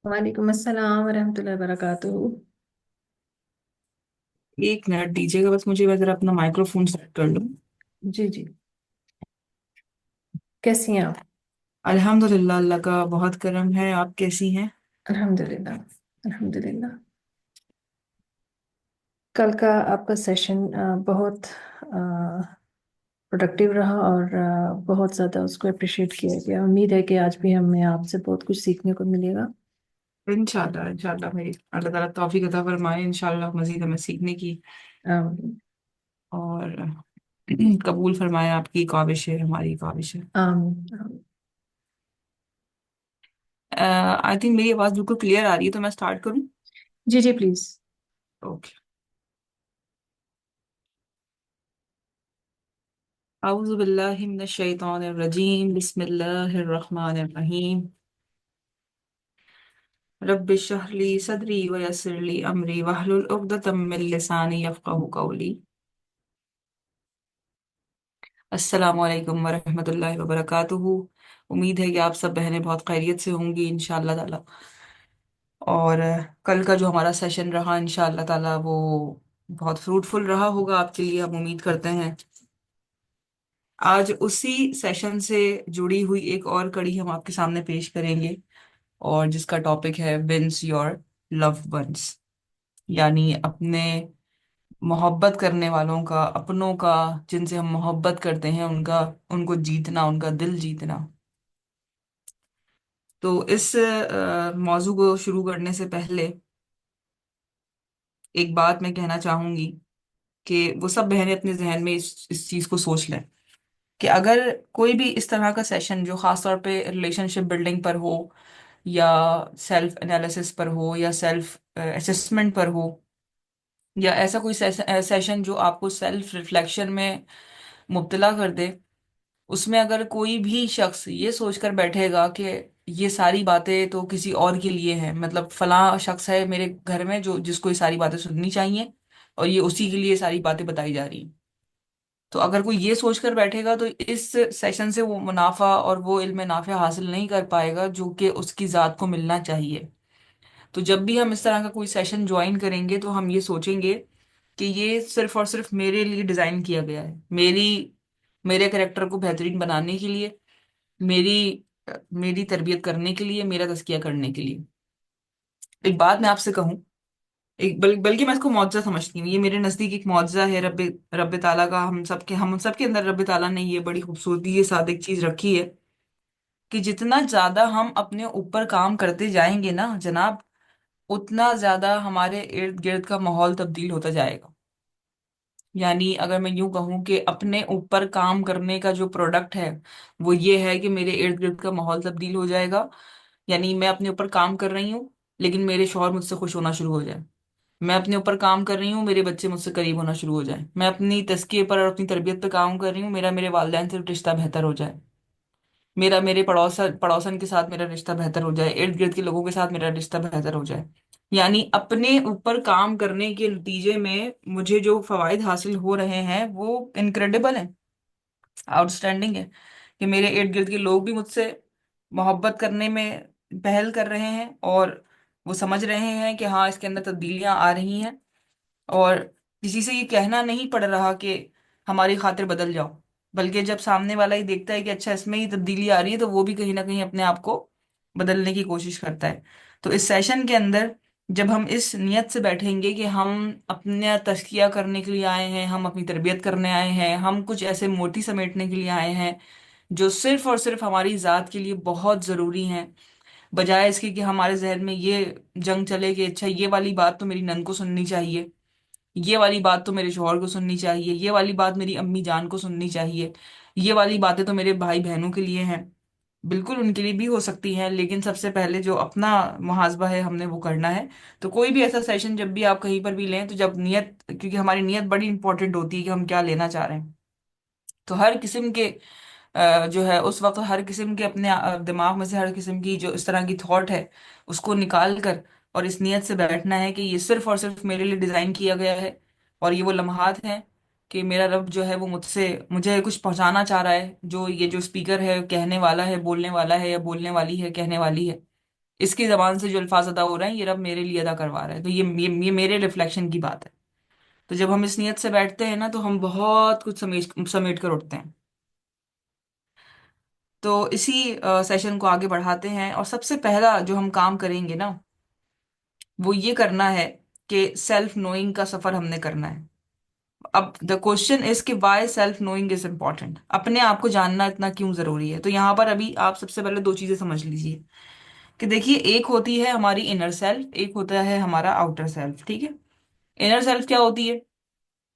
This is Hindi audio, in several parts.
वालेकुम अस्सलाम वरहमतुल्लाहि वबरकातुहू। एक मिनट दीजिएगा, बस मुझे जरा अपना माइक्रोफोन सेट कर लूं। जी जी। कैसी हैं आप? अल्हम्दुलिल्लाह, अल्लाह का बहुत करम है। आप कैसी हैं? अल्हम्दुलिल्लाह। अल्हम्दुलिल्लाह। कल का आपका सेशन बहुत प्रोडक्टिव रहा और बहुत ज़्यादा उसको अप्रिशिएट किया गया। उम्मीद है कि आज भी हमें आपसे बहुत कुछ सीखने को मिलेगा। इंशाल्लाह इंशाल्लाह, मेरी अल्लाह ताला तौफीक अता फरमाए। इंशाल्लाह मजीद हमें सीखने की आमीन। और कबूल फरमाए। आपकी ख्वाहिश है, हमारी ख्वाहिश है। आमीन आमीन। आई थिंक मेरी आवाज़ बिल्कुल क्लियर आ रही है, तो मैं स्टार्ट करूं? जी जी प्लीज़। ओके। अऊज़ु बिल्लाहि मिनश शैतानिर रजीम, बिस्मिल्लाहिर रहमानिर रहीम। रब्बि इश्रह ली सदरी व यस्सिर ली अमरी वहलुल उक़दतम मिन लिसानी यफ़क़हू क़ौली। अस्सलामु अलैकुम वरहमतुल्लाहि वबरकातुहू। उम्मीद है कि आप सब बहनें बहुत खैरियत से होंगी इंशाअल्लाह ताला। और कल का जो हमारा सेशन रहा इंशाअल्लाह ताला वो बहुत फ्रूटफुल रहा होगा आपके लिए, हम उम्मीद करते हैं। आज उसी सेशन से जुड़ी हुई एक और कड़ी हम आपके सामने पेश करेंगे, और जिसका टॉपिक है विंस योर लव्ड वंस। यानी अपने मोहब्बत करने वालों का, अपनों का, जिनसे हम मोहब्बत करते हैं उनका, उनको जीतना, उनका दिल जीतना। तो इस मौजू को शुरू करने से पहले एक बात मैं कहना चाहूंगी कि वो सब बहनें अपने जहन में इस चीज को सोच लें कि अगर कोई भी इस तरह का सेशन जो खास तौर पे रिलेशनशिप बिल्डिंग पर हो, या सेल्फ एनालिसिस पर हो, या सेल्फ असेसमेंट पर हो, या ऐसा कोई सेशन जो आपको सेल्फ रिफ्लेक्शन में मुब्तला कर दे, उसमें अगर कोई भी शख्स ये सोचकर बैठेगा कि ये सारी बातें तो किसी और के लिए हैं, मतलब फलां शख्स है मेरे घर में जो जिसको ये सारी बातें सुननी चाहिए, और ये उसी के लिए सारी बातें बताई जा रही हैं, तो अगर कोई ये सोचकर बैठेगा तो इस सेशन से वो मुनाफा और वो इल्म नाफिया हासिल नहीं कर पाएगा जो कि उसकी ज़ात को मिलना चाहिए। तो जब भी हम इस तरह का कोई सेशन ज्वाइन करेंगे तो हम ये सोचेंगे कि ये सिर्फ और सिर्फ मेरे लिए डिज़ाइन किया गया है, मेरे कैरेक्टर को बेहतरीन बनाने के लिए, मेरी तरबियत करने के लिए, मेरा तज़किया करने के लिए। एक बात मैं आपसे कहूं, बल्कि मैं इसको मुआवजा समझती हूँ, ये मेरे नज़दीक एक मुआवजा है रब्बे रब्बे ताला का। हम सबके अंदर रब्बे ताला ने ये बड़ी खूबसूरती ये सादिक चीज़ रखी है कि जितना ज़्यादा हम अपने ऊपर काम करते जाएंगे ना जनाब, उतना ज़्यादा हमारे इर्द गिर्द का माहौल तब्दील होता जाएगा। यानी अगर मैं यूं कहूं कि अपने ऊपर काम करने का जो प्रोडक्ट है वो ये है कि मेरे इर्द गिर्द का माहौल तब्दील हो जाएगा। यानी मैं अपने ऊपर काम कर रही हूँ, लेकिन मेरे शौहर मुझसे खुश होना शुरू हो जाए। मैं अपने ऊपर काम कर रही हूँ, मेरे बच्चे मुझसे करीब होना शुरू हो जाए। मैं अपनी तज़किए पर और अपनी तरबियत पर काम कर रही हूँ, मेरे वालिदैन से रिश्ता बेहतर हो जाए। मेरे पड़ोसन पड़ोसन के साथ मेरा रिश्ता बेहतर हो जाए, इर्द गिर्द के लोगों के साथ मेरा रिश्ता बेहतर हो जाए। यानी अपने ऊपर काम करने के नतीजे में मुझे जो फवायद हासिल हो रहे हैं वो इनक्रेडिबल हैं, आउटस्टैंडिंग है। कि मेरे इर्द गिर्द के लोग भी मुझसे मोहब्बत करने में पहल कर रहे हैं, और वो समझ रहे हैं कि हाँ इसके अंदर तब्दीलियां आ रही हैं। और किसी से ये कहना नहीं पड़ रहा कि हमारी खातिर बदल जाओ, बल्कि जब सामने वाला ही देखता है कि अच्छा इसमें ही तब्दीली आ रही है, तो वो भी कहीं ना कहीं अपने आप को बदलने की कोशिश करता है। तो इस सेशन के अंदर जब हम इस नियत से बैठेंगे कि हम अपना तज़किया करने के लिए आए हैं, हम अपनी तरबियत करने आए हैं, हम कुछ ऐसे मोती समेटने के लिए आए हैं जो सिर्फ और सिर्फ हमारी ज़ात के लिए बहुत ज़रूरी हैं, बजाय इसके कि हमारे जहन में ये जंग चले कि अच्छा ये वाली बात तो मेरी नन को सुननी चाहिए, ये वाली बात तो मेरे शौहर को सुननी चाहिए, ये वाली बात मेरी अम्मी जान को सुननी चाहिए, ये वाली बातें तो मेरे भाई बहनों के लिए हैं। बिल्कुल उनके लिए भी हो सकती हैं, लेकिन सबसे पहले जो अपना मुहासबा है हमने वो करना है। तो कोई भी ऐसा सेशन जब भी आप कहीं पर भी लें, तो जब नियत, क्योंकि हमारी नियत बड़ी इंपॉर्टेंट होती है कि हम क्या लेना चाह रहे हैं। तो हर किस्म के जो है उस वक्त हर किस्म के अपने दिमाग में से हर किस्म की जो इस तरह की थॉट है उसको निकाल कर, और इस नियत से बैठना है कि ये सिर्फ और सिर्फ मेरे लिए डिजाइन किया गया है, और ये वो लम्हात हैं कि मेरा रब जो है वो मुझसे मुझे कुछ पहुंचाना चाह रहा है, जो ये जो स्पीकर है कहने वाला है, बोलने वाला है, या बोलने वाली है, कहने वाली है, इसकी जबान से जो अल्फाज अदा हो रहे हैं ये रब मेरे लिए अदा करवा रहा है। तो ये मेरे रिफ्लेक्शन की बात है। तो जब हम इस नियत से बैठते हैं ना, तो हम बहुत कुछ समेट समेट कर उठते हैं। तो इसी सेशन को आगे बढ़ाते हैं, और सबसे पहला जो हम काम करेंगे ना, वो ये करना है कि सेल्फ नोइंग का सफर हमने करना है। अब द क्वेश्चन इज कि why self knowing is important, अपने आप को जानना इतना क्यों जरूरी है। तो यहाँ पर अभी आप सबसे पहले दो चीजें समझ लीजिए कि देखिए, एक होती है हमारी इनर सेल्फ, एक होता है हमारा आउटर सेल्फ, ठीक है। इनर सेल्फ क्या होती है?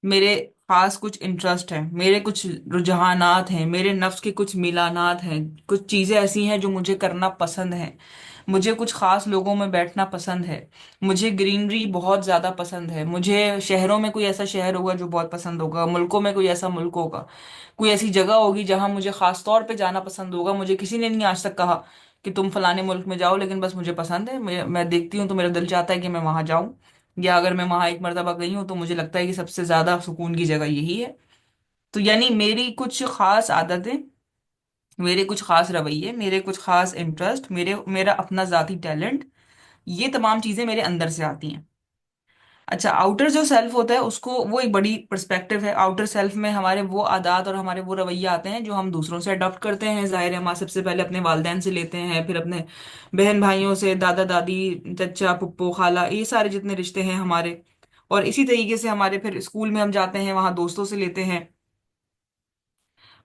मेरे खास कुछ इंटरेस्ट हैं, मेरे कुछ रुझानात हैं, मेरे नफ्स के कुछ मिलानात हैं, कुछ चीजें ऐसी हैं जो मुझे करना पसंद है। मुझे कुछ खास लोगों में बैठना पसंद है, मुझे ग्रीनरी बहुत ज्यादा पसंद है, मुझे शहरों में कोई ऐसा शहर होगा जो बहुत पसंद होगा, मुल्कों में कोई ऐसा मुल्क होगा, कोई ऐसी जगह होगी जहां मुझे खास तौर पे जाना पसंद होगा। मुझे किसी ने नहीं आज तक कहा कि तुम फलाने मुल्क में जाओ, लेकिन बस मुझे पसंद है, मैं देखती हूँ तो मेरा दिल चाहता है कि मैं वहां जाऊं। या अगर मैं वहां एक मर्तबा गई हूँ तो मुझे लगता है कि सबसे ज्यादा सुकून की जगह यही है। तो यानी मेरी कुछ खास आदतें, मेरे कुछ खास रवैये, मेरे कुछ खास इंटरेस्ट, मेरा अपना जाती टैलेंट, ये तमाम चीजें मेरे अंदर से आती हैं। अच्छा, आउटर जो सेल्फ होता है उसको, वो एक बड़ी पर्सपेक्टिव है। आउटर सेल्फ में हमारे वो आदात और हमारे वो रवैये आते हैं जो हम दूसरों से अडॉप्ट करते हैं। जाहिर है, हम सबसे पहले अपने वालिदैन से लेते हैं, फिर अपने बहन भाइयों से, दादा दादी, चचा पुप्पो खाला, ये सारे जितने रिश्ते हैं हमारे। और इसी तरीके से हमारे फिर स्कूल में हम जाते हैं, वहां दोस्तों से लेते हैं।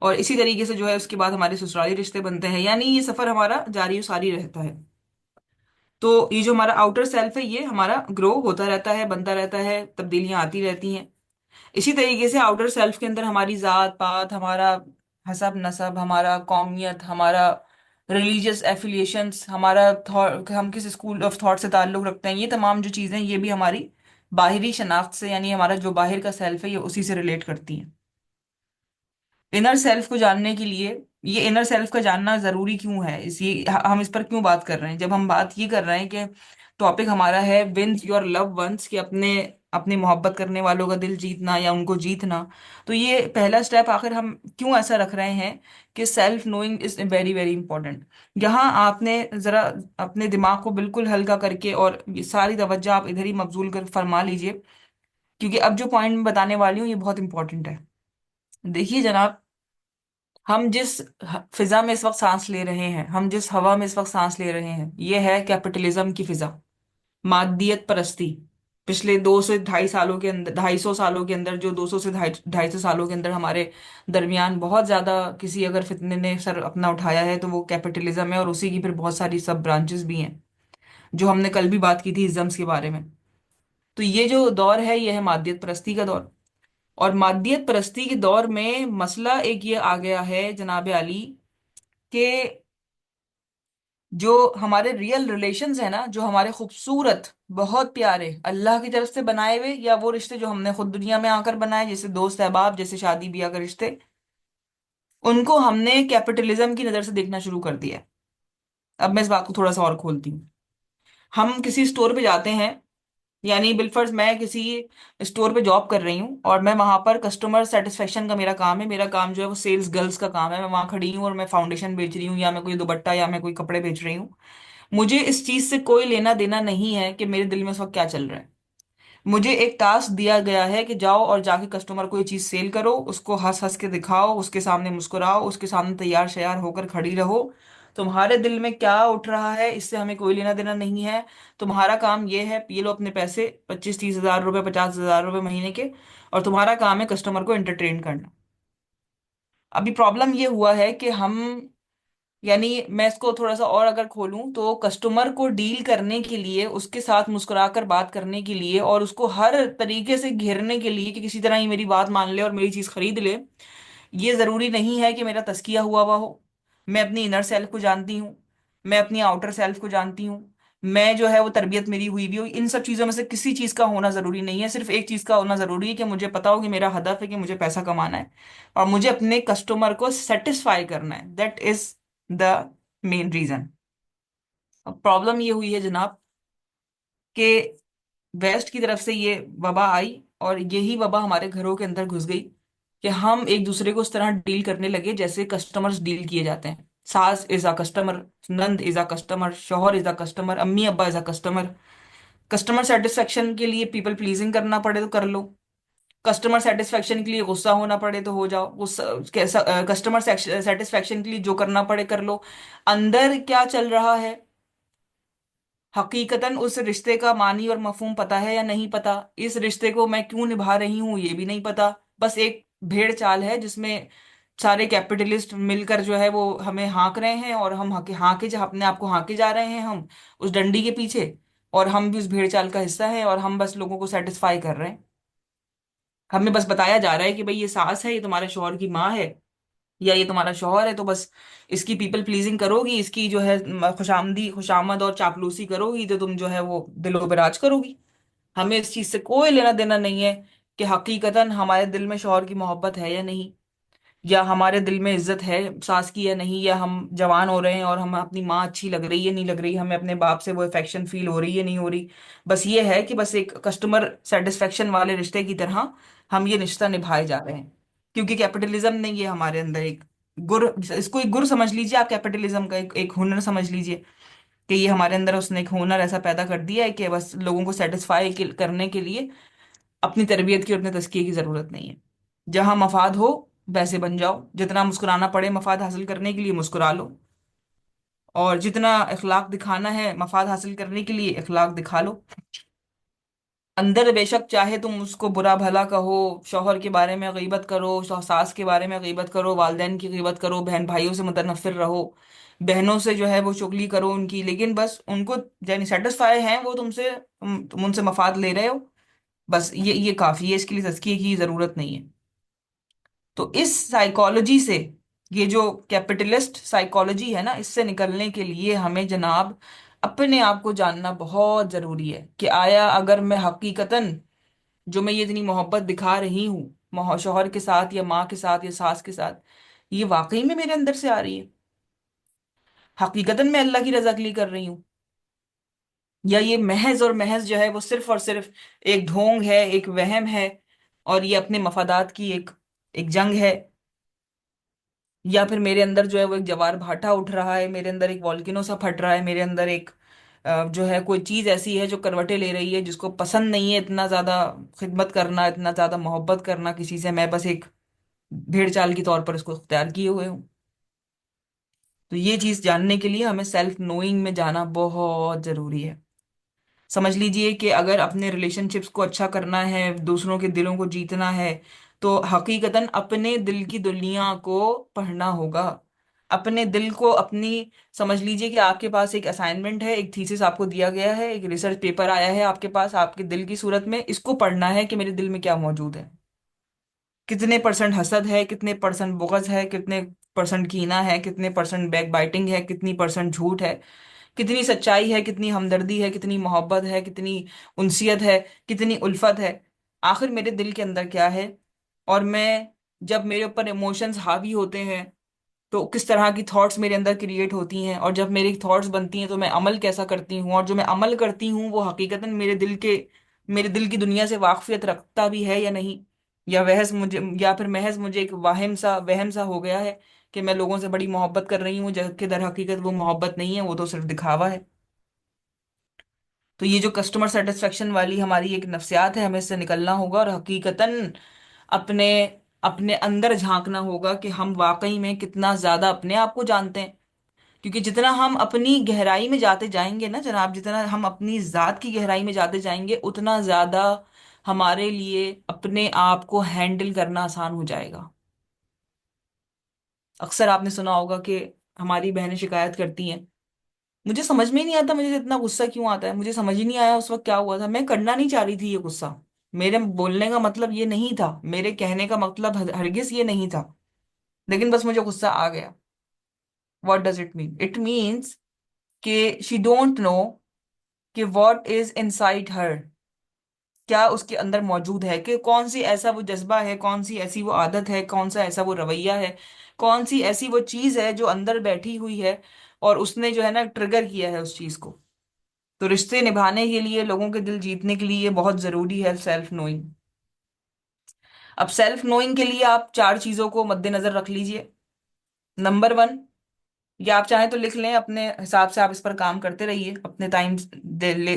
और इसी तरीके से जो है उसके बाद हमारे ससुराली रिश्ते बनते हैं। यानी ये सफर हमारा जारी और सारी रहता है। तो ये जो हमारा आउटर सेल्फ है ये हमारा ग्रो होता रहता है, बनता रहता है, तब्दीलियां आती रहती हैं। इसी तरीके से आउटर सेल्फ के अंदर हमारी जात पात, हमारा हसब नसब, हमारा कौमियत, हमारा रिलीजियस एफिलिएशंस, हमारा थॉट, हम किस स्कूल ऑफ थॉट से ताल्लुक रखते हैं, ये तमाम जो चीजें ये भी हमारी बाहरी शनाख्त से, यानी हमारा जो बाहर का सेल्फ है ये उसी से रिलेट करती हैं। इनर सेल्फ को जानने के लिए, ये इनर सेल्फ का जानना जरूरी क्यों है, हम इस पर क्यों बात कर रहे हैं? जब हम बात ये कर रहे हैं कि टॉपिक हमारा है विन योर लव वंस, कि अपने अपने मोहब्बत करने वालों का दिल जीतना या उनको जीतना। तो ये पहला स्टेप आखिर हम क्यों ऐसा रख रहे हैं कि self knowing is very very important. यहाँ आपने जरा अपने दिमाग को बिल्कुल हल्का करके और ये सारी तवज्जो आप इधर ही मबजूल कर फरमा लीजिए, क्योंकि अब जो पॉइंट मैं बताने वाली हूँ ये बहुत इंपॉर्टेंट है। देखिए जनाब, हम जिस फिजा में इस वक्त सांस ले रहे हैं, हम जिस हवा में इस वक्त सांस ले रहे हैं, ये है कैपिटलिज्म की फिजा, मादियत परस्ती। पिछले 200 से 250 सालों के अंदर, 250 सालों के अंदर, जो 200 से 250 सालों के अंदर हमारे दरमियान बहुत ज्यादा किसी अगर फितने ने सर अपना उठाया है तो वो कैपिटलिज्म है। और उसी की फिर बहुत सारी सब ब्रांचेस भी हैं, जो हमने कल भी बात की थी इज्म्स के बारे में। तो ये जो दौर है ये है मादियत परस्ती का दौर। और मादियत परस्ती के दौर में मसला एक ये आ गया है जनाब आली, कि जो हमारे रियल रिलेशंस है ना, जो हमारे खूबसूरत बहुत प्यारे अल्लाह की तरफ से बनाए हुए, या वो रिश्ते जो हमने खुद दुनिया में आकर बनाए, जैसे दोस्त अहबाब, जैसे शादी ब्याह के रिश्ते, उनको हमने कैपिटलिज्म की नजर से देखना शुरू कर दिया है। अब मैं इस बात को थोड़ा सा और खोलती हूँ। हम किसी स्टोर पे जाते हैं, यानी बिलफर्ज मैं किसी स्टोर पे जॉब कर रही हूँ और मैं वहां पर कस्टमर सेटिस्फेक्शन का मेरा काम है। मेरा काम जो है वो सेल्स गर्ल्स का काम है। मैं वहां खड़ी हूँ और मैं फाउंडेशन बेच रही हूँ, या मैं कोई दुपट्टा, या मैं कोई कपड़े बेच रही हूँ। मुझे इस चीज से कोई लेना देना नहीं है कि मेरे दिल में उस वक्त क्या चल रहा है। मुझे एक टास्क दिया गया है कि जाओ और जाके कस्टमर को ये चीज सेल करो, उसको हंस हंस के दिखाओ, उसके सामने मुस्कुराओ, उसके सामने तैयार श्यार होकर खड़ी रहो। तुम्हारे दिल में क्या उठ रहा है इससे हमें कोई लेना देना नहीं है। तुम्हारा काम ये है, ये लो अपने पैसे, 25-30 हज़ार रुपए, 50 हज़ार रुपए महीने के, और तुम्हारा काम है कस्टमर को एंटरटेन करना। अभी प्रॉब्लम ये हुआ है कि हम, यानी मैं इसको थोड़ा सा और अगर खोलूं तो कस्टमर को डील करने के लिए, उसके साथ मुस्कुराकर बात करने के लिए, और उसको हर तरीके से घेरने के लिए कि किसी तरह ही मेरी बात मान ले और मेरी चीज खरीद ले, ये जरूरी नहीं है कि मेरा तस्किया हुआ हुआ हो। मैं अपनी इनर सेल्फ को जानती हूँ, मैं अपनी आउटर सेल्फ को जानती हूँ, मैं जो है वो तरबियत मेरी हुई भी हो। इन सब चीजों में से किसी चीज का होना जरूरी नहीं है, सिर्फ एक चीज का होना जरूरी है कि मुझे पता हो कि मेरा हदफ है कि मुझे पैसा कमाना है और मुझे अपने कस्टमर को सेटिस्फाई करना है। That is the main reason. अब प्रॉब्लम ये हुई है जनाब कि वेस्ट की तरफ से ये वबा आई और यही वबा हमारे घरों के अंदर घुस गई। कि हम एक दूसरे को उस तरह डील करने लगे जैसे कस्टमर्स डील किए जाते हैं। सास is a customer, Nand is a customer, शौहर इज अ कस्टमर, अम्मी अब्बा is a customer. Customer satisfaction के लिए पीपल प्लीजिंग करना पड़े तो कर लो, कस्टमर सेटिस्फेक्शन के लिए गुस्सा होना पड़े तो हो जाओ गुस्सा, कस्टमर सेटिस्फेक्शन के लिए जो करना पड़े कर लो। अंदर क्या चल रहा है, हकीकतन उस रिश्ते का मानी और मफहूम पता है या नहीं पता, इस रिश्ते को मैं क्यों निभा रही हूं ये भी नहीं पता। बस एक भेड़ चाल है जिसमें सारे कैपिटलिस्ट मिलकर जो है वो हमें हाँक रहे हैं, और हम हाके अपने आप को हाँके जा रहे हैं हम उस डंडी के पीछे, और हम भी उस भेड़ चाल का हिस्सा हैं, और हम बस लोगों को सेटिस्फाई कर रहे हैं। हमें बस बताया जा रहा है कि भाई ये सास है, ये तुम्हारे शौहर की माँ है, या ये तुम्हारा शौहर है, तो बस इसकी पीपल प्लीजिंग करोगी, इसकी जो है खुशामदी खुशामद और चापलूसी करोगी, तो तुम जो है वो दिलो बिराज करोगी। हमें इस चीज से कोई लेना देना नहीं है कि हकीकतन हमारे दिल में शौहर की मोहब्बत है या नहीं, या हमारे दिल में इज्जत है सास की या नहीं, या हम जवान हो रहे हैं और हमें अपनी माँ अच्छी लग रही है नहीं लग रही, हमें अपने बाप से वो अफेक्शन फील हो रही है नहीं हो रही। बस ये है कि बस एक कस्टमर सेटिस्फेक्शन वाले रिश्ते की तरह हम ये रिश्ता निभाए जा रहे हैं, क्योंकि कैपिटलिज्म ने ये हमारे अंदर एक गुर, इसको एक गुर समझ लीजिए आप, कैपिटलिज्म का एक हुनर समझ लीजिए, कि ये हमारे अंदर उसने एक हुनर ऐसा पैदा कर दिया है कि बस लोगों को सेटिस्फाई करने के लिए अपनी तरबियत की और अपने तज़किये की जरूरत नहीं है। जहां मफाद हो वैसे बन जाओ, जितना मुस्कुराना पड़े मफाद हासिल करने के लिए मुस्कुरा लो, और जितना इखलाक दिखाना है मफाद हासिल करने के लिए इखलाक दिखा लो। अंदर बेशक चाहे तुम उसको बुरा भला कहो, शौहर के बारे में गीबत करो, सास के बारे में गीबत करो, वालदैन की गीबत करो, बहन भाइयों से मुतनफिर रहो, बहनों से जो है वो चुगली करो उनकी, लेकिन बस उनको यानी सेटिस्फाई हैं वो तुमसे, तुम उनसे मफाद ले रहे हो, बस ये काफी है, इसके लिए तज़किये की जरूरत नहीं है। तो इस साइकोलॉजी से, ये जो कैपिटलिस्ट साइकोलॉजी है ना, इससे निकलने के लिए हमें जनाब अपने आप को जानना बहुत जरूरी है कि आया अगर मैं हकीकतन जो मैं ये इतनी मोहब्बत दिखा रही हूँ शौहर के साथ या माँ के साथ या सास के साथ, ये वाकई में मेरे अंदर से आ रही है, हकीकतन मैं अल्लाह की रजा के लिए कर रही हूँ, या ये महज और महज जो है वो सिर्फ और सिर्फ एक ढोंग है, एक वहम है, और ये अपने मफादात की एक एक जंग है। या फिर मेरे अंदर जो है वो एक जवार भाटा उठ रहा है, मेरे अंदर एक वॉल्केनो सा फट रहा है, मेरे अंदर एक जो है कोई चीज ऐसी है जो करवटें ले रही है, जिसको पसंद नहीं है इतना ज्यादा खिदमत करना, इतना ज्यादा मोहब्बत करना किसी से, मैं बस एक भेड़ चाल के तौर पर इसको इख्तियार किए हुए हूँ। तो ये चीज जानने के लिए हमें सेल्फ नोइंग में जाना बहुत जरूरी है। समझ लीजिए कि अगर अपने रिलेशनशिप्स को अच्छा करना है, दूसरों के दिलों को जीतना है, तो हकीकतन अपने दिल की दुनिया को पढ़ना होगा, अपने दिल को अपनी, समझ लीजिए कि आपके पास एक असाइनमेंट है, एक थीसिस आपको दिया गया है, एक रिसर्च पेपर आया है आपके पास आपके दिल की सूरत में, इसको पढ़ना है कि मेरे दिल में क्या मौजूद है, कितने परसेंट हसद है, कितने परसेंट बुग़्ज़ है, कितने परसेंट कीना है, कितने परसेंट बैक बाइटिंग है, कितनी परसेंट झूठ है, कितनी सच्चाई है, कितनी हमदर्दी है, कितनी मोहब्बत है, कितनी उनसियत है, कितनी उल्फत है, आखिर मेरे दिल के अंदर क्या है। और मैं, जब मेरे ऊपर इमोशंस हावी होते हैं तो किस तरह की थॉट्स मेरे अंदर क्रिएट होती हैं, और जब मेरी थॉट्स बनती हैं तो मैं अमल कैसा करती हूँ, और जो मैं अमल करती हूँ वो हकीकतन मेरे दिल की दुनिया से वाकफियत रखता भी है या नहीं, या महज मुझे एक वहम सा हो गया है कि मैं लोगों से बड़ी मोहब्बत कर रही हूँ, जबकि दर हकीकत वो मोहब्बत नहीं है, वो तो सिर्फ दिखावा है। तो ये जो कस्टमर सेटिस्फेक्शन वाली हमारी एक नफ्सियात है, हमें इससे निकलना होगा, और हकीकतन अपने अपने अंदर झांकना होगा कि हम वाकई में कितना ज्यादा अपने आप को जानते हैं। क्योंकि जितना हम अपनी गहराई में जाते जाएंगे ना जनाब, जितना हम अपनी जात की गहराई में जाते जाएंगे, उतना ज्यादा हमारे लिए अपने आप को हैंडल करना आसान हो जाएगा। अक्सर आपने सुना होगा कि हमारी बहनें शिकायत करती हैं, मुझे समझ में ही नहीं आता मुझे इतना गुस्सा क्यों आता है, मुझे समझ ही नहीं आया उस वक्त क्या हुआ था, मैं करना नहीं चाह रही थी ये गुस्सा, मेरे बोलने का मतलब ये नहीं था, मेरे कहने का मतलब हरगिज ये नहीं था, लेकिन बस मुझे गुस्सा आ गया। What does it mean? It means कि शी डोंट नो कि व्हाट इज इनसाइड हर, क्या उसके अंदर मौजूद है, कि कौन सी ऐसा वो जज्बा है, कौन सी ऐसी वो आदत है, कौन सा ऐसा वो रवैया है, कौन सी ऐसी वो चीज है जो अंदर बैठी हुई है, और उसने जो है ना ट्रिगर किया है उस चीज को। तो रिश्ते निभाने के लिए, लोगों के दिल जीतने के लिए बहुत जरूरी है सेल्फ नोइंग। अब सेल्फ नोइंग के लिए आप चार चीजों को मद्देनजर रख लीजिए। नंबर वन, या आप चाहें तो लिख लें, अपने हिसाब से आप इस पर काम करते रहिए, अपने टाइम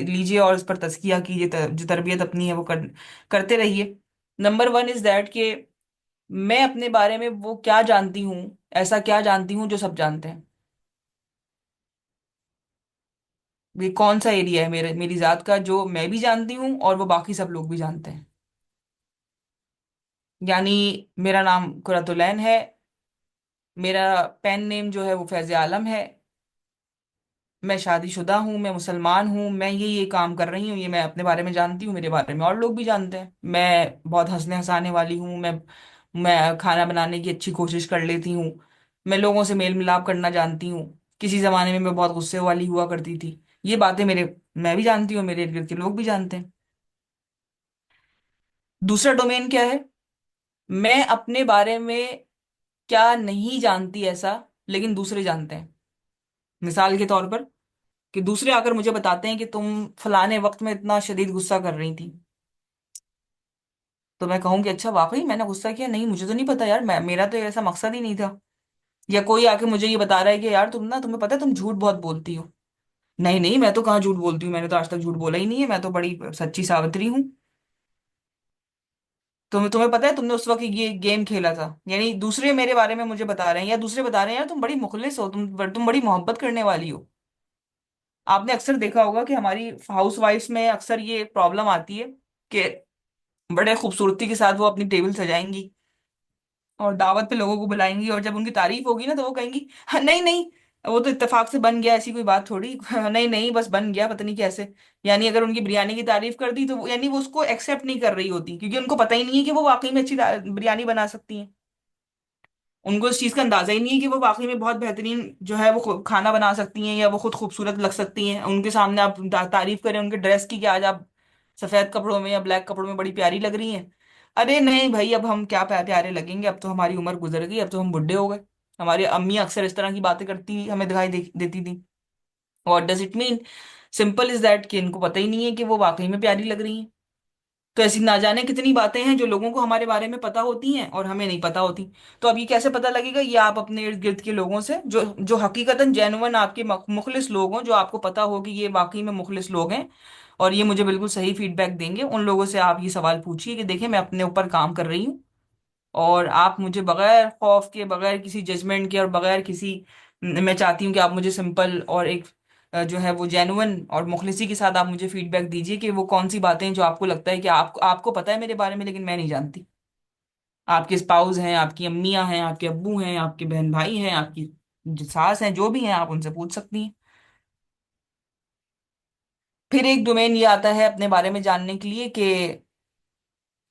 लीजिए और इस पर तज़किया कीजिए, जो तरबियत अपनी है वो करते रहिए। नंबर वन इज दैट कि मैं अपने बारे में वो क्या जानती हूँ, ऐसा क्या जानती हूँ जो सब जानते हैं। ये कौन सा एरिया है मेरी जात का जो मैं भी जानती हूँ और वो बाकी सब लोग भी जानते हैं। यानी मेरा नाम कुरतुलैन है, मेरा पेन नेम जो है वो फैज आलम है, मैं शादीशुदा हूँ, मैं मुसलमान हूँ, मैं ये काम कर रही हूँ, ये मैं अपने बारे में जानती हूँ, मेरे बारे में और लोग भी जानते हैं। मैं बहुत हंसने हंसाने वाली हूँ, मैं खाना बनाने की अच्छी कोशिश कर लेती हूँ, मैं लोगों से मेल मिलाप करना जानती हूँ, किसी जमाने में मैं बहुत गुस्से वाली हुआ करती थी। ये बातें मैं भी जानती हूँ, मेरे इर्द गिर्द के लोग भी जानते हैं। दूसरा डोमेन क्या है? मैं अपने बारे में क्या नहीं जानती ऐसा, लेकिन दूसरे जानते हैं। मिसाल के तौर पर, कि दूसरे आकर मुझे बताते हैं कि तुम फलाने वक्त में इतना शदीद गुस्सा कर रही थी, तो मैं कहूंगी अच्छा वाकई मैंने गुस्सा किया? नहीं, मुझे तो नहीं पता यार, मेरा तो ऐसा मकसद ही नहीं था। या कोई आके मुझे ये बता रहा है कि यार तुम्हें पता है तुम झूठ बहुत बोलती हो। नहीं नहीं, मैं तो कहाँ झूठ बोलती हूँ, मैंने तो आज तक झूठ बोला ही नहीं है, मैं तो बड़ी सच्ची सावित्री हूँ। तुम्हें पता है तुमने उस वक्त ये गेम खेला था। यानी दूसरे मेरे बारे में मुझे बता रहे हैं, या दूसरे बता रहे हैं यार तुम बड़ी मुखलिस हो, तुम बड़ी मोहब्बत करने वाली हो। आपने अक्सर देखा होगा कि हमारी हाउस वाइफ्स में अक्सर ये प्रॉब्लम आती है कि बड़े खूबसूरती के साथ वो अपनी टेबल सजाएंगी और दावत पे लोगों को बुलाएंगी, और जब उनकी तारीफ होगी ना तो वो कहेंगी हाँ, नहीं नहीं, वो तो इत्तेफाक से बन गया, ऐसी कोई बात थोड़ी नहीं नहीं, बस बन गया, पता नहीं कैसे। यानी अगर उनकी बिरयानी की तारीफ कर दी तो यानी वो उसको एक्सेप्ट नहीं कर रही होती, क्योंकि उनको पता ही नहीं है कि वो वाकई में अच्छी बिरयानी बना सकती हैं। उनको इस चीज का अंदाजा ही नहीं है कि वो वाकई में बहुत बेहतरीन जो है वो खाना बना सकती हैं, या वो खुद खूबसूरत लग सकती हैं। उनके सामने आप तारीफ करें उनके ड्रेस की कि आज आप सफेद कपड़ों में या ब्लैक कपड़ों में बड़ी प्यारी लग रही हैं। अरे नहीं भाई, अब हम क्या प्यारे लगेंगे, अब तो हमारी उम्र गुजर गई, अब तो हम बुढ़े हो गए। हमारी अम्मी अक्सर इस तरह की बातें करती हमें दिखाई देती थी। What does it mean? Simple is that कि इनको पता ही नहीं है कि वो वाकई में प्यारी लग रही हैं। तो ऐसी ना जाने कितनी बातें हैं जो लोगों को हमारे बारे में पता होती हैं और हमें नहीं पता होती। तो अब ये कैसे पता लगेगा? ये आप अपने इर्द गिर्द के लोगों से, जो जो हकीकतन जेन्युइन आपके मुखलिस लोग हों, जो आपको पता हो कि ये वाकई में मुखलिस लोग हैं और ये मुझे बिल्कुल सही फीडबैक देंगे, उन लोगों से आप ये सवाल पूछिए कि देखिए मैं अपने ऊपर काम कर रही हूँ, और आप मुझे बगैर खौफ के, बगैर किसी जजमेंट के और बगैर किसी, मैं चाहती हूँ कि आप मुझे सिंपल और एक जो है वो जेन्युइन और मुखलिसी के साथ आप मुझे फीडबैक दीजिए कि वो कौन सी बातें हैं जो आपको लगता है कि आपको आपको पता है मेरे बारे में लेकिन मैं नहीं जानती। आपके स्पाउस हैं, आपकी अम्मियां हैं, आपके अब्बू हैं, आपके बहन भाई हैं, आपकी जो सास हैं, जो भी हैं, आप उनसे पूछ सकती हैं। फिर एक डोमेन ये आता है अपने बारे में जानने के लिए कि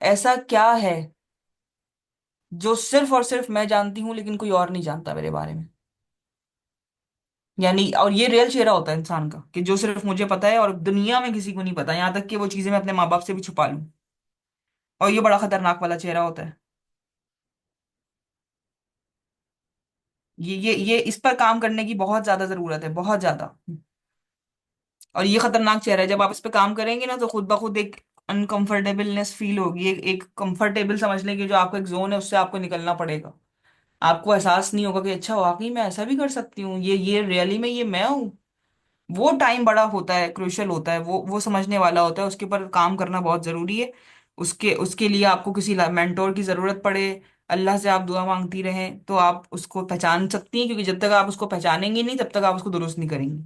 ऐसा क्या है जो सिर्फ और सिर्फ मैं जानती हूँ लेकिन कोई और नहीं जानता मेरे बारे में। यानी और ये रियल चेहरा होता है इंसान का कि जो सिर्फ मुझे पता है और दुनिया में किसी को नहीं पता, यहाँ तक कि वो चीजें मैं अपने माँ बाप से भी छुपा लूं। और ये बड़ा खतरनाक वाला चेहरा होता है। ये इस पर काम करने की बहुत ज्यादा जरूरत है, बहुत ज्यादा। और ये खतरनाक चेहरा है, जब आप इस पे काम करेंगे ना तो खुद ब खुद एक अनकंफर्टेबलनेस फील होगी, एक कंफर्टेबल समझ लें कि जो आपका एक जोन है उससे आपको निकलना पड़ेगा। आपको एहसास नहीं होगा कि अच्छा वाकई मैं ऐसा भी कर सकती हूँ, ये रियली में ये मैं हूँ। वो टाइम बड़ा होता है, क्रूशियल होता है, वो समझने वाला होता है, उसके ऊपर काम करना बहुत जरूरी है। उसके उसके लिए आपको किसी मेंटोर की जरूरत पड़े, अल्लाह से आप दुआ मांगती रहें तो आप उसको पहचान सकती हैं, क्योंकि जब तक आप उसको पहचानेंगे नहीं तब तक आप उसको दुरुस्त नहीं करेंगे।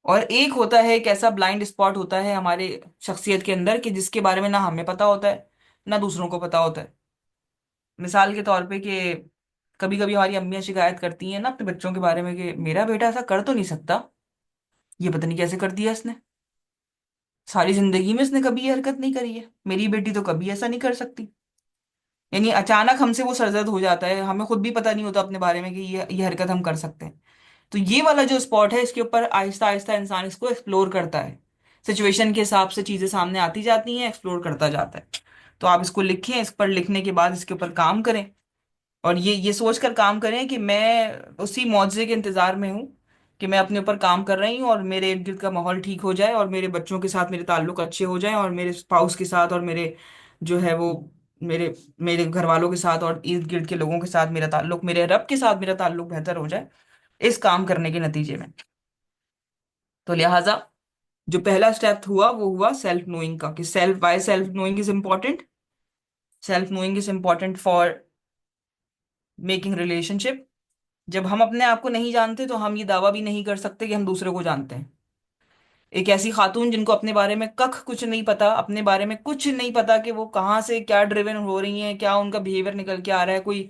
और एक होता है, एक ऐसा ब्लाइंड स्पॉट होता है हमारे शख्सियत के अंदर कि जिसके बारे में ना हमें पता होता है ना दूसरों को पता होता है। मिसाल के तौर पे कि कभी कभी हमारी अम्मियां शिकायत करती हैं ना अपने बच्चों के बारे में कि मेरा बेटा ऐसा कर तो नहीं सकता, ये पता नहीं कैसे कर दिया इसने, सारी जिंदगी में इसने कभी ये हरकत नहीं करी है, मेरी बेटी तो कभी ऐसा नहीं कर सकती। यानी अचानक हमसे वो सरजद हो जाता है, हमें खुद भी पता नहीं होता अपने बारे में कि ये हरकत हम कर सकते हैं। तो ये वाला जो स्पॉट है इसके ऊपर आहिस्ता आहिस्ता इंसान इसको एक्सप्लोर करता है। सिचुएशन के हिसाब से चीजें सामने आती जाती हैं, एक्सप्लोर करता जाता है। तो आप इसको लिखें, इस पर लिखने के बाद इसके ऊपर काम करें, और ये सोच कर काम करें कि मैं उसी मुआवजे के इंतजार में हूँ कि मैं अपने ऊपर काम कर रही हूँ और मेरे इर्द गिर्द का माहौल ठीक हो जाए और मेरे बच्चों के साथ मेरे ताल्लुक अच्छे हो जाएं और मेरे स्पाउस के साथ और मेरे जो है वो मेरे मेरे घर वालों के साथ और इर्द गिर्द के लोगों के साथ मेरा ताल्लुक, मेरे रब के साथ मेरा ताल्लुक बेहतर हो जाए इस काम करने के नतीजे में। तो लिहाजा जो पहला स्टेप हुआ वो हुआ सेल्फ नोइंग का, कि self, why self knowing is important. Self knowing is important for making relationship. जब हम अपने आप को नहीं जानते तो हम ये दावा भी नहीं कर सकते कि हम दूसरे को जानते हैं। एक ऐसी खातून जिनको अपने बारे में कख कुछ नहीं पता, अपने बारे में कुछ नहीं पता कि वो कहाँ से क्या ड्रिवन हो रही हैं, क्या उनका बिहेवियर निकल के आ रहा है, कोई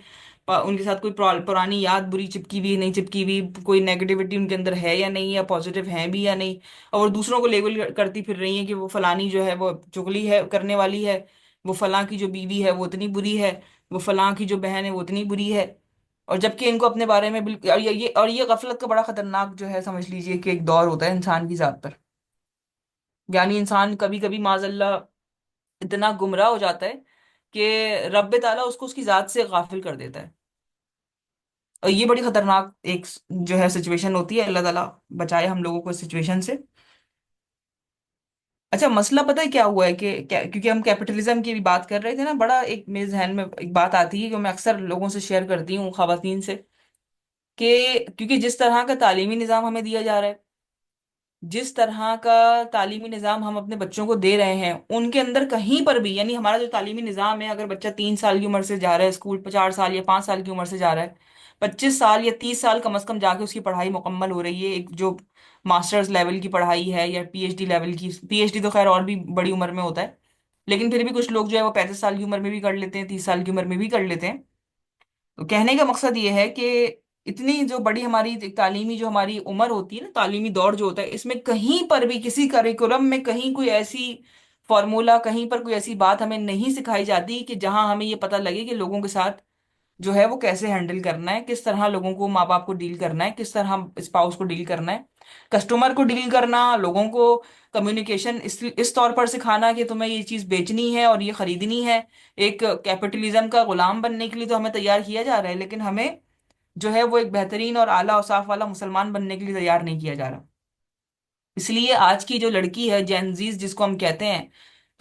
उनके साथ कोई पुरानी याद बुरी चिपकी हुई नहीं चिपकी हुई, कोई नेगेटिविटी उनके अंदर है या नहीं, या पॉजिटिव है भी या नहीं, और दूसरों को लेबल करती फिर रही है कि वो फलानी जो है वो चुगली है करने वाली है, वो फलां की जो बीवी है वो इतनी बुरी है, वो फलां की जो बहन है वो इतनी बुरी है। और जबकि इनको अपने बारे में बिल्कुल, और ये गफलत का बड़ा खतरनाक जो है, समझ लीजिए कि एक दौर होता है इंसान की जात पर। यानी इंसान कभी कभी माजल्ला इतना गुमराह हो जाता है कि रब्बे ताला उसको उसकी जात से गाफिल कर देता है। और ये बड़ी खतरनाक एक जो है सिचुएशन होती है, अल्लाह ताला बचाए हम लोगों को इस सिचुएशन से। अच्छा, मसला पता है क्या हुआ है कि क्योंकि हम कैपिटलिज्म की भी बात कर रहे थे ना, बड़ा एक मेरे जहन में एक बात आती है जो मैं अक्सर लोगों से शेयर करती हूँ, खवातीन से, कि क्योंकि जिस तरह का तालीमी निज़ाम हमें दिया जा रहा है, जिस तरह का तालीमी निज़ाम हम अपने बच्चों को दे रहे हैं, उनके अंदर कहीं पर भी, यानी हमारा जो तालीमी निज़ाम है, अगर बच्चा 3 साल की उम्र से जा रहा है स्कूल, 4 साल या 5 साल की उम्र से जा रहा है, 25 साल या 30 साल कम से कम जाके उसकी पढ़ाई मुकम्मल हो रही है, एक जो मास्टर्स लेवल की पढ़ाई है या पीएचडी लेवल की, पीएचडी तो खैर और भी बड़ी उम्र में होता है, लेकिन फिर भी कुछ लोग जो है वो 35 साल की उम्र में भी कर लेते हैं, 30 साल की उम्र में भी कर लेते हैं। तो कहने का मकसद ये है कि इतनी जो बड़ी हमारी एक तालीमी जो हमारी उम्र होती है ना, तालीमी दौर जो होता है, इसमें कहीं पर भी किसी करिकुलम में कहीं कोई ऐसी फॉर्मूला, कहीं पर कोई ऐसी बात हमें नहीं सिखाई जाती कि जहां हमें ये पता लगे कि लोगों के साथ जो है वो कैसे हैंडल करना है, किस तरह लोगों को, माँ बाप को डील करना है, किस तरह स्पाउस को डील करना है, कस्टमर को डील करना, लोगों को कम्युनिकेशन इस तौर पर सिखाना कि तुम्हें ये चीज़ बेचनी है और ये खरीदनी है। एक कैपिटलिज्म का गुलाम बनने के लिए तो हमें तैयार किया जा रहा है, लेकिन हमें जो है वो एक बेहतरीन और आला औसाफ वाला मुसलमान बनने के लिए तैयार नहीं किया जा रहा। इसलिए आज की जो लड़की है, जेनजीज जिसको हम कहते हैं,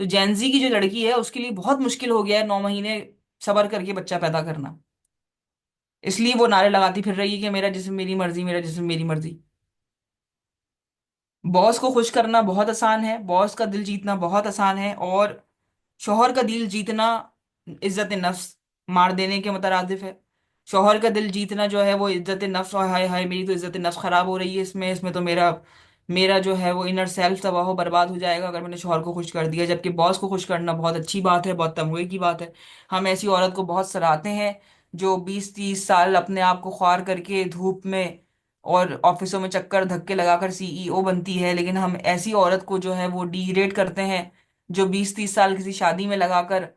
तो जेनजी की जो लड़की है उसके लिए बहुत मुश्किल हो गया है 9 महीने सबर करके बच्चा पैदा करना। इसलिए वो नारे लगाती फिर रही है कि मेरा जिस्म मेरी मर्जी, मेरा जिस्म मेरी मर्जी। बॉस को खुश करना बहुत आसान है, बॉस का दिल जीतना बहुत आसान है, और शौहर का दिल जीतना इज्जत नफ्स मार देने के मुतरादिफ है। शौहर का दिल जीतना जो है वो इज्जत नफ्स, और हाय हाय मेरी तो इज्जत नफ्स खराब हो रही है, इसमें इसमें तो मेरा मेरा जो है वो इनर सेल्फ तबाह हो बर्बाद हो जाएगा अगर मैंने शौहर को खुश कर दिया। जबकि बॉस को खुश करना बहुत अच्छी बात है, बहुत तमगे की बात है। हम ऐसी औरत को बहुत सराहते हैं जो 20-30 साल अपने आप को ख्वार करके धूप में और ऑफिसों में चक्कर धक्के लगाकर सीईओ बनती है, लेकिन हम ऐसी औरत को जो है वो डीग्रेड करते हैं जो 20-30 साल किसी शादी में लगाकर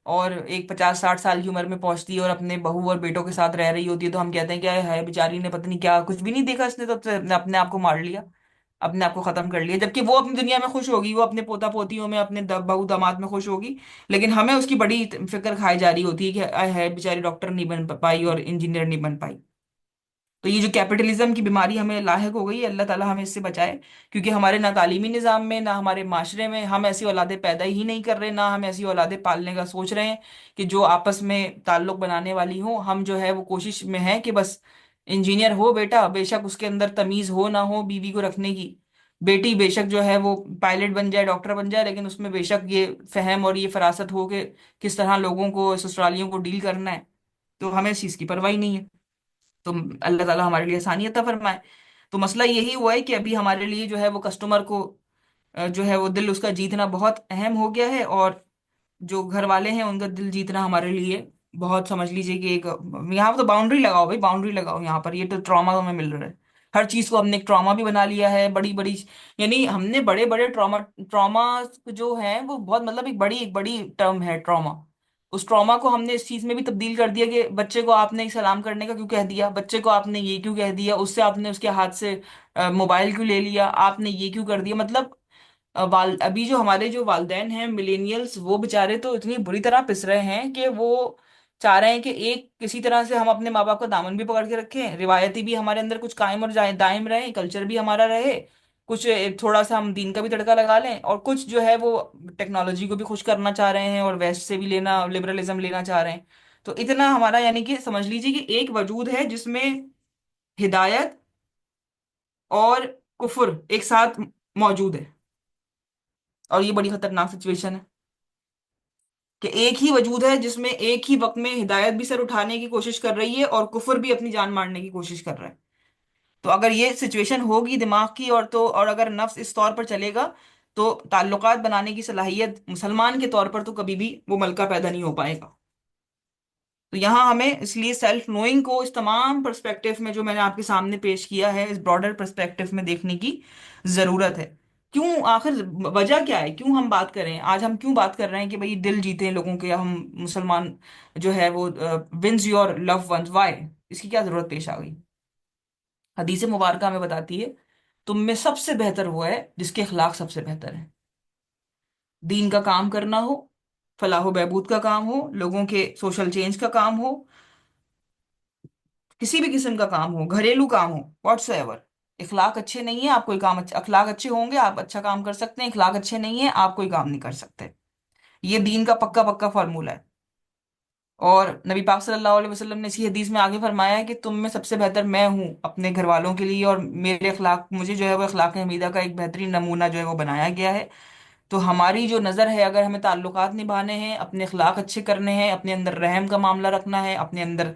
और एक 50-60 साल की उम्र में पहुंचती है और अपने बहू और बेटों के साथ रह रही होती है, तो हम कहते हैं क्या है बेचारी ने पता नहीं क्या, कुछ भी नहीं देखा इसने तो अपने आप को मार लिया, अपने आप को खत्म कर लिया। जबकि वो अपनी दुनिया में खुश होगी, वो अपने पोता पोतियों में, अपने बहू दामाद में खुश होगी, लेकिन हमें उसकी बड़ी फिक्र खाई जा रही होती है कि आय है बेचारी डॉक्टर नहीं बन पाई और इंजीनियर नहीं बन पाई। तो ये जो कैपिटलिज्म की बीमारी हमें लाहिक हो गई है, अल्लाह ताला हमें इससे बचाए। क्योंकि हमारे ना तालीमी निज़ाम में, ना हमारे माशरे में हम ऐसी औलादें पैदा ही नहीं कर रहे, ना हम ऐसी औलादें पालने का सोच रहे हैं कि जो आपस में ताल्लुक बनाने वाली हो। हम जो है वो कोशिश में है कि बस इंजीनियर हो बेटा, बेशक उसके अंदर तमीज़ हो ना हो बीवी को रखने की, बेटी बेशक जो है वो पायलट बन जाए, डॉक्टर बन जाए, लेकिन उसमें बेशक ये फहम और ये फरासत हो कि किस तरह लोगों को, ससुरालियों को डील करना है। तो हमें इस चीज़ की परवाही नहीं है। तो अल्लाह ताला हमारे लिए आसानियत अता फरमाए। तो मसला यही हुआ है कि अभी हमारे लिए जो है वो कस्टमर को जो है वो दिल उसका जीतना बहुत अहम हो गया है, और जो घर वाले हैं उनका दिल जीतना हमारे लिए बहुत, समझ लीजिए कि एक, यहाँ पर तो बाउंड्री लगाओ भाई, बाउंड्री लगाओ यहाँ पर, ये तो ट्रॉमा हमें मिल रहा है। हर चीज को हमने एक ट्रॉमा भी बना लिया है, बड़ी बड़ी, यानी हमने बड़े बड़े ट्रॉमा, ट्रॉमा जो है वो बहुत, मतलब एक बड़ी टर्म है ट्रॉमा। उस ट्रॉमा को हमने इस चीज में भी तब्दील कर दिया कि बच्चे को आपने सलाम करने का क्यों कह दिया, बच्चे को आपने ये क्यों कह दिया, उससे आपने उसके हाथ से मोबाइल क्यों ले लिया, आपने ये क्यों कर दिया। मतलब अभी जो हमारे जो वालदेन हैं मिलेनियल्स, वो बेचारे तो इतनी बुरी तरह पिस रहे हैं कि वो चाह रहे हैं कि एक किसी तरह से हम अपने माँ बाप का दामन भी पकड़ के रखें, रिवायती भी हमारे अंदर कुछ कायम और दायम रहे, कल्चर भी हमारा रहे, कुछ थोड़ा सा हम दीन का भी तड़का लगा लें, और कुछ जो है वो टेक्नोलॉजी को भी खुश करना चाह रहे हैं और वेस्ट से भी लेना, लिबरलिज्म लेना चाह रहे हैं। तो इतना हमारा, यानी कि समझ लीजिए कि एक वजूद है जिसमें हिदायत और कुफर एक साथ मौजूद है। और ये बड़ी खतरनाक सिचुएशन है कि एक ही वजूद है जिसमें एक ही वक्त में हिदायत भी सर उठाने की कोशिश कर रही है और कुफर भी अपनी जान मारने की कोशिश कर रहा है। तो अगर ये सिचुएशन होगी दिमाग की, और तो और अगर नफ्स इस तौर पर चलेगा, तो ताल्लुकात बनाने की सलाहियत मुसलमान के तौर पर तो कभी भी वो मलका पैदा नहीं हो पाएगा। तो यहाँ हमें इसलिए सेल्फ नोइंग को इस तमाम पर्सपेक्टिव में जो मैंने आपके सामने पेश किया है, इस ब्रॉडर पर्सपेक्टिव में देखने की जरूरत है। क्यों, आखिर वजह क्या है, क्यों हम बात कर रहे हैं आज, हम क्यों बात कर रहे हैं कि भाई दिल जीते हैं लोगों के, हम मुसलमान जो है वो wins your love once, why, इसकी क्या जरूरत पेश आ गई? हदीस मुबारक हमें बताती है, तुम में सबसे बेहतर वो है जिसके अखलाक सबसे बेहतर है। दीन का काम करना हो, फलाह बहबूद का काम हो, लोगों के सोशल चेंज का काम हो, किसी भी किस्म का काम हो, घरेलू काम हो, व्हाट्सएवर, इखलाक अच्छे नहीं है आप कोई काम अच्छा, अखलाक अच्छे होंगे आप अच्छा काम कर सकते हैं, इखलाक अच्छे नहीं है आप कोई काम नहीं कर सकते। ये दीन का पक्का पक्का फार्मूला है। और नबी पाक सल्लल्लाहु अलैहि वसल्लम ने इसी हदीस में आगे फरमाया है कि तुम में सबसे बेहतर मैं हूँ अपने घर वालों के लिए, और मेरे अखलाक, मुझे जो है वो अखलाक हमीदा का एक बेहतरीन नमूना जो है वो बनाया गया है। तो हमारी जो नज़र है, अगर हमें ताल्लुकात निभाने हैं, अपने अखलाक अच्छे करने हैं, अपने अंदर रहम का मामला रखना है, अपने अंदर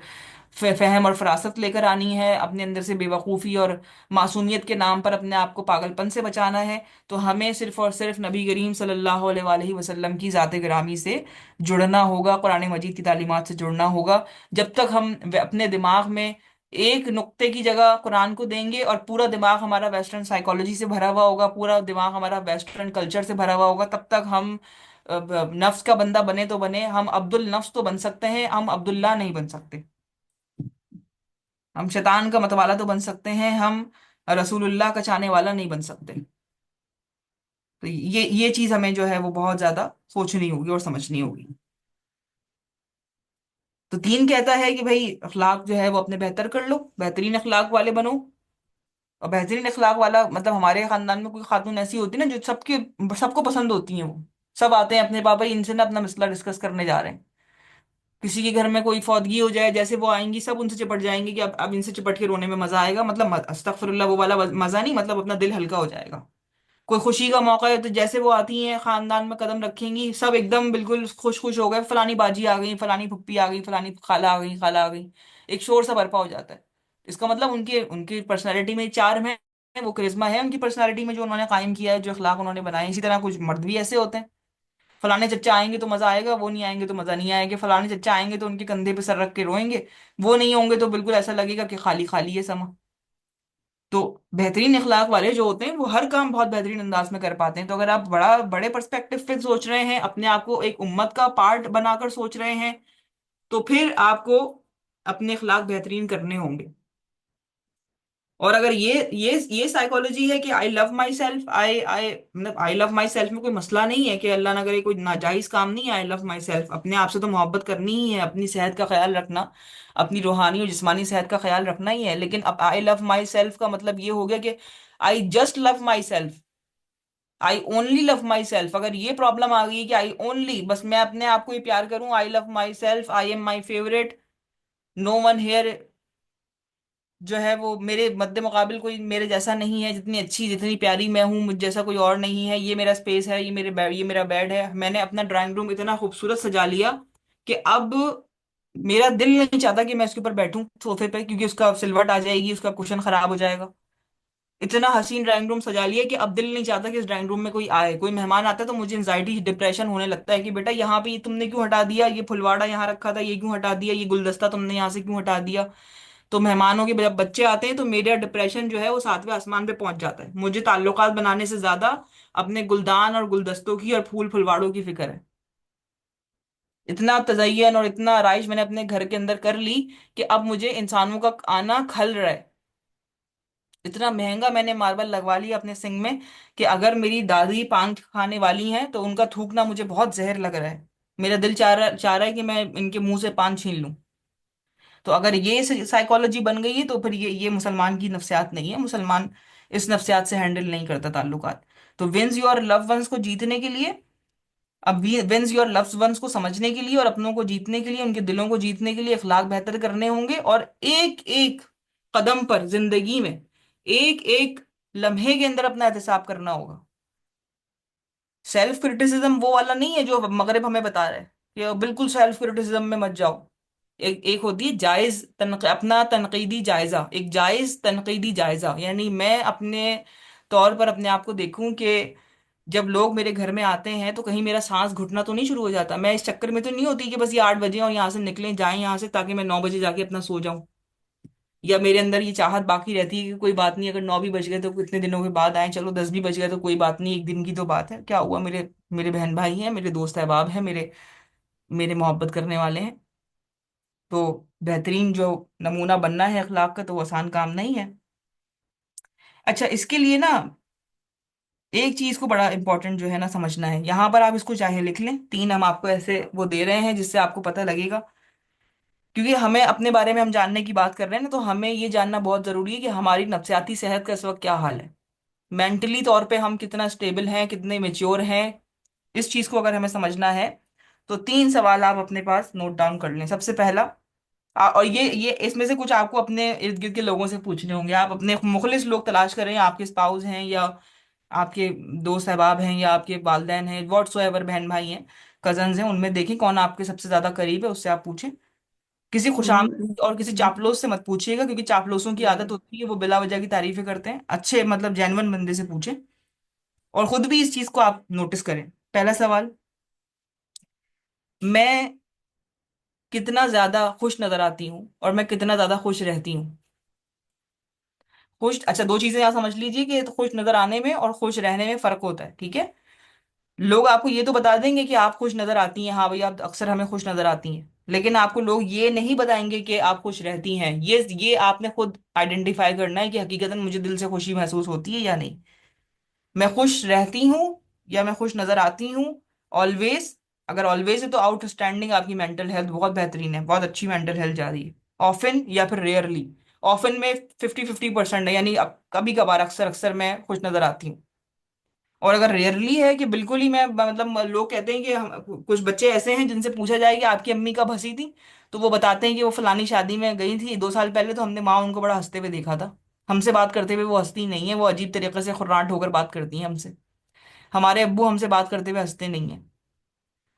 फहम और फरासत लेकर आनी है, अपने अंदर से बेवकूफ़ी और मासूमियत के नाम पर अपने आप को पागलपन से बचाना है, तो हमें सिर्फ और सिर्फ नबी करीम सल्लल्लाहु अलैहि वसल्लम की ज़ात गिरामी से जुड़ना होगा, कुरान मजीद की तालीमात से जुड़ना होगा। जब तक हम अपने दिमाग में एक नुक्ते की जगह कुरान को देंगे और पूरा दिमाग हमारा वेस्टर्न साइकोलॉजी से भरा हुआ होगा, पूरा दिमाग हमारा वेस्टर्न कल्चर से भरा हुआ होगा, तब तक हम नफ्स का बंदा बने तो बने, हम अब्दुल नफ्स तो बन सकते हैं, हम अब्दुल्ला नहीं बन सकते। हम शैतान का मतवाला तो बन सकते हैं, हम रसूलुल्लाह का चाहने वाला नहीं बन सकते। तो ये चीज हमें जो है वो बहुत ज्यादा सोचनी होगी और समझनी होगी। तो दीन कहता है कि भाई अखलाक जो है वो अपने बेहतर कर लो, बेहतरीन अखलाक वाले बनो। और बेहतरीन अखलाक वाला मतलब हमारे खानदान में कोई खातून ऐसी होती है ना जो सबके सबको पसंद होती है, वो सब आते हैं अपने पापा इनसे ना अपना मसला डिस्कस करने जा रहे हैं। किसी के घर में कोई फौतगी हो जाए, जैसे वो आएंगी सब उनसे चिपट जाएंगे कि अब इनसे चिपट के रोने में मजा आएगा, मतलब अस्तगफिरुल्लाह, वो वाला मजा नहीं, मतलब अपना दिल हल्का हो जाएगा। कोई खुशी का मौका है तो जैसे वो आती हैं खानदान में कदम रखेंगी, सब एकदम बिल्कुल खुश खुश हो गए, फलानी बाजी आ गई, फलानी फुप्पी आ गई, फलानी खाला आ गई, खाला आ गई, एक शोर सा बर्पा हो जाता है। इसका मतलब उनके उनकी पर्सनैलिटी में चार्म है, वो करिश्मा है उनकी पर्सनैलिटी में जो उन्होंने कायम किया है, जो अखलाक उन्होंने बनाए हैं। इसी तरह कुछ मर्द भी ऐसे होते हैं, फलाने चच्चा आएंगे तो मजा आएगा, वो नहीं आएंगे तो मजा नहीं आएगा, फलाने चच्चा आएंगे तो उनके कंधे पे सर रख के रोएंगे, वो नहीं होंगे तो बिल्कुल ऐसा लगेगा कि खाली खाली है समा। तो बेहतरीन इखलाक वाले जो होते हैं वो हर काम बहुत बेहतरीन अंदाज में कर पाते हैं। तो अगर आप बड़ा बड़े पर्सपेक्टिव पे सोच रहे हैं, अपने आप को एक उम्मत का पार्ट बनाकर सोच रहे हैं, तो फिर आपको अपने इखलाक बेहतरीन करने होंगे। और अगर ये साइकोलॉजी है कि आई लव माई सेल्फ, आई आई मतलब आई लव माई सेल्फ में कोई मसला नहीं है कि अल्लाह ना करे कोई नाजायज काम नहीं है, आई लव माई सेल्फ, अपने आप से तो मोहब्बत करनी ही है, अपनी सेहत का ख्याल रखना, अपनी रूहानी और जिस्मानी सेहत का ख्याल रखना ही है। लेकिन अब आई लव माई सेल्फ का मतलब ये हो गया कि I just love myself, I only love my self. अगर ये प्रॉब्लम आ गई है कि आई ओनली, बस मैं अपने आप को ही प्यार करूं, I love myself, I am my favourite, no one here जो है वो मेरे मद्दे मुकाबिल कोई मेरे जैसा नहीं है, जितनी अच्छी जितनी प्यारी मैं हूँ मुझ जैसा कोई और नहीं है, ये मेरा स्पेस है, ये मेरा बेड है, मैंने अपना ड्राइंग रूम इतना खूबसूरत सजा लिया कि अब मेरा दिल नहीं चाहता कि मैं उसके ऊपर बैठूं सोफे पे, क्योंकि उसका सिलवट आ जाएगी, उसका कुशन खराब हो जाएगा। इतना हसीन ड्राइंग रूम सजा लिया कि अब दिल नहीं चाहता कि इस ड्राइंग रूम में कोई आए, कोई मेहमान आता है तो मुझे एंजाइटी डिप्रेशन होने लगता है कि बेटा यहाँ पे ये तुमने क्यों हटा दिया, ये फुलवाड़ा यहाँ रखा था ये क्यों हटा दिया, ये गुलदस्ता तुमने यहाँ से क्यों हटा दिया। तो मेहमानों के जब बच्चे आते हैं तो मेरा डिप्रेशन जो है वो सातवें आसमान पे पहुंच जाता है। मुझे ताल्लुकात बनाने से ज्यादा अपने गुलदान और गुलदस्तों की और फूल फुलवाड़ों की फिक्र है। इतना तज़य्यन और इतना आराइश मैंने अपने घर के अंदर कर ली कि अब मुझे इंसानों का आना खल रहा है। इतना महंगा मैंने मार्बल लगवा लिया अपने सिंक में कि अगर मेरी दादी पान खाने वाली हैं तो उनका थूकना मुझे बहुत जहर लग रहा है, मेरा दिल चाह रहा है कि मैं इनके मुंह से पान छीन लूं। तो अगर ये साइकोलॉजी बन गई है तो फिर ये मुसलमान की नफ्सियात नहीं है। मुसलमान इस नफ्सियात से हैंडल नहीं करता ताल्लुकात। तो विंस योर लव वंस को जीतने के लिए, अब विंस योर लव्ड वंस को समझने के लिए और अपनों को जीतने के लिए, उनके दिलों को जीतने के लिए अखलाक बेहतर करने होंगे, और एक एक कदम पर जिंदगी में, एक एक लम्हे के अंदर अपना एहतिसाब करना होगा। सेल्फ क्रिटिसिज्म वो वाला नहीं है जो मगरिब हमें बता रहा है कि बिल्कुल सेल्फ क्रिटिसिज्म में मत जाओ। एक एक होती है जायज अपना तनकीदी जायजा, एक जायज तनकीदी जायजा, यानी मैं अपने तौर पर अपने आप को देखूं कि जब लोग मेरे घर में आते हैं तो कहीं मेरा सांस घुटना तो नहीं शुरू हो जाता। मैं इस चक्कर में तो नहीं होती कि बस ये 8 बजे और यहाँ से निकलें जाएं यहाँ से ताकि मैं 9 बजे जाके अपना सो जाऊं। या मेरे अंदर ये चाहत बाकी रहती है कि कोई बात नहीं, अगर 9 भी बज गए तो कितने दिनों के बाद आए, चलो 10 भी बज गए तो कोई बात नहीं, एक दिन की तो बात है, क्या हुआ, मेरे मेरे बहन भाई हैं, मेरे दोस्त अहबाब हैं, मेरे मेरे मोहब्बत करने वाले हैं। तो बेहतरीन जो नमूना बनना है अखलाक का, तो वो आसान काम नहीं है। अच्छा, इसके लिए ना एक चीज को बड़ा इंपॉर्टेंट जो है ना समझना है, यहाँ पर आप इसको चाहे लिख लें, 3 हम आपको ऐसे वो दे रहे हैं जिससे आपको पता लगेगा। क्योंकि हमें अपने बारे में हम जानने की बात कर रहे हैं ना, तो हमें ये जानना बहुत जरूरी है कि हमारी नफ्सियाती सेहत का इस वक्त क्या हाल है। मेंटली तौर पे हम कितना स्टेबल हैं, कितने मेच्योर हैं, इस चीज को अगर हमें समझना है तो 3 सवाल आप अपने पास नोट डाउन कर लें। सबसे पहला, और ये इसमें से कुछ आपको अपने इर्द गिर्द के लोगों से पूछने होंगे। आप अपने मुखलिस लोग तलाश करें, आपके स्पाउस हैं या आपके दोस्त अहबाब हैं या आपके वालदैन हैं, व्हाट्सो एवर, बहन भाई हैं, कजन्स हैं, उनमें देखें कौन आपके सबसे ज्यादा करीब है, उससे आप पूछें। किसी खुशामद और किसी चापलूस से मत पूछिएगा, क्योंकि चापलूसों की आदत होती है वो बिला वजह की तारीफें करते हैं। अच्छे मतलब जेन्युइन बंदे से पूछें और खुद भी इस चीज को आप नोटिस करें। पहला सवाल, मैं कितना ज्यादा खुश नजर आती हूँ और मैं कितना ज्यादा खुश रहती हूँ। खुश, अच्छा, 2 चीजें यहाँ समझ लीजिए कि खुश नजर आने में और खुश रहने में फर्क होता है, ठीक है। लोग आपको ये तो बता देंगे कि आप खुश नजर आती हैं, हाँ भाई आप अक्सर हमें खुश नजर आती हैं, लेकिन आपको लोग ये नहीं बताएंगे कि आप खुश रहती हैं। ये आपने खुद आइडेंटिफाई करना है कि हकीकतन मुझे दिल से खुशी महसूस होती है या नहीं। मैं खुश रहती हूँ या मैं खुश नजर आती हूँ। ऑलवेज, अगर ऑलवेज है तो आउटस्टैंडिंग, आपकी मेंटल हेल्थ बहुत बेहतरीन है, बहुत अच्छी मेंटल हेल्थ जा रही है। ऑफन या फिर रेयरली, ऑफन में 50-50% है, यानी अब कभी कभार, अक्सर अक्सर मैं खुश नजर आती हूँ। और अगर रेयरली है कि बिल्कुल ही मैं मतलब, लोग कहते हैं कि कुछ बच्चे ऐसे हैं जिनसे पूछा जाए कि आपकी अम्मी कब हंसी थी, तो वो बताते हैं कि वो फलानी शादी में गई थी 2 साल पहले, तो हमने माँ उनको बड़ा हंसते हुए देखा था। हमसे बात करते हुए वो हंसती नहीं है, वो अजीब तरीके से खुर्राट होकर बात करती हैं हमसे। हमारे अब्बू हमसे बात करते हुए हंसते नहीं है।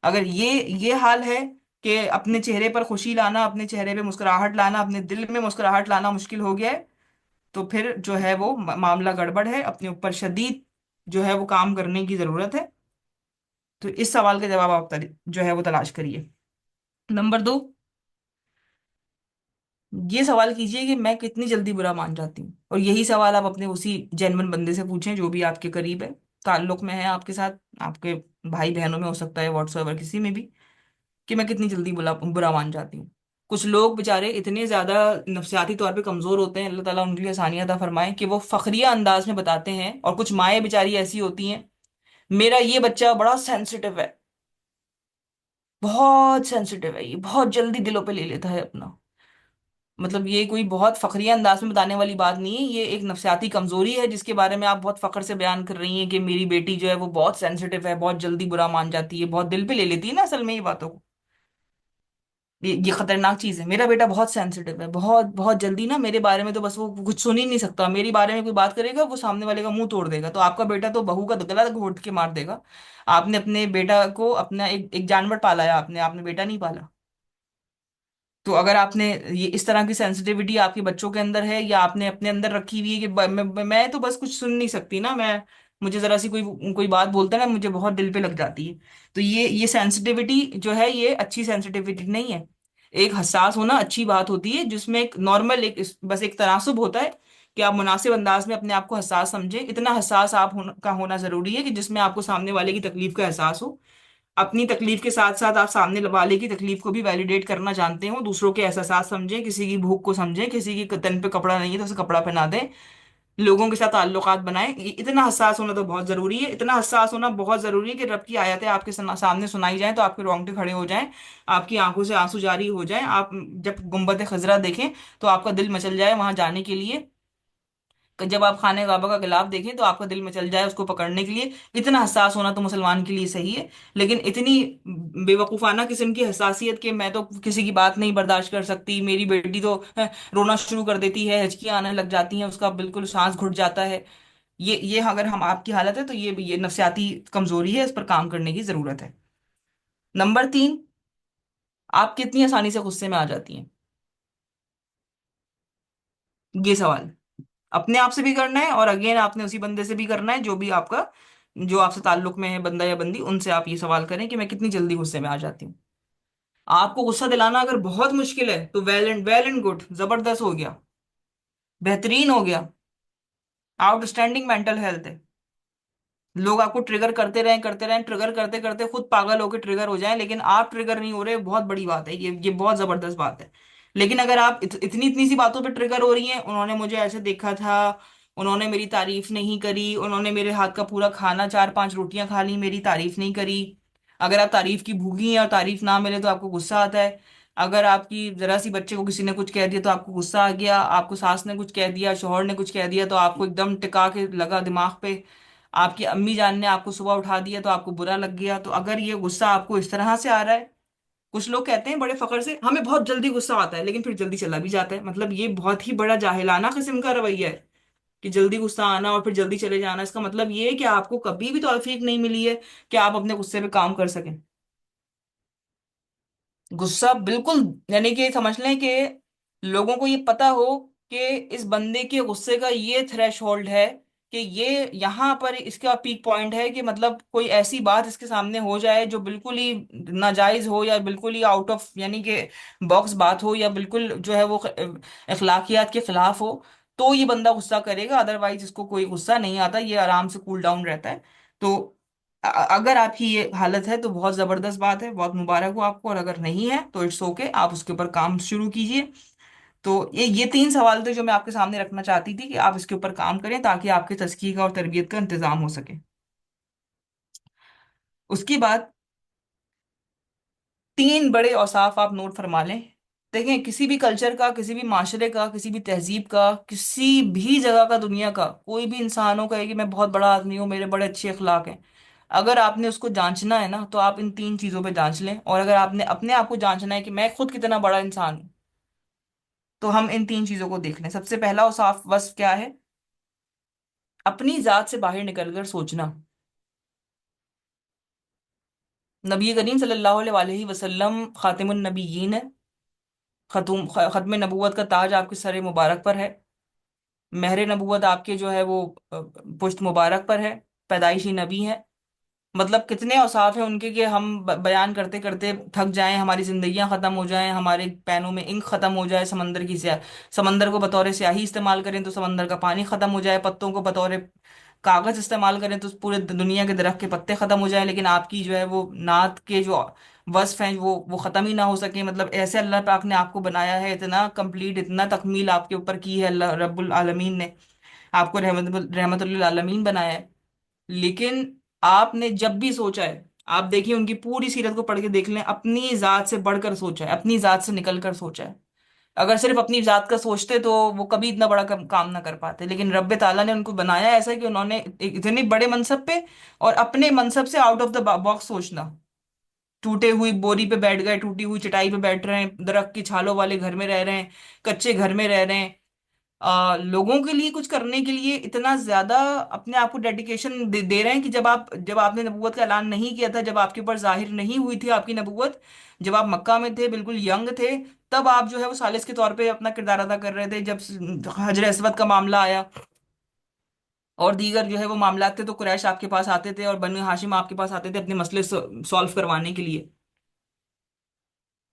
अगर ये हाल है कि अपने चेहरे पर खुशी लाना, अपने चेहरे पे मुस्कुराहट लाना, अपने दिल में मुस्कुराहट लाना मुश्किल हो गया है, तो फिर जो है वो मामला गड़बड़ है, अपने ऊपर शदीद जो है वो काम करने की जरूरत है। तो इस सवाल का जवाब आप जो है वो तलाश करिए। नंबर 2, ये सवाल कीजिए कि मैं कितनी जल्दी बुरा मान जाती हूँ, और यही सवाल आप अपने उसी जेन्युइन बंदे से पूछें जो भी आपके करीब है, ताल्लुक में है आपके साथ, आपके भाई बहनों में हो सकता है, व्हाट्सएवर किसी में भी, कि मैं कितनी जल्दी बुरा बुरा मान जाती हूँ। कुछ लोग बेचारे इतने ज्यादा नफसियाती तौर पे कमजोर होते हैं, अल्लाह ताला उनके लिए आसानियां अता फरमाए, कि वो फखरिया अंदाज में बताते हैं। और कुछ माएँ बेचारी ऐसी होती हैं, मेरा ये बच्चा बड़ा सेंसिटिव है, बहुत सेंसिटिव है, ये बहुत जल्दी दिलों पे ले लेता है अपना। मतलब ये कोई बहुत फखरिया अंदाज में बताने वाली बात नहीं है, ये एक नफसियाती कमजोरी है जिसके बारे में आप बहुत फख्र से बयान कर रही हैं कि मेरी बेटी जो है वो बहुत सेंसिटिव है, बहुत जल्दी बुरा मान जाती है, बहुत दिल पे ले लेती है ना असल में ये बातों को। ये खतरनाक चीज है। मेरा बेटा बहुत सेंसिटिव है, बहुत बहुत जल्दी ना, मेरे बारे में तो बस वो कुछ सुन ही नहीं सकता, मेरे बारे में कोई बात करेगा वो सामने वाले का मुंह तोड़ देगा। तो आपका बेटा तो बहू का गला घोट के मार देगा। आपने अपने बेटा को अपना एक जानवर पाला है, आपने आपने बेटा नहीं पाला। तो अगर आपने ये इस तरह की सेंसिटिविटी आपके बच्चों के अंदर है, या आपने अपने अंदर रखी हुई है कि मैं तो बस कुछ सुन नहीं सकती ना, मैं, मुझे जरा सी कोई कोई बात बोलता है ना, मुझे बहुत दिल पे लग जाती है। तो ये सेंसिटिविटी जो है ये अच्छी सेंसिटिविटी नहीं है। एक हसास होना अच्छी बात होती है, जिसमें एक नॉर्मल एक बस एक तनासुब होता है कि आप मुनासिब अंदाज में अपने आप को हसास समझें। इतना हसास आप का होना जरूरी है कि जिसमें आपको सामने वाले की तकलीफ का एहसास हो, अपनी तकलीफ के साथ साथ आप सामने वाले की तकलीफ को भी वैलिडेट करना जानते हो, दूसरों के एहसास समझें, किसी की भूख को समझें, किसी की तन पे कपड़ा नहीं है तो उसे कपड़ा पहना दें, लोगों के साथ ताल्लुकात बनाएं। इतना हसास होना तो बहुत जरूरी है। इतना हसास होना बहुत जरूरी है कि रब की आयतें आपके सामने सुनाई जाएं तो आपके रोंगटे खड़े हो जाएं, आपकी आंखों से आंसू जारी हो जाएं, आप जब गुम्बद खजरा देखें तो आपका दिल मचल जाए वहां जाने के लिए। जब आप खाने काबा का गिलाफ देखें तो आपका दिल में चल जाए उसको पकड़ने के लिए। इतना हसास होना तो मुसलमान के लिए सही है, लेकिन इतनी बेवकूफाना किस्म की हसासियत कि मैं तो किसी की बात नहीं बर्दाश्त कर सकती, मेरी बेटी तो रोना शुरू कर देती है, हिचकियां आने लग जाती हैं, उसका बिल्कुल सांस घुट जाता है। ये अगर हम आपकी हालत है तो ये नफसियाती कमजोरी है, इस पर काम करने की जरूरत है। नंबर 3, आप कितनी आसानी से गुस्से में आ जाती हैं? ये सवाल अपने आप से भी करना है, और अगेन आपने उसी बंदे से भी करना है जो भी आपका, जो आपसे ताल्लुक में है, बंदा या बंदी, उनसे आप ये सवाल करें कि मैं कितनी जल्दी गुस्से में आ जाती हूँ। आपको गुस्सा दिलाना अगर बहुत मुश्किल है तो वेल एंड गुड, जबरदस्त हो गया, बेहतरीन हो गया, आउटस्टैंडिंग मेंटल हेल्थ है। लोग आपको ट्रिगर करते रहें, ट्रिगर करते करते खुद पागल होकर ट्रिगर हो जाएं, लेकिन आप ट्रिगर नहीं हो रहे, बहुत बड़ी बात है, ये बहुत जबरदस्त बात है। लेकिन अगर आप इतनी इतनी सी बातों पे ट्रिगर हो रही हैं, उन्होंने मुझे ऐसे देखा था, उन्होंने मेरी तारीफ नहीं करी, उन्होंने मेरे हाथ का पूरा खाना 4-5 रोटियां खा ली, मेरी तारीफ नहीं करी। अगर आप तारीफ की भूखी हैं और तारीफ ना मिले तो आपको गुस्सा आता है। अगर आपकी जरा सी बच्चे को किसी ने कुछ कह दिया तो आपको गुस्सा आ गया, आपको सास ने कुछ कह दिया, शौहर ने कुछ कह दिया तो आपको एकदम टिका के लगा दिमाग पे, आपकी अम्मी जान ने आपको सुबह उठा दिया तो आपको बुरा लग गया। तो अगर ये गुस्सा आपको इस तरह से आ रहा है, कुछ लोग कहते हैं बड़े फखर से हमें बहुत जल्दी गुस्सा आता है लेकिन फिर जल्दी चला भी जाता है, मतलब ये बहुत ही बड़ा जाहिलाना किस्म का रवैया है कि जल्दी गुस्सा आना और फिर जल्दी चले जाना। इसका मतलब ये है कि आपको कभी भी तौफीक नहीं मिली है कि आप अपने गुस्से पे काम कर सकें। गुस्सा बिल्कुल, यानी कि समझ लें कि लोगों को ये पता हो कि इस बंदे के गुस्से का ये थ्रेश होल्ड है, कि ये यहाँ पर इसका पीक पॉइंट है, कि मतलब कोई ऐसी बात इसके सामने हो जाए जो बिल्कुल ही नाजायज हो या बिल्कुल ही आउट ऑफ यानी कि बॉक्स बात हो, या बिल्कुल जो है वो अखलाकियात के खिलाफ हो, तो ये बंदा गुस्सा करेगा। अदरवाइज इसको कोई गुस्सा नहीं आता, ये आराम से कूल डाउन रहता है। तो अगर आपकी ये हालत है तो बहुत जबरदस्त बात है, बहुत मुबारक हो आपको, और अगर नहीं है तो इट्स ओके, आप उसके ऊपर काम शुरू कीजिए। तो ये 3 सवाल थे जो मैं आपके सामने रखना चाहती थी कि आप इसके ऊपर काम करें ताकि आपके तज़किए का और तरबियत का इंतजाम हो सके। उसकी बाद 3 बड़े औसाफ आप नोट फरमा लें। देखें, किसी भी कल्चर का, किसी भी माशरे का, किसी भी तहजीब का, किसी भी जगह का, दुनिया का कोई भी इंसान हो कहे कि मैं बहुत बड़ा आदमी हूँ, मेरे बड़े अच्छे अखलाक हैं, अगर आपने उसको जांचना है ना तो आप इन 3 चीजों पे जांच लें। और अगर आपने अपने आप को जांचना है कि मैं खुद कितना बड़ा इंसान हूं, तो हम इन 3 चीजों को देख लें। सबसे पहला औसाफ वस्फ क्या है? अपनी जात से बाहर निकलकर सोचना। नबी करीम सल्लल्लाहु अलैहि वसल्लम खातिमुन नबीयीन है, खत्म नबूवत का ताज आपके सर मुबारक पर है, महर नबूवत आपके जो है वो पुश्त मुबारक पर है, पैदाइशी नबी है। मतलब कितने औसाफ हैं उनके कि हम बयान करते करते थक जाएं, हमारी जिंदगियां खत्म हो जाएं, हमारे पैनों में इंक खत्म हो जाए, समंदर की स्याह, समंदर को बतौर स्याही इस्तेमाल करें तो समंदर का पानी खत्म हो जाए, पत्तों को बतौर कागज इस्तेमाल करें तो पूरे दुनिया के दरख्त के पत्ते खत्म हो जाए, लेकिन आपकी जो है वो नात के जो वस्फ हैं वो खत्म ही ना हो सके। मतलब ऐसे अल्लाह पाक ने आपको बनाया है, इतना कंप्लीट, इतना तकमील आपके ऊपर की है अल्लाह रब्बुल आलमीन ने, आपको रहमतुल आलमीन बनाया है। लेकिन आपने जब भी सोचा है, आप देखिए उनकी पूरी सीरत को पढ़ के देख लें, अपनी जात से बढ़कर सोचा है, अपनी जात से निकल कर सोचा है। अगर सिर्फ अपनी जात का सोचते तो वो कभी इतना बड़ा काम ना कर पाते, लेकिन रब्बे ताला ने उनको बनाया ऐसा कि उन्होंने इतने बड़े मनसब पे, और अपने मनसब से आउट ऑफ द बॉक्स सोचना। टूटे हुई बोरी पे बैठ गए, टूटी हुई चटाई पे बैठ रहे हैं, दरख्त की छालों वाले घर में रह रहे हैं, कच्चे घर में रह रहे हैं, लोगों के लिए कुछ करने के लिए इतना ज्यादा अपने आप को डेडिकेशन दे रहे हैं कि जब आपने नबूवत का ऐलान नहीं किया था, जब आपके ऊपर जाहिर नहीं हुई थी आपकी नबूवत, जब आप मक्का में थे, बिल्कुल यंग थे, तब आप जो है वो सालिस के तौर पे अपना किरदार अदा कर रहे थे। जब हजर असवद का मामला आया और दीगर जो है वो मामलात थे, तो कुरैश आपके पास आते थे और बनु हाशिम आपके पास आते थे अपने मसले सॉल्व करवाने के लिए।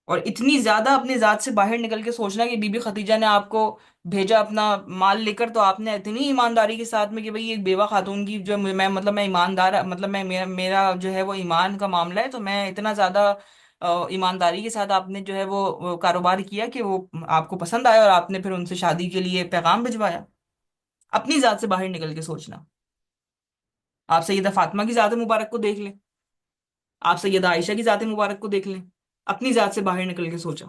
और इतनी ज्यादा अपनी जात से बाहर निकल के सोचना कि बीबी खदीजा ने आपको भेजा अपना माल लेकर, तो आपने इतनी ईमानदारी के साथ में कि भाई एक बेवा खातून की जो मैं, मतलब मैं ईमानदार, मतलब मैं मेरा जो है वो ईमान का मामला है, तो मैं इतना ज्यादा ईमानदारी के साथ आपने जो है वो कारोबार किया कि वो आपको पसंद आया और आपने फिर उनसे शादी के लिए पैगाम भिजवाया। अपनी जात से बाहर निकल के सोचना। आप सैयदा फातिमा की जात मुबारक को देख लें, आप सैयदा आयशा की जात मुबारक को देख लें, अपनी जात से बाहर निकल के सोचा।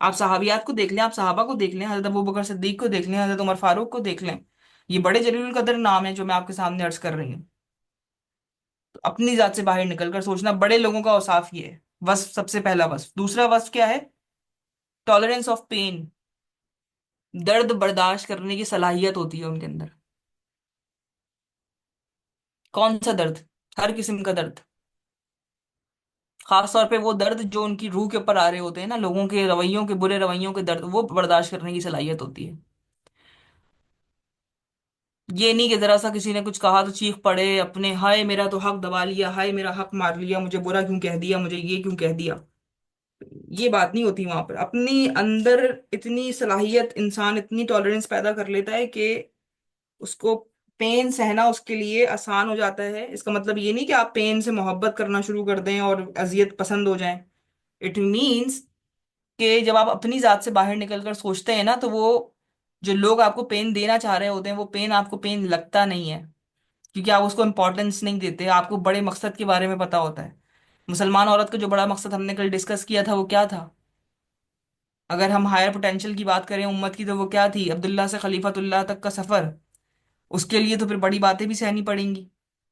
आप सहाबियात को देख लें, आप सहाबा को देख लें, हजरत अबू बकर सिद्दीक को देख लें, हजरत उमर फारूक को देख लें, ये बड़े जलीलुल कदर नाम है जो मैं आपके सामने अर्ज कर रही हूँ। तो अपनी जात से बाहर निकलकर सोचना, बड़े लोगों का औसाफ ये है। वस्फ, सबसे पहला वस्फ। दूसरा वस्फ क्या है? Tolerance of pain. दर्द बर्दाश्त करने की सलाहियत होती है उनके अंदर। कौन सा दर्द? हर किस्म का दर्द। खास तौर पे वो दर्द जो उनकी रूह के ऊपर आ रहे होते हैं ना, लोगों के रवैयों के, बुरे रवैयों के दर्द, वो बर्दाश्त करने की सलाहियत होती है। ये नहीं कि जरा सा किसी ने कुछ कहा तो चीख पड़े अपने, हाय मेरा तो हक दबा लिया, हाय मेरा हक मार लिया, मुझे बुरा क्यों कह दिया, मुझे ये क्यों कह दिया। ये बात नहीं होती वहां पर। अपनी अंदर इतनी सलाहियत, इंसान इतनी टॉलरेंस पैदा कर लेता है कि उसको पेन सहना उसके लिए आसान हो जाता है। इसका मतलब ये नहीं कि आप पेन से मोहब्बत करना शुरू कर दें और अजियत पसंद हो जाएं। इट मीन्स कि जब आप अपनी जात से बाहर निकलकर सोचते हैं ना, तो वो जो लोग आपको पेन देना चाह रहे होते हैं, वो पेन आपको पेन लगता नहीं है, क्योंकि आप उसको इम्पोर्टेंस नहीं देते। आपको बड़े मकसद के बारे में पता होता है। मुसलमान औरत का जो बड़ा मकसद हमने कल डिस्कस किया था, वो क्या था? अगर हम हायर पोटेंशियल की बात करें उम्मत की, तो वो क्या थी? अब्दुल्ला से खलीफतुल्लाह तक का सफर। उसके लिए तो फिर बड़ी बातें भी सहनी पड़ेंगी।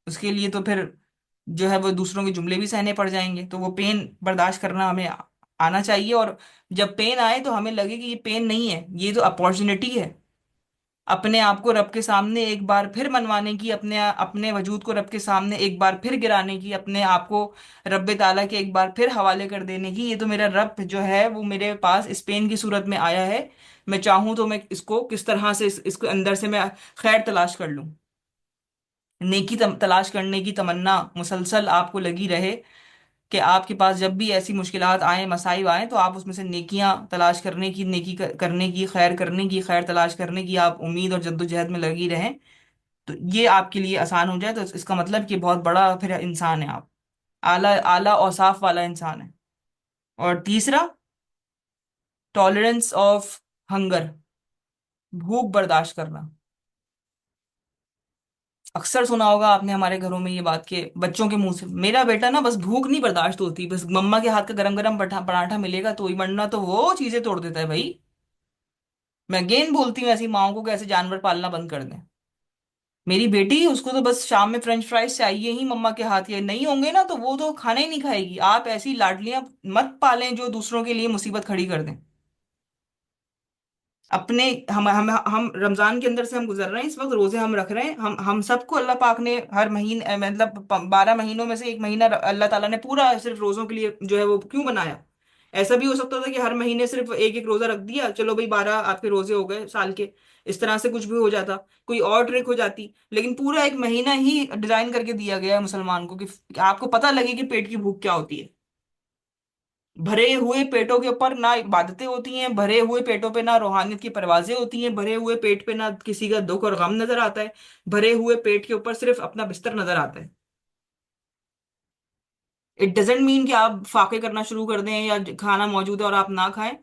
उसके लिए तो फिर जो है वो दूसरों के जुमले भी सहने पड़ जाएंगे। तो वो पेन बर्दाश्त करना हमें आना चाहिए। और जब पेन आए तो हमें लगे कि ये पेन नहीं है, ये तो अपॉर्चुनिटी है। अपने आप को रब के सामने एक बार फिर मनवाने की, अपने अपने वजूद को रब के सामने एक बार फिर गिराने की, अपने आप को रब ताला के एक बार फिर हवाले कर देने की। ये तो मेरा रब जो है वो मेरे पास इस पेन की सूरत में आया है। मैं चाहूं तो मैं इसको किस तरह से इसको अंदर से मैं खैर तलाश कर लूं। नेकी तलाश करने की तमन्ना मुसलसल आपको लगी रहे, कि आपके पास जब भी ऐसी मुश्किलात आए, मसाइब आए, तो आप उसमें से नेकियां तलाश करने की, नेकी करने की, खैर करने की, खैर तलाश करने की आप उम्मीद और जद्दोजहद में लगी रहें। तो ये आपके लिए आसान हो जाए, तो इसका मतलब कि बहुत बड़ा फिर इंसान है आप। आला आला औसाफ वाला इंसान है। और तीसरा, टॉलरेंस ऑफ हंगर। भूख बर्दाश्त करना। अक्सर सुना होगा आपने हमारे घरों में ये बात, के बच्चों के मुंह से, मेरा बेटा ना बस भूख नहीं बर्दाश्त होती, बस मम्मा के हाथ का गरम गरम पराठा मिलेगा तो ही, वरना तो वो चीजें तोड़ देता है भाई। मैं अगेन बोलती हूँ ऐसी माओ को कैसे जानवर पालना बंद कर दें। मेरी बेटी, उसको तो बस शाम में फ्रेंच फ्राइज चाहिए ही मम्मा के हाथ के, नहीं होंगे ना तो वो तो खाना ही नहीं खाएगी। आप ऐसी लाडलियां मत पालें जो दूसरों के लिए मुसीबत खड़ी कर दें। अपने हम रमजान के अंदर से हम गुजर रहे हैं, इस वक्त रोजे हम रख रहे हैं। हम सबको अल्लाह पाक ने हर महीने, मतलब 12 महीनों में से एक महीना अल्लाह ताला ने पूरा सिर्फ रोजों के लिए जो है वो क्यों बनाया? ऐसा भी हो सकता था कि हर महीने सिर्फ एक एक रोजा रख दिया, चलो भाई 12 आपके रोजे हो गए साल के। इस तरह से कुछ भी हो जाता, कोई और ट्रिक हो जाती। लेकिन पूरा एक महीना ही डिजाइन करके दिया गया है मुसलमान को, कि आपको पता लगे कि पेट की भूख क्या होती है। भरे हुए पेटों के ऊपर ना इबादतें होती हैं, भरे हुए पेटों पे ना रूहानियत की परवाजें होती हैं, भरे हुए पेट पे ना किसी का दुख और गम नजर आता है। भरे हुए पेट के ऊपर सिर्फ अपना बिस्तर नजर आता है। इट डजेंट मीन कि आप फाके करना शुरू कर दें या खाना मौजूद है और आप ना खाएं।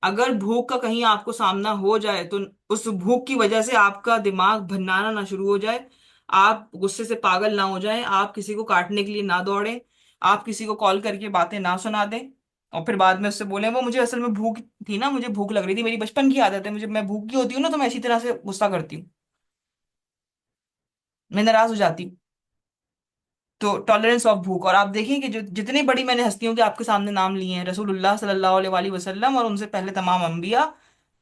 अगर भूख का कहीं आपको सामना हो जाए, तो उस भूख की वजह से आपका दिमाग भन्नाना ना शुरू हो जाए, आप गुस्से से पागल ना हो जाएं, आप किसी को काटने के लिए ना दौड़ें, आप किसी को कॉल करके बातें ना सुना दें, और फिर बाद में उससे बोले वो मुझे असल में भूख थी ना, मुझे भूख लग रही थी, मेरी बचपन की आदत है, मुझे मैं भूखी होती हूँ ना तो मैं इसी तरह से गुस्सा करती हूँ, मैं नाराज हो जाती हूँ। तो टॉलरेंस ऑफ भूख। और आप देखिए कि जो जितनी बड़ी मैंने हस्तियों के आपके सामने नाम लिए हैं, रसूलुल्लाह सल्लल्लाहु अलैहि वसल्लम और उनसे पहले तमाम अंबिया,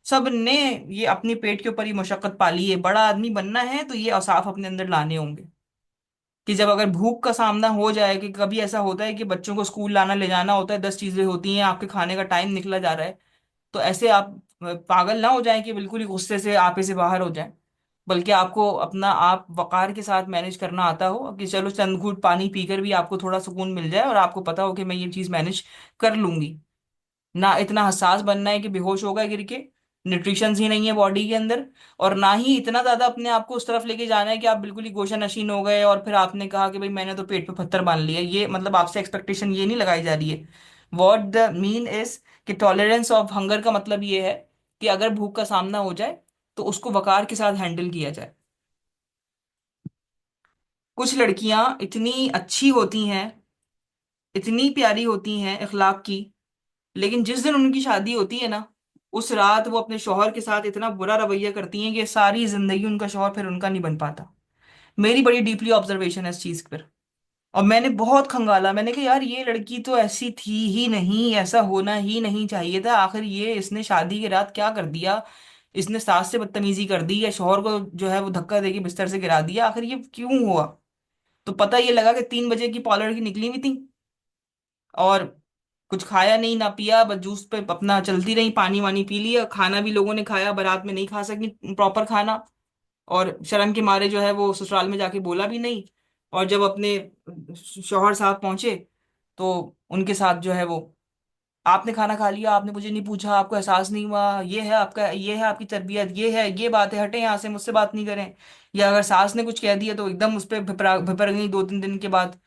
सब ने ये अपनी पेट के ऊपर ही मशक्कत पाली है। बड़ा आदमी बनना है तो ये औसाफ अपने अंदर लाने होंगे, कि जब अगर भूख का सामना हो जाए, कि कभी ऐसा होता है कि बच्चों को स्कूल लाना ले जाना होता है, 10 चीजें होती हैं, आपके खाने का टाइम निकला जा रहा है, तो ऐसे आप पागल ना हो जाएं कि बिल्कुल ही गुस्से से आपे से बाहर हो जाएं। बल्कि आपको अपना आप वकार के साथ मैनेज करना आता हो, कि चलो चंद घूंट पानी पीकर भी आपको थोड़ा सुकून मिल जाए, और आपको पता हो कि मैं ये चीज मैनेज कर लूंगी। ना इतना हसास बनना है कि बेहोश होगा गिर के, न्यूट्रिशन ही नहीं है बॉडी के अंदर। और ना ही इतना ज्यादा अपने आप को उस तरफ लेके जाना है कि आप बिल्कुल ही गोशा नशीन हो गए और फिर आपने कहा कि भाई मैंने तो पेट पे पत्थर बांध लिया। ये मतलब आपसे एक्सपेक्टेशन ये नहीं लगाई जा रही है। वॉट द मीन इज कि टॉलरेंस ऑफ हंगर का मतलब ये है कि अगर भूख का सामना हो जाए तो उसको वकार के साथ हैंडल किया जाए। कुछ लड़कियां इतनी अच्छी होती हैं, इतनी प्यारी होती हैं इखलाक की, लेकिन जिस दिन उनकी शादी होती है ना, उस रात वो अपने शौहर के साथ इतना बुरा रवैया करती हैं कि सारी जिंदगी उनका शौहर फिर उनका नहीं बन पाता। मेरी बड़ी डीपली ऑब्जर्वेशन है इस चीज पर। और मैंने बहुत खंगाला, मैंने कहा यार ये लड़की तो ऐसी थी ही नहीं, ऐसा होना ही नहीं चाहिए था। आखिर ये इसने शादी की रात क्या कर दिया? इसने सास से बदतमीजी कर दी या शौहर को जो है वो धक्का देके बिस्तर से गिरा दिया? आखिर ये क्यों हुआ? तो पता ये लगा कि 3 बजे की पार्लर की निकली हुई थी, और कुछ खाया नहीं ना पिया, बस जूस पे अपना चलती रही, पानी वानी पी लिया। खाना भी लोगों ने खाया, बारात में नहीं खा सकी प्रॉपर खाना। और शर्म के मारे जो है वो ससुराल में जाके बोला भी नहीं। और जब अपने शौहर साहब पहुंचे तो उनके साथ जो है वो, आपने खाना खा लिया, आपने मुझे नहीं पूछा, आपको एहसास नहीं हुआ, ये है आपका, ये है आपकी तरबियत, ये है, ये बात है, हटे यहाँ से, मुझसे बात नहीं करें। या अगर सास ने कुछ कह दिया तो एकदम उस पर भिपर गई 2-3 दिन के बाद।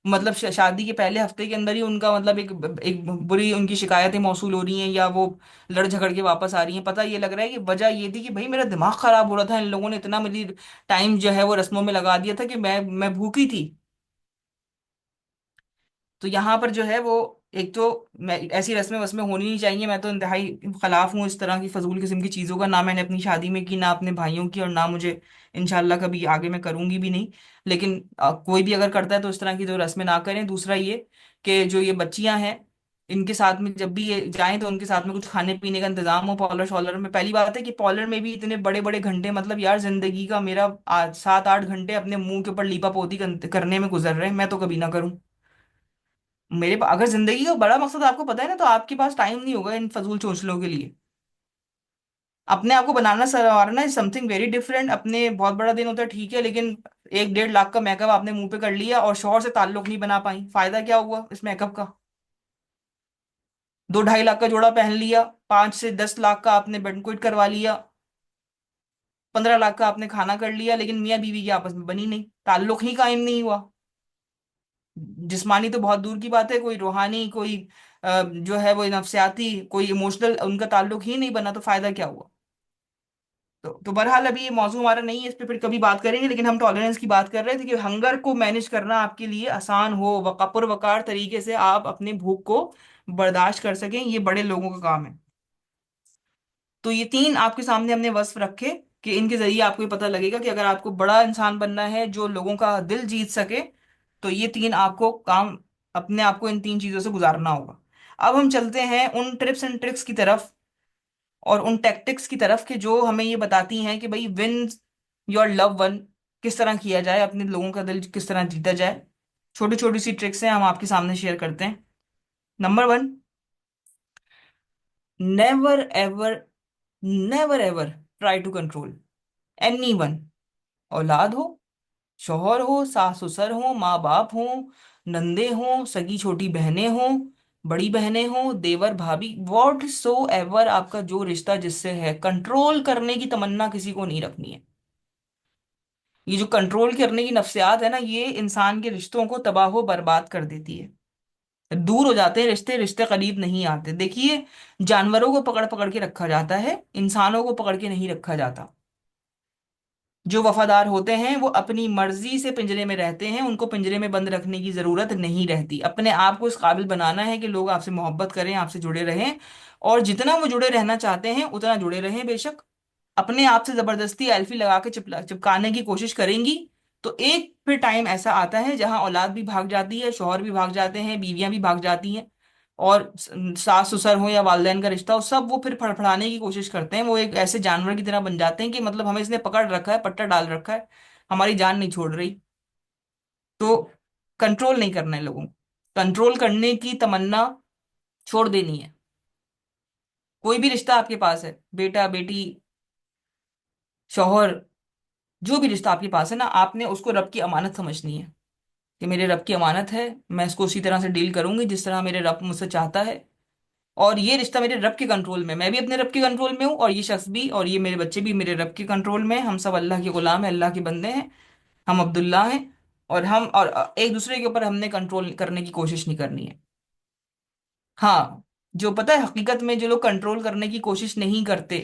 मतलब शादी के पहले हफ्ते के अंदर ही उनका मतलब एक बुरी उनकी शिकायतें मौसूल हो रही हैं, या वो लड़ झगड़ के वापस आ रही हैं। पता ये लग रहा है कि वजह ये थी कि भाई मेरा दिमाग खराब हो रहा था, इन लोगों ने इतना मेरी टाइम जो है वो रस्मों में लगा दिया था कि मैं भूखी थी। तो यहाँ पर जो है वो, एक तो मैं ऐसी रस्में वस्में होनी नहीं चाहिए, मैं तो इंतहाई खिलाफ हूँ इस तरह की फजूल किस्म की चीज़ों का। ना मैंने अपनी शादी में की, ना अपने भाइयों की, और ना मुझे इंशाल्लाह कभी आगे मैं करूंगी भी नहीं। लेकिन कोई भी अगर करता है तो इस तरह की जो रस्में ना करें। दूसरा ये कि जो ये बच्चियां हैं, इनके साथ में जब भी ये जाएं तो उनके साथ में कुछ खाने पीने का इंतजाम हो पार्लर शॉलर में। पहली बात है कि पार्लर में भी इतने बड़े बड़े घंटे, मतलब यार जिंदगी का मेरा 7-8 घंटे अपने मुंह के ऊपर लीपा पोती करने में गुजर रहे हैं, मैं तो कभी ना करूं। अगर जिंदगी का बड़ा मकसद आपको पता है ना, तो आपके पास टाइम नहीं होगा इन फजूल चोचलों के लिए। अपने आप को बनाना सवारना इज समथिंग वेरी डिफरेंट। अपने बहुत बड़ा दिन होता है ठीक है, लेकिन 1-1.5 लाख का मेकअप आपने मुंह पे कर लिया और शौहर से ताल्लुक नहीं बना पाई, फायदा क्या हुआ इस मेकअप का? 2-2.5 लाख का जोड़ा पहन लिया, 5 से 10 लाख का आपने बैंक्वेट करवा लिया, 15 लाख का आपने खाना कर लिया, लेकिन मियाँ बीवी की आपस में बनी नहीं, ताल्लुक ही कायम नहीं हुआ। जिस्मानी तो बहुत दूर की बात है, कोई रूहानी, कोई जो है वो नफसियाती, कोई इमोशनल उनका ताल्लुक ही नहीं बना, तो फायदा क्या हुआ? तो बहरहाल अभी ये मौजूद हमारा नहीं है, इस पे फिर कभी बात करेंगे। लेकिन हम टॉलरेंस की बात कर रहे थे कि हंगर को मैनेज करना आपके लिए आसान हो, पुरवकार तरीके से आप अपने भूख को बर्दाश्त कर सकें, ये बड़े लोगों का काम है। तो ये 3 आपके सामने हमने वस्फ रखे कि इनके जरिए आपको ये पता लगेगा कि अगर आपको बड़ा इंसान बनना है जो लोगों का दिल जीत सके, तो ये 3 आपको काम, अपने आप को इन 3 चीजों से गुजारना होगा। अब हम चलते हैं उन ट्रिप्स एंड ट्रिक्स की तरफ और उन टैक्टिक्स की तरफ कि जो हमें ये बताती हैं कि भाई विन योर लव वन किस तरह किया जाए, अपने लोगों का दिल किस तरह जीता जाए। छोटी छोटी सी ट्रिक्स हैं, हम आपके सामने शेयर करते हैं। Number 1, never ever, never ever try to control anyone. औलाद हो, शौहर हो, सास ससुर हो, माँ बाप हो, नंदे हो, सगी छोटी बहनें हो, बड़ी बहनें हो, देवर भाभी, वॉट सो एवर आपका जो रिश्ता जिससे है, कंट्रोल करने की तमन्ना किसी को नहीं रखनी है। ये जो कंट्रोल करने की नफ्सियात है ना, ये इंसान के रिश्तों को तबाह बर्बाद कर देती है। दूर हो जाते हैं रिश्ते, रिश्ते करीब नहीं आते। देखिए, जानवरों को पकड़ पकड़ के रखा जाता है, इंसानों को पकड़ के नहीं रखा जाता। जो वफादार होते हैं वो अपनी मर्जी से पिंजरे में रहते हैं, उनको पिंजरे में बंद रखने की जरूरत नहीं रहती। अपने आप को इस काबिल बनाना है कि लोग आपसे मोहब्बत करें, आपसे जुड़े रहें। और जितना वो जुड़े रहना चाहते हैं उतना जुड़े रहें बेशक। अपने आप से जबरदस्ती एल्फी लगा के चिपकाने की कोशिश करेंगी तो एक फिर टाइम ऐसा आता है जहां औलाद भी भाग जाती है, शौहर भी भाग जाते हैं, बीवियां भी भाग जाती हैं। और सास ससुर हो या वालदेन का रिश्ता हो, सब वो फिर फड़फड़ाने की कोशिश करते हैं। वो एक ऐसे जानवर की तरह बन जाते हैं कि मतलब हमें इसने पकड़ रखा है, पट्टा डाल रखा है, हमारी जान नहीं छोड़ रही। तो कंट्रोल नहीं करना है लोगों को, कंट्रोल करने की तमन्ना छोड़ देनी है। कोई भी रिश्ता आपके पास है, बेटा बेटी, शौहर, जो भी रिश्ता आपके पास है ना, आपने उसको रब की अमानत समझनी है कि मेरे रब की अमानत है, मैं इसको उसी तरह से डील करूंगी जिस तरह मेरे रब मुझसे चाहता है। और ये रिश्ता मेरे रब के कंट्रोल में, मैं भी अपने रब के कंट्रोल में हूँ, और ये शख्स भी और ये मेरे बच्चे भी मेरे रब के कंट्रोल में हैं। हम सब अल्लाह के गुलाम हैं, अल्लाह के बंदे हैं, हम अब्दुल्ला हैं। और हम और एक दूसरे के ऊपर हमने कंट्रोल करने की कोशिश नहीं करनी है। हाँ, जो पता है हकीकत में जो लोग कंट्रोल करने की कोशिश नहीं करते,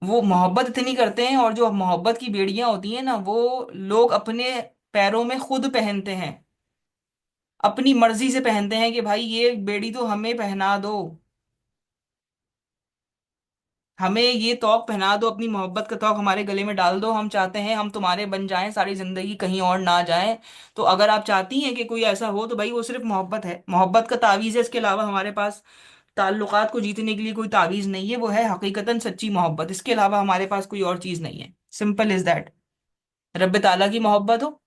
वो मोहब्बत इतनी करते हैं। और जो मोहब्बत की बेड़ियां होती हैं ना, वो लोग अपने पैरों में खुद पहनते हैं, अपनी मर्जी से पहनते हैं कि भाई ये बेड़ी तो हमें पहना दो। हमें ये तौक पहना दो, अपनी मोहब्बत का तौक हमारे गले में डाल दो, हम चाहते हैं हम तुम्हारे बन जाएं, सारी जिंदगी कहीं और ना जाए। तो अगर आप चाहती हैं कि कोई ऐसा हो, तो भाई वो सिर्फ मोहब्बत है, मोहब्बत का तावीज़ है, इसके अलावा हमारे पास ताल्लुकात को जीतने के लिए कोई तावीज़ नहीं है। वो है हकीकतन सच्ची मोहब्बत, इसके अलावा हमारे पास कोई और चीज़ नहीं है। Simple is that. रब्बे ताला की मोहब्बत हो,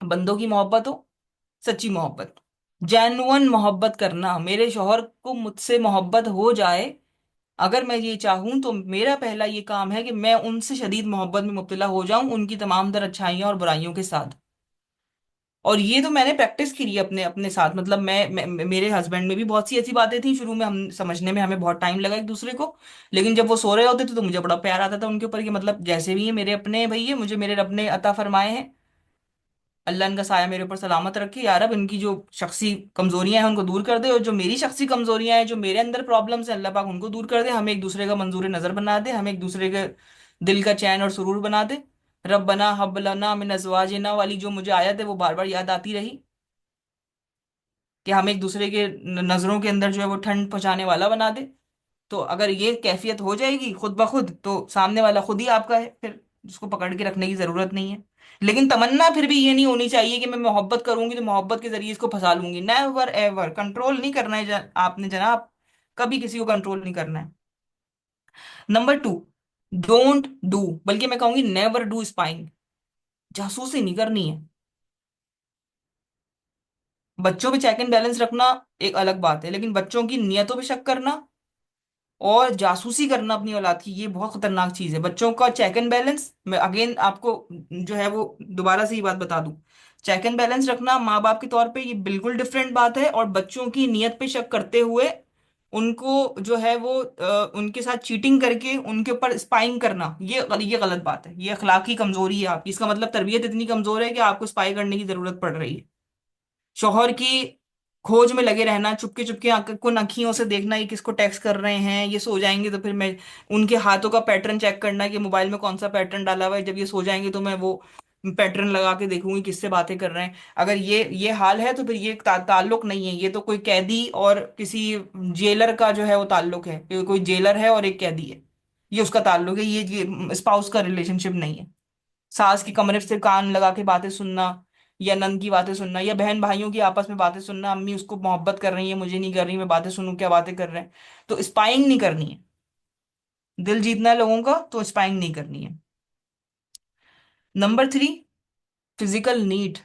बंदों की मोहब्बत हो, सच्ची मोहब्बत, जेन्युइन मोहब्बत करना। मेरे शौहर को मुझसे मोहब्बत हो जाए, अगर मैं ये चाहूं, तो मेरा पहला ये काम है कि मैं उनसे शदीद मोहब्बत में मुब्तला हो जाऊं, उनकी तमाम तर अच्छाइयाँ और बुराइयों के साथ। और ये तो मैंने प्रैक्टिस करी है अपने अपने साथ। मतलब मेरे हस्बैंड में भी बहुत सी ऐसी बातें थी शुरू में, हम समझने में हमें बहुत टाइम लगा एक दूसरे को। लेकिन जब वो सो रहे होते थे तो मुझे बड़ा प्यार आता था उनके ऊपर, कि मतलब जैसे भी है मेरे अपने भैया, मुझे मेरे रब ने अता फरमाए हैं। अल्लाह इनका साया मेरे ऊपर सलामत रखे यार। अब इनकी जो शख्सी कमजोरियां हैं उनको दूर कर दे, और जो मेरी शख्सी कमजोरियां हैं, जो मेरे अंदर प्रॉब्लम्स हैं, अल्लाह पाक उनको दूर कर दे। हमें एक दूसरे का मंजूर नजर बना दे, हमें एक दूसरे के दिल का चैन और सुरूर बना दे। रब्बना हब लना मिन अज़वाजिना वाली जो मुझे आयत है वो बार बार याद आती रही, कि हम एक दूसरे के नजरों के अंदर जो है वो ठंड पहुंचाने वाला बना दे। तो अगर ये कैफियत हो जाएगी खुद ब खुद, तो सामने वाला खुद ही आपका है, फिर उसको पकड़ के रखने की जरूरत नहीं है। लेकिन तमन्ना फिर भी ये नहीं होनी चाहिए कि मैं मोहब्बत करूंगी तो मोहब्बत के जरिए इसको फंसा लूंगी। नेवर एवर कंट्रोल नहीं करना है आपने जनाब, कभी किसी को कंट्रोल नहीं करना है। नंबर टू, डोंट डू, बल्कि मैं कहूंगी नेवर डू स्पाइंग। जासूसी नहीं करनी है। बच्चों पे चेक एंड बैलेंस रखना एक अलग बात है, लेकिन बच्चों की नियतों पे शक करना और जासूसी करना अपनी औलाद की, ये बहुत खतरनाक चीज है। बच्चों का चेक एंड बैलेंस, मैं अगेन आपको जो है वो दोबारा से ये बात बता दूं, चेक एंड बैलेंस रखना माँ बाप के तौर पे ये बिल्कुल डिफरेंट बात है। और बच्चों की नीयत पे शक करते हुए उनको जो है वो उनके साथ चीटिंग करके उनके ऊपर स्पाइंग करना, ये गलत बात है, ये अखलाकी कमजोरी है आपकी। इसका मतलब तरबियत इतनी कमजोर है कि आपको स्पाई करने की जरूरत पड़ रही है। शौहर की खोज में लगे रहना, चुपके चुपके कुन अखियों से देखना ये किसको टेक्स्ट कर रहे हैं, ये सो जाएंगे तो फिर मैं उनके हाथों का पैटर्न चेक करना कि मोबाइल में कौन सा पैटर्न डाला हुआ है, जब ये सो जाएंगे तो मैं वो पैटर्न लगा के देखूंगी किससे बातें कर रहे हैं। अगर ये हाल है तो फिर ये ताल्लुक नहीं है, ये तो कोई कैदी और किसी जेलर का जो है वो ताल्लुक है, कोई जेलर है और एक कैदी है, ये उसका ताल्लुक है, ये स्पाउस का रिलेशनशिप नहीं है। सास के कमरे से कान लगा के बातें सुनना, या नंद की बातें सुनना, या बहन भाइयों की आपस में बातें सुनना, अम्मी उसको मोहब्बत कर रही है मुझे नहीं कर रही, मैं बातें सुनूं क्या बातें कर रहे हैं, तो स्पाइंग नहीं करनी है। दिल जीतना है लोगों का तो स्पाइंग नहीं करनी है। Number three, physical need.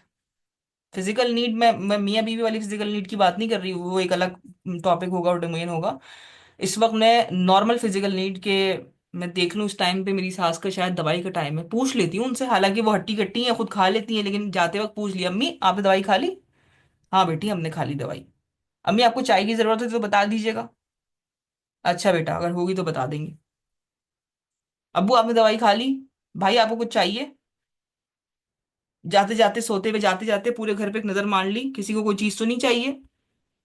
Physical need मैं मियाँ बीवी वाली फिजिकल नीड की बात नहीं कर रही हूँ, वो एक अलग टॉपिक होगा और डोमेन होगा। इस वक्त मैं नॉर्मल फिजिकल नीड के, मैं देख लूँ इस टाइम पे मेरी सास का शायद दवाई का टाइम है, पूछ लेती हूँ उनसे, हालांकि वो हट्टी कट्टी है खुद खा लेती है, लेकिन जाते वक्त पूछ लिया, अम्मी आपने दवाई खा ली? हाँ बेटी हमने खा ली दवाई। अम्मी आपको चाय की जरूरत है तो बता दीजिएगा। अच्छा बेटा अगर होगी तो बता देंगे। अब्बू आपने दवाई खा ली? भाई आपको कुछ चाहिए? जाते जाते सोते हुए जाते जाते पूरे घर पे एक नजर मार ली, किसी को कोई चीज तो नहीं चाहिए।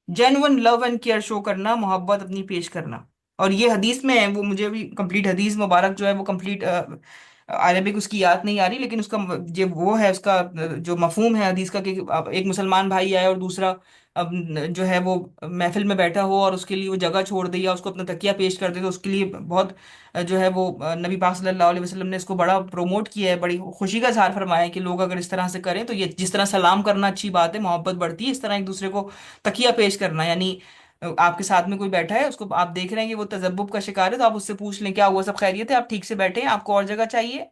Genuine love and care show करना, मोहब्बत अपनी पेश करना। और ये हदीस में है, वो मुझे अभी कंप्लीट हदीस मुबारक जो है वो कंप्लीट अरबिक उसकी याद नहीं आ रही, लेकिन उसका जो वो है उसका जो मफहूम है हदीस का, कि अब एक मुसलमान भाई आए और दूसरा अब जो है वो महफिल में बैठा हो और उसके लिए वो जगह छोड़ दे या उसको अपना तकिया पेश कर दे, तो उसके लिए बहुत जो है वो नबी पाक सल्लल्लाहु अलैहि वसल्लम ने इसको बड़ा प्रमोट किया है, बड़ी खुशी का इजहार फरमाया है कि लोग अगर इस तरह से करें तो ये जिस तरह सलाम करना अच्छी बात है, मोहब्बत बढ़ती है, इस तरह एक दूसरे को तकिया पेश करना, यानी आपके साथ में कोई बैठा है, उसको आप देख रहे हैं कि वो तजब्बुब का शिकार है, तो आप उससे पूछ लें क्या हुआ, सब खैरियत है, आप ठीक से बैठे हैं, आपको और जगह चाहिए?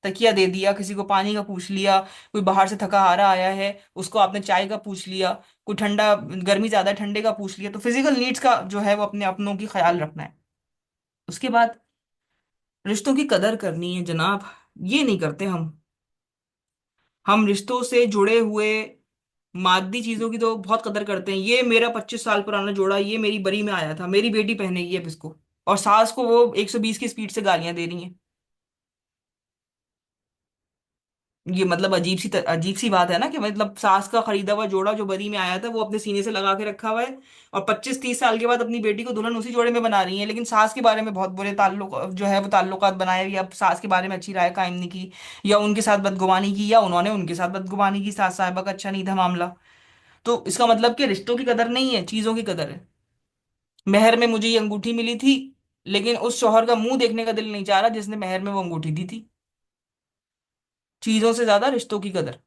तकिया दे दिया, किसी को पानी का पूछ लिया, कोई बाहर से थका हारा आया है उसको आपने चाय का पूछ लिया, कोई ठंडा गर्मी ज्यादा है ठंडे का पूछ लिया। तो फिजिकल नीड्स का जो है वो अपने अपनों की ख्याल रखना है। उसके बाद रिश्तों की कदर करनी है जनाब, ये नहीं करते हम रिश्तों से जुड़े हुए मादी चीजों की तो बहुत कदर करते हैं। ये मेरा 25 साल पुराना जोड़ा, ये मेरी बरी में आया था, मेरी बेटी पहनेगी अब इसको, और सास को वो 120 की स्पीड से गालियां दे रही हैं। ये मतलब अजीब सी बात है ना, कि मतलब सास का खरीदा हुआ जोड़ा जो बरी में आया था वो अपने सीने से लगा के रखा हुआ है, और 25-30 साल के बाद अपनी बेटी को दुल्हन उसी जोड़े में बना रही है, लेकिन सास के बारे में बहुत बुरे ताल्लुक जो है वो ताल्लुकात बनाए, या सास के बारे में अच्छी राय कायम नहीं की, या उनके साथ बदगुमानी की, या उन्होंने उनके साथ बदगुमानी की, सास साहिबा का अच्छा नहीं था मामला। तो इसका मतलब कि रिश्तों की कदर नहीं है, चीजों की कदर है। मेहर में मुझे ये अंगूठी मिली थी, लेकिन उस शौहर का मुंह देखने का दिल नहीं चाह रहा जिसने मेहर में वो अंगूठी दी थी। चीजों से ज्यादा रिश्तों की कदर।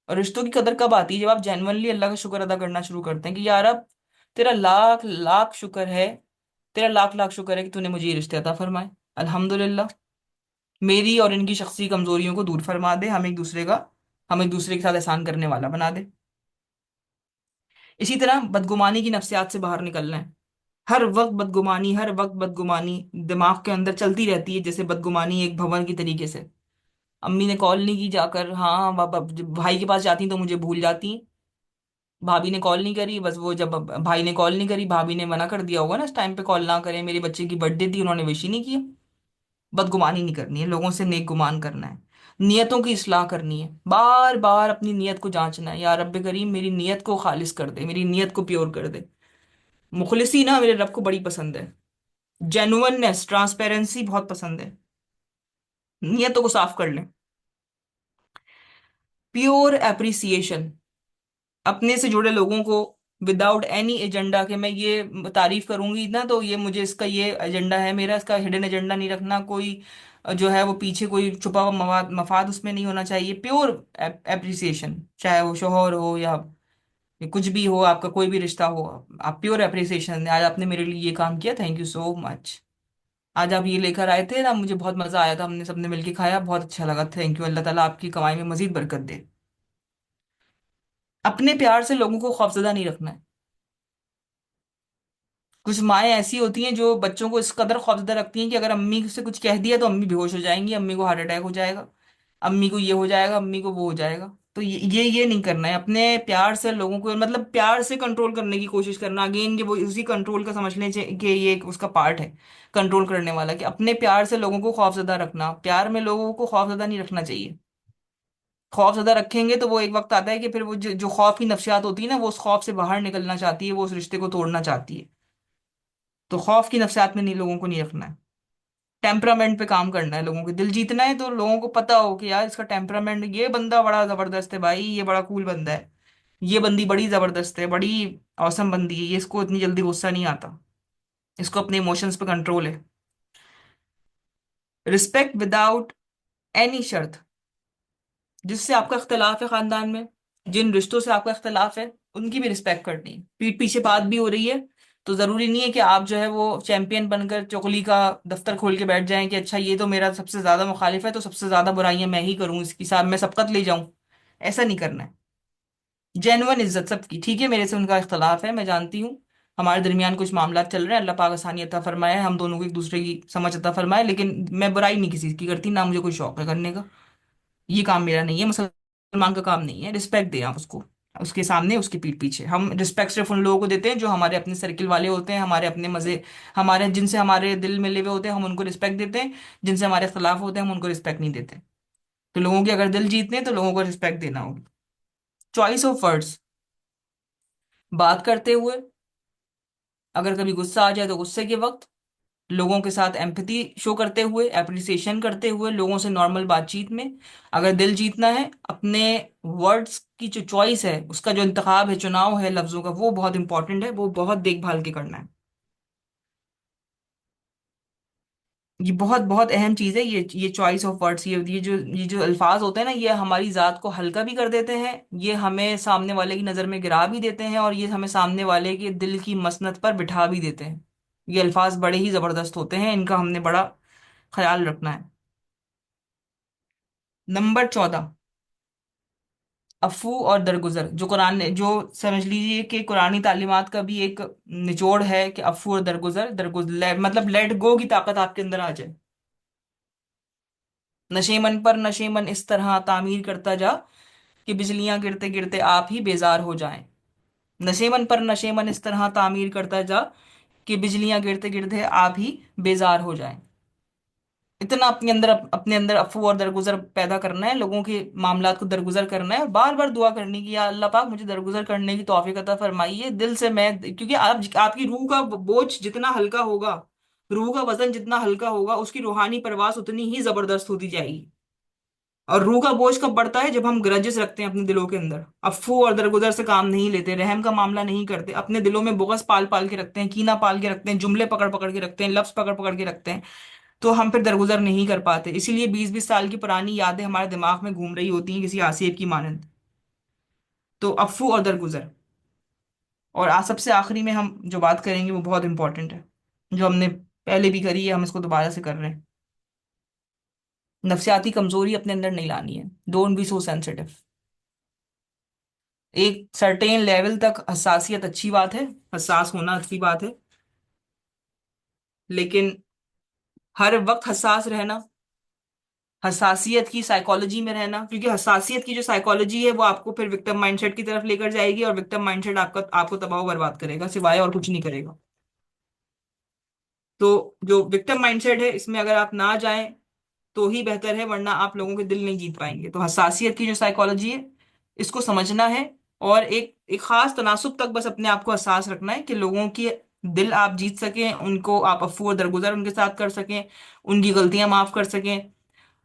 और रिश्तों की कदर कब आती है? जब आप जेन्युइनली अल्लाह का शुक्र अदा करना शुरू करते हैं कि यार अब तेरा लाख लाख शुक्र है, तेरा लाख लाख शुक्र है कि तूने मुझे ये रिश्ते अता फरमाए। अल्हम्दुलिल्लाह, मेरी और इनकी शख्सी कमजोरियों को दूर फरमा दे, हम एक दूसरे के साथ एहसान करने वाला बना दे। इसी तरह बदगुमानी की नफ्सियात से बाहर निकलना है। हर वक्त बदगुमानी, हर वक्त बदगुमानी दिमाग के अंदर चलती रहती है, जैसे बदगुमानी एक भवन की तरीके से। अम्मी ने कॉल नहीं की जाकर, हाँ जब भाई के पास जाती तो मुझे भूल जाती। भाभी ने कॉल नहीं करी, बस वो जब भाई ने कॉल नहीं करी, भाभी ने मना कर दिया होगा ना इस टाइम पे कॉल ना करें, मेरे बच्चे की बर्थडे थी उन्होंने विश ही नहीं किया। बदगुमानी नहीं करनी है, लोगों से नेक गुमान करना है। नियतों की इस्लाह करनी है, बार बार अपनी नियत को जांचना है, या रब्बे करीम मेरी नियत को खालिस कर दे, मेरी नियत को प्योर कर दे। मुखलिसी ना मेरे रब को बड़ी पसंद है। जेन्युइननेस, ट्रांसपेरेंसी बहुत पसंद है। नियतों को साफ कर लें। प्योर एप्रिसिएशन, अपने से जुड़े लोगों को विदाउट एनी एजेंडा के मैं ये तारीफ करूंगी ना तो ये मुझे इसका ये एजेंडा है मेरा, इसका हिडन एजेंडा नहीं रखना कोई। जो है वो पीछे कोई छुपा हुआ मवाद मफाद उसमें नहीं होना चाहिए। प्योर एप्रिसिएशन, चाहे वो शोहर हो या कुछ भी हो, आपका कोई भी रिश्ता हो, आप प्योर एप्रिसिएशन, आज आपने मेरे लिए ये काम किया, थैंक यू सो मच। आज आप ये लेकर आए थे ना, मुझे बहुत मजा आया था, हमने सबने मिलके खाया, बहुत अच्छा लगा, थैंक यू, अल्लाह ताला आपकी कमाई में मजीद बरकत दे। अपने प्यार से लोगों को खौफजदा नहीं रखना है। कुछ माएँ ऐसी होती हैं जो बच्चों को इस कदर खौफजदा रखती हैं कि अगर अम्मी से कुछ कह दिया तो अम्मी बेहोश हो जाएंगी, अम्मी को हार्ट अटैक हो जाएगा, अम्मी को ये हो जाएगा, अम्मी को वो हो जाएगा। तो ये नहीं करना है। अपने प्यार से लोगों को, मतलब प्यार से कंट्रोल करने की कोशिश करना, अगेन ये वो उसी कंट्रोल का समझ लें कि ये एक उसका पार्ट है कंट्रोल करने वाला, कि अपने प्यार से लोगों को खौफजदा रखना। प्यार में लोगों को खौफजदा नहीं रखना चाहिए। खौफजदा रखेंगे तो वो एक वक्त आता है कि फिर वो जो खौफ की नफ्सियात होती है ना, वो उस खौफ से बाहर निकलना चाहती है, वो उस रिश्ते को तोड़ना चाहती है। तो खौफ की नफ्सियात में नहीं, लोगों को नहीं रखना है। टेम्परामेंट पे काम करना है, लोगों के दिल जीतना है, तो लोगों को पता हो कि यार इसका टेम्परामेंट, ये बंदा बड़ा जबरदस्त है भाई, ये बड़ा कूल बंदा है, ये बंदी बड़ी जबरदस्त है, बड़ी औसम बंदी है, ये इसको इतनी जल्दी गुस्सा नहीं आता, इसको अपने इमोशंस पे कंट्रोल है। रिस्पेक्ट विदाउट एनी शर्त। जिससे आपका इख्तलाफ है खानदान में, जिन रिश्तों से आपका इख्तलाफ है, उनकी भी रिस्पेक्ट करनी है। पीठ पीछे बात भी हो रही है तो जरूरी नहीं है कि आप जो है वो चैंपियन बनकर चुगली का दफ्तर खोल के बैठ जाएं कि अच्छा ये तो मेरा सबसे ज्यादा मुखालिफ है तो सबसे ज्यादा बुराइयां मैं ही करूं, इसकी साथ मैं सबकत ले जाऊं। ऐसा नहीं करना है। जेन्युइन इज्जत सबकी, ठीक है मेरे से उनका इख्तलाफ है, मैं जानती हूँ हमारे दरमियान कुछ मामला चल रहे हैं, अल्लाह पाक आसानी अता फरमाए, हम दोनों को एक दूसरे की समझ अता फरमाए, लेकिन मैं बुराई नहीं किसी की करती, ना मुझे कोई शौक है करने का। ये काम मेरा नहीं है, मुसलमान का काम नहीं है। रिस्पेक्ट दें आप उसको, उसके सामने, उसकी पीठ पीछे। हम रिस्पेक्ट सिर्फ उन लोगों को देते हैं जो हमारे अपने सर्किल वाले होते हैं, हमारे अपने मजे, हमारे जिनसे हमारे दिल मिले हुए होते हैं, हम उनको रिस्पेक्ट देते हैं। जिनसे हमारे खिलाफ होते हैं हम उनको रिस्पेक्ट नहीं देते। तो लोगों के अगर दिल जीतने हैं तो लोगों को रिस्पेक्ट देना होगा। चॉइस ऑफ वर्ड्स, बात करते हुए अगर कभी गुस्सा आ जाए तो गुस्से के वक्त, लोगों के साथ एम्पैथी शो करते हुए, एप्रिसिएशन करते हुए, लोगों से नॉर्मल बातचीत में। अगर दिल जीतना है, अपने वर्ड्स की जो चॉइस है, उसका जो इंतखाब है, चुनाव है लफ्जों का, वो बहुत इंपॉर्टेंट है, वो बहुत देखभाल के करना है। ये बहुत बहुत अहम चीज है, ये चॉइस ऑफ वर्ड्स, ये जो अल्फाज होते हैं ना, ये हमारी जात को हल्का भी कर देते हैं, ये हमें सामने वाले की नज़र में गिरा भी देते हैं, और ये हमें सामने वाले के दिल की मसनत पर बिठा भी देते हैं। ये अल्फाज बड़े ही जबरदस्त होते हैं, इनका हमने बड़ा ख्याल रखना है। नंबर 14, अफू और दरगुजर। जो कुरान ने, जो समझ लीजिए कि कुरानी तालीमात का भी एक निचोड़ है कि अफू और दरगुजर, मतलब लेट गो की ताकत आपके अंदर आ जाए। नशेमन पर नशेमन इस तरह तामीर करता जा कि बिजलियां गिरते गिरते आप ही बेजार हो जाएं। नशेमन पर नशेमन इस तरह तामीर करता जा कि बिजलियां गिरते गिरते आप ही बेजार हो जाएं। इतना अपने अंदर अफू और दरगुजर पैदा करना है, लोगों के मामलात को दरगुजर करना है, और बार बार दुआ करनी कि या अल्लाह पाक मुझे दरगुजर करने की तौफीक अता फरमाइए दिल से। मैं, क्योंकि आपकी रूह का बोझ जितना हल्का होगा, रूह का वजन जितना हल्का होगा, उसकी रूहानी परवास उतनी ही जबरदस्त होती जाएगी। और रूह का बोझ कब बढ़ता है? जब हम ग्रजेस रखते हैं अपने दिलों के अंदर, अफू और दरगुजर से काम नहीं लेते, रहम का मामला नहीं करते, अपने दिलों में बुग़्ज़ पाल पाल के रखते हैं, कीना पाल के रखते हैं, जुमले पकड़ पकड़ के रखते हैं, लफ्ज पकड़ पकड़ के रखते हैं, तो हम फिर दरगुजर नहीं कर पाते। इसीलिए 20-20 साल की पुरानी यादें हमारे दिमाग में घूम रही होती हैं किसी आसिफ की मानंद। तो अफू और दरगुजर। और आज सबसे आखिरी में हम जो बात करेंगे वो बहुत इंपॉर्टेंट है, जो हमने पहले भी करी है, हम इसको दोबारा से कर रहे हैं। नफसियाती कमजोरी अपने अंदर नहीं लानी है। Don't be so sensitive. एक सर्टेन लेवल तक हसासियत अच्छी बात है, हसास होना अच्छी बात है, लेकिन हर वक्त हसास रहना, हसासियत की साइकोलॉजी में रहना, क्योंकि हसासियत की जो साइकोलॉजी है वो आपको फिर विक्टिम माइंडसेट की तरफ लेकर जाएगी, और विक्टिम माइंडसेट आपका आपको तबाह बर्बाद करेगा, सिवाय और कुछ नहीं करेगा। तो जो विक्टिम माइंडसेट है इसमें अगर आप ना जाएं तो ही बेहतर है, वरना आप लोगों के दिल नहीं जीत पाएंगे। तो हसासियत की जो साइकोलॉजी है इसको समझना है, और एक एक खास तनासुब तक बस अपने आप को एहसास रखना है कि लोगों की दिल आप जीत सकें, उनको आप अफू और दरगुजर उनके साथ कर सकें, उनकी गलतियां माफ कर सकें,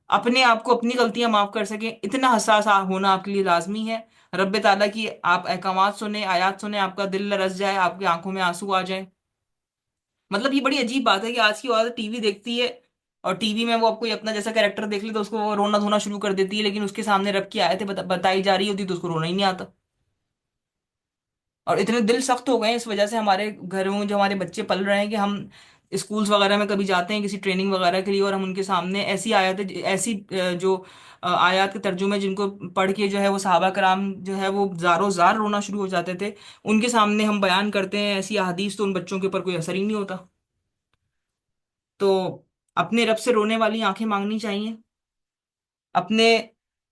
अपने आप को अपनी गलतियां माफ कर सकें। इतना हसास होना आपके लिए लाजमी है। रब्बे ताला की आप अहकामात सुने, आयात सुने, आपका दिल लरस जाए, आपकी आंखों में आंसू आ जाए। मतलब ये बड़ी अजीब बात है कि आज की औरत टीवी देखती है, और टीवी में वो आपको अपना जैसा कैरेक्टर देख ले तो उसको वो रोना धोना शुरू कर देती है, लेकिन उसके सामने रब की आयतें बताई जा रही होती तो उसको रोना ही नहीं आता। और इतने दिल सख्त हो गए हैं इस वजह से हमारे घरों में जो हमारे बच्चे पल रहे हैं, कि हम स्कूल्स वगैरह में कभी जाते हैं किसी ट्रेनिंग वगैरह के लिए, और हम उनके सामने ऐसी आयतें, ऐसी जो आयत के तर्जुमे जिनको पढ़ के जो है वो सहाबा कराम जो है वो जारो जार रोना शुरू हो जाते थे, उनके सामने हम बयान करते हैं ऐसी अहादीस, तो उन बच्चों के ऊपर कोई असर ही नहीं होता। तो अपने रब से रोने वाली आंखें मांगनी चाहिए। अपने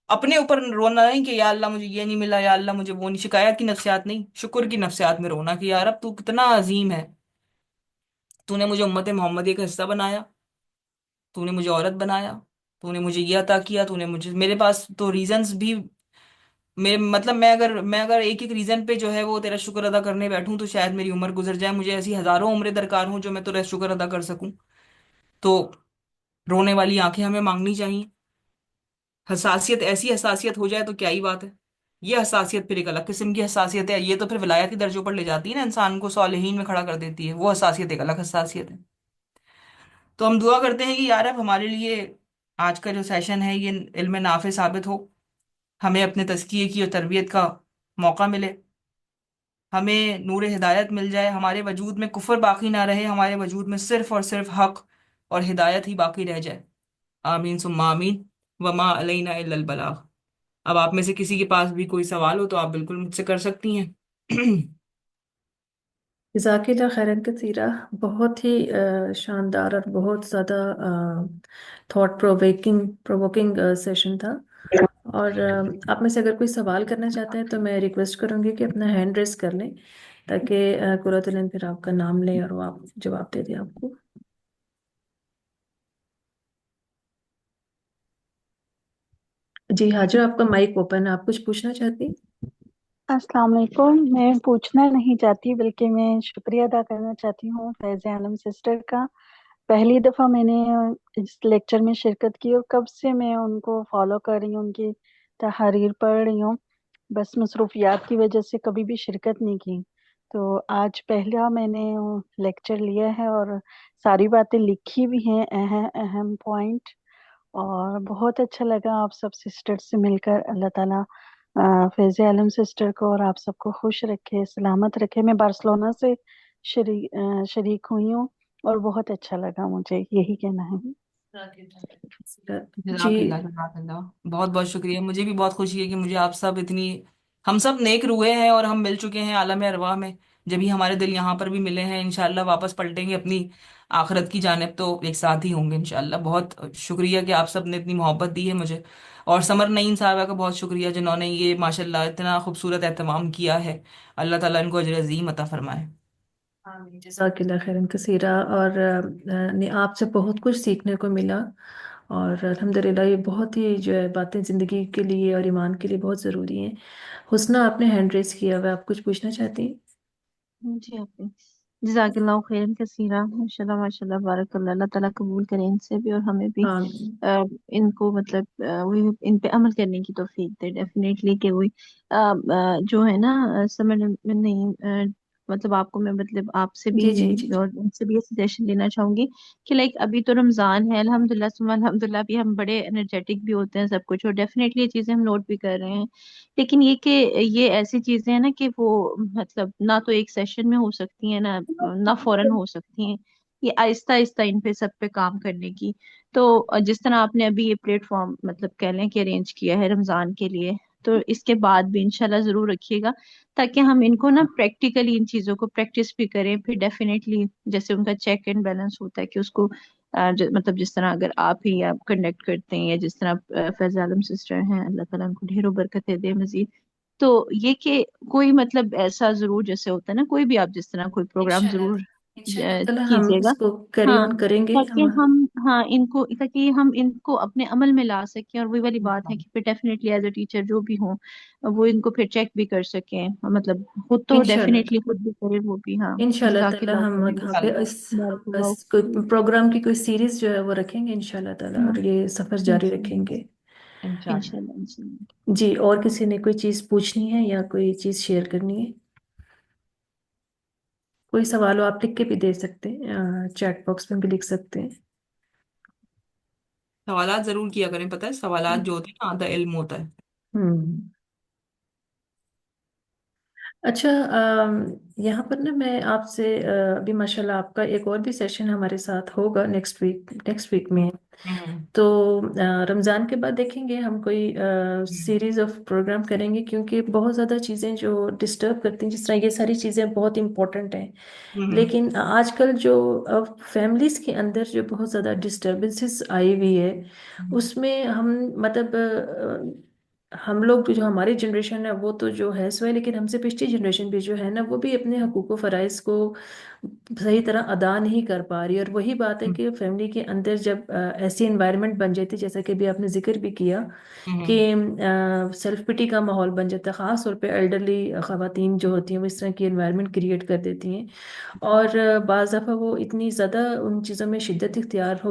अपने ऊपर रोना नहीं कि या अल्लाह मुझे ये नहीं मिला, या अल्लाह मुझे वो नहीं, शिकायत की नफ्सियात नहीं, शुक्र की नफ्सियात में रोना कि यार अब तू कितना अजीम है, तूने मुझे उम्मत मोहम्मदी का हिस्सा बनाया, तूने मुझे औरत बनाया, तूने मुझे ये अता किया, तूने मुझे, मेरे पास तो रीजंस भी, मेरे मतलब मैं अगर एक एक रीजन पे जो है वो तेरा शुक्र अदा करने बैठूं तो शायद मेरी उम्र गुजर जाए। मुझे ऐसी हजारों उम्रें दरकार हूं जो मैं तेरा शुक्र अदा कर सकूं। तो रोने वाली आंखें हमें मांगनी चाहिए। हसासियत, ऐसी हसासियत हो जाए तो क्या ही बात है। ये हसासियत फिर एक अलग किस्म की हसासियत है, ये तो फिर विलायती दर्जों पर ले जाती है ना, इंसान को सालिहीन में खड़ा कर देती है। वो हसासियत एक अलग हसासियत है। तो हम दुआ करते हैं कि यार अब हमारे लिए आज का जो सेशन है ये इल्म नाफे साबित हो, हमें अपने तज़किये की और तरबियत का मौका मिले, हमें नूर हिदायत मिल जाए, हमारे वजूद में कुफर बाकी ना रहे, हमारे वजूद में सिर्फ और सिर्फ हक और हिदायत ही बाकी रह जाए। आमीन सुम्मा आमीन। वमा अलैना इल्लल बलाग। अब आप में से किसी के पास भी कोई सवाल हो तो आप बिल्कुल मुझसे कर सकती हैं। जज़ाकिल्लाह खैरन कसीरा। बहुत ही शानदार और बहुत ज़्यादा थॉट प्रोवोकिंग प्रोवोकिंग सेशन था। और आप में से अगर कोई सवाल करना चाहते हैं तो मैं रिक्वेस्ट करूंगी कि अपना हैंड रेस कर लें, ताकि कुरतुल फिर आपका नाम लें और वो आप जवाब दे दें आपको। जी हाँ, जो आपका माइक ओपन है, आप कुछ पूछना चाहती हैं? अस्सलाम वालेकुम। मैं पूछना नहीं चाहती बल्कि मैं शुक्रिया अदा करना चाहती हूँ फैज़ आलम सिस्टर का। पहली दफ़ा मैंने इस लेक्चर में शिरकत की और कब से मैं उनको फॉलो कर रही हूँ, उनकी तहरीर पढ़ रही हूँ। बस मसरूफियात की वजह से कभी भी शिरकत नहीं की। तो आज पहला मैंने लेक्चर लिया है और सारी बातें लिखी भी हैं, अहम अहम पॉइंट। और बहुत अच्छा लगा आप सब सिस्टर से मिलकर। अल्लाह ताला फैज़ आलम सिस्टर को और आप सबको खुश रखे, सलामत रखे। मैं बार्सिलोना से शरीक हुई हूँ और बहुत अच्छा लगा, मुझे यही कहना है। जी जज़ाकल्लाह जज़ाकल्लाह। बहुत बहुत शुक्रिया। मुझे भी बहुत खुशी है कि मुझे आप सब इतनी, हम सब नेक रूहे हैं और हम मिल चुके हैं आलम अरवाह में। जब भी हमारे दिल यहाँ पर भी मिले हैं, इंशाल्लाह वापस पलटेंगे अपनी आखिरत की जानिब तो एक साथ ही होंगे इंशाल्लाह। बहुत शुक्रिया कि आप सब ने इतनी मोहब्बत दी है मुझे। और समर नईम साहबा का बहुत शुक्रिया जिन्होंने ये माशाल्लाह इतना खूबसूरत एहतमाम किया है। अल्लाह ताला इनको अजर अजीम अता फरमाए। आमीन, जज़ाकिल्लाह खैरन कसीरा। और आपसे बहुत कुछ सीखने को मिला, और अल्हम्दुलिल्लाह ये बहुत ही जो है बातें ज़िंदगी के लिए और ईमान के लिए बहुत ज़रूरी हैं। हुस्ना, आपने हैंड रेस किया हुआ है, आप कुछ पूछना चाहती हैं? जी आप जज़ाकल्लाह खैरन कसीरा। माशाल्लाह माशाल्लाह बारकल्लाह। अल्लाह ताला कबूल करें इनसे भी और हमें भी हाँ इनको मतलब वही इन पे अमल करने की तौफीक दे डेफिनेटली। कि वही जो है ना समझ में नहीं मतलब आपको मैं मतलब आपसे भी जी जी जी जी। और उनसे भी ये सजेशन लेना चाहूंगी कि लाइक अभी तो रमजान है, अल्हम्दुलिल्लाह सुम्मा अल्हम्दुलिल्लाह भी हम बड़े एनर्जेटिक भी होते हैं सब कुछ, और डेफिनेटली ये चीजें हम नोट भी कर रहे हैं। लेकिन ये कि ये ऐसी चीजें हैं ना कि वो मतलब ना तो एक सेशन में हो सकती है ना फौरन हो सकती हैं। ये आहिस्ता आहिस्ता इन पे सब पे काम करने की। तो जिस तरह आपने अभी ये प्लेटफॉर्म मतलब कह लें कि अरेंज किया है रमजान के लिए, तो इसके बाद भी इंशाल्लाह जरूर रखिएगा, ताकि हम इनको ना प्रैक्टिकली इन चीजों को प्रैक्टिस भी करें। फिर डेफिनेटली जैसे उनका चेक एंड बैलेंस होता है कि उसको मतलब जिस तरह अगर आप ही आप कंडक्ट करते हैं, या जिस तरह फैज आलम सिस्टर हैं, अल्लाह ताला उनको ढेरों बरकतें दे मजीद। तो ये कि कोई मतलब ऐसा जरूर जैसे होता है ना, कोई भी आप जिस तरह कोई प्रोग्राम इंशाल्लाह जरूर इंशाल्लाह ताला हम कीजिएगा। इसको कैरी हाँ, ऑन करेंगे ताकि हम। हम हाँ इनको ताकि हम इनको अपने अमल में ला सकें। और वही वाली बात है कि फिर डेफिनेटली एज अ टीचर जो भी हो वो इनको फिर चेक भी कर सकें, मतलब खुद तो इंशाल्लाह डेफिनेटली खुद भी करे वो भी। हाँ, इंशाल्लाह ताला जज़ाकल्लाह हम खैरन यहाँ पे कसीरा। इंशाल्लाह। इस बारकल्लाह बस कोई प्रोग्राम की कोई सीरीज जो है वो रखेंगे इंशाल्लाह ताला, हाँ, और ये सफर जारी इंशाल्लाह रखेंगे। इंशाल्लाह। इंशाल्लाह इंशाल्लाह। जी, और किसी ने कोई चीज़ पूछनी है या कोई चीज़ शेयर करनी है? कोई सवाल हो आप लिख के भी दे सकते हैं, चैट बॉक्स में भी लिख सकते हैं। सवालात जरूर किया करें, पता है सवालात जो होते हैं ना आधा इल्म होता है। हम्म। अच्छा, यहाँ पर ना मैं आपसे अभी माशाल्लाह आपका एक और भी सेशन हमारे साथ होगा नेक्स्ट वीक में। हम्म तो रमज़ान के बाद देखेंगे हम कोई सीरीज ऑफ प्रोग्राम करेंगे, क्योंकि बहुत ज़्यादा चीज़ें जो डिस्टर्ब करती हैं, जिस तरह ये सारी चीज़ें बहुत इंपॉर्टेंट हैं, हम्म लेकिन आजकल जो अब फैमिलीज के अंदर जो बहुत ज़्यादा डिस्टर्बेंसेस आई हुई है, हम्म उसमें हम मतलब हम लोग जो हमारी जनरेशन है वो तो जो है सो है, लेकिन हमसे पिछली जनरेशन भी जो है ना वो भी अपने हकूक़ व फ़राइज़ को सही तरह अदा नहीं कर पा रही। और वही बात है हम्म कि फैमिली के अंदर जब ऐसी इन्वायरमेंट बन जाती है, जैसा कि अभी आपने जिक्र भी किया कि हम्म सेल्फ पिटी का माहौल बन जाता है, ख़ास तौर पे एल्डरली ख़वातीन जो होती हैं वो इस तरह की इन्वायरमेंट क्रिएट कर देती हैं। और बाज़ दफ़ा वो इतनी ज़्यादा उन चीज़ों में शिद्दत इख्तियार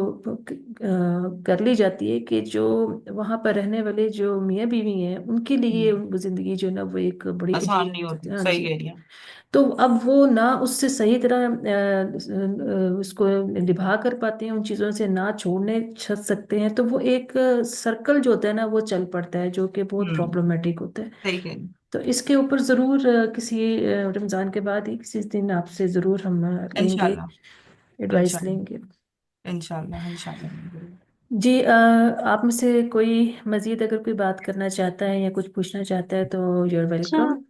कर ली जाती है कि जो वहाँ पर रहने वाले जो मियाँ बीवी हैं उनके लिए हम्म। वो ज़िंदगी जो है ना वो एक बड़ी आसान नहीं होती, हाँ सही जी। कह रही हैं। तो अब वो ना उससे सही तरह उसको निभा कर पाते हैं, उन चीज़ों से ना छोड़ने सकते हैं, तो वो एक सर्कल जो होता है ना वो चल पड़ता है, जो कि बहुत हम्म प्रॉब्लमेटिक होता है। सही कह रही हैं। तो इसके ऊपर ज़रूर किसी रमज़ान के बाद ही किसी दिन आपसे ज़रूर हम लेंगे, इंशाल्लाह एडवाइस इंशाल्लाह लेंगे। इंशाल्लाह इंशाल्लाह। जी, आप में से कोई मज़ीद अगर कोई बात करना चाहता है या कुछ पूछना चाहता है तो यू आर अच्छा, वेलकम।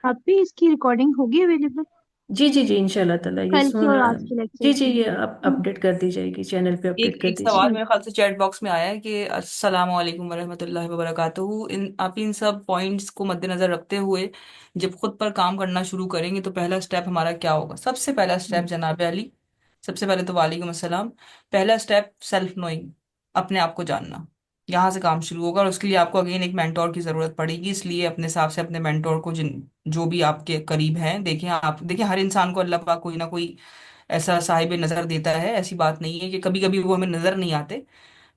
अब भी इसकी रिकॉर्डिंग होगी अवेलेबल जी जी जी, इंशाल्लाह ताला ये कल की सुन। और आज के लेक्चर जी जी, की? ये अपडेट कर दी जाएगी, चैनल पे एक अपडेट कर एक सवाल दीजिए। मेरे ख्याल से चैट बॉक्स में आया है कि अस्सलाम वालेकुम वरहमतुल्लाहि वबरकातुहू। आप इन सब पॉइंट्स को मद्देनजर रखते हुए जब खुद पर काम करना शुरू करेंगे तो पहला स्टेप हमारा क्या होगा? सबसे पहला स्टेप जनाब अली, सबसे पहले तो वालेकुम अस्सलाम। पहला स्टेप सेल्फ नोइंग, अपने आप को जानना। यहाँ से काम शुरू होगा और उसके लिए आपको अगेन एक मेंटोर की जरूरत पड़ेगी। इसलिए अपने हिसाब से अपने मेंटोर को जिन जो भी आपके करीब हैं देखें। आप देखिए हर इंसान को अल्लाह पाक कोई ना कोई ऐसा साहिब नजर देता है। ऐसी बात नहीं है कि कभी कभी वो हमें नजर नहीं आते,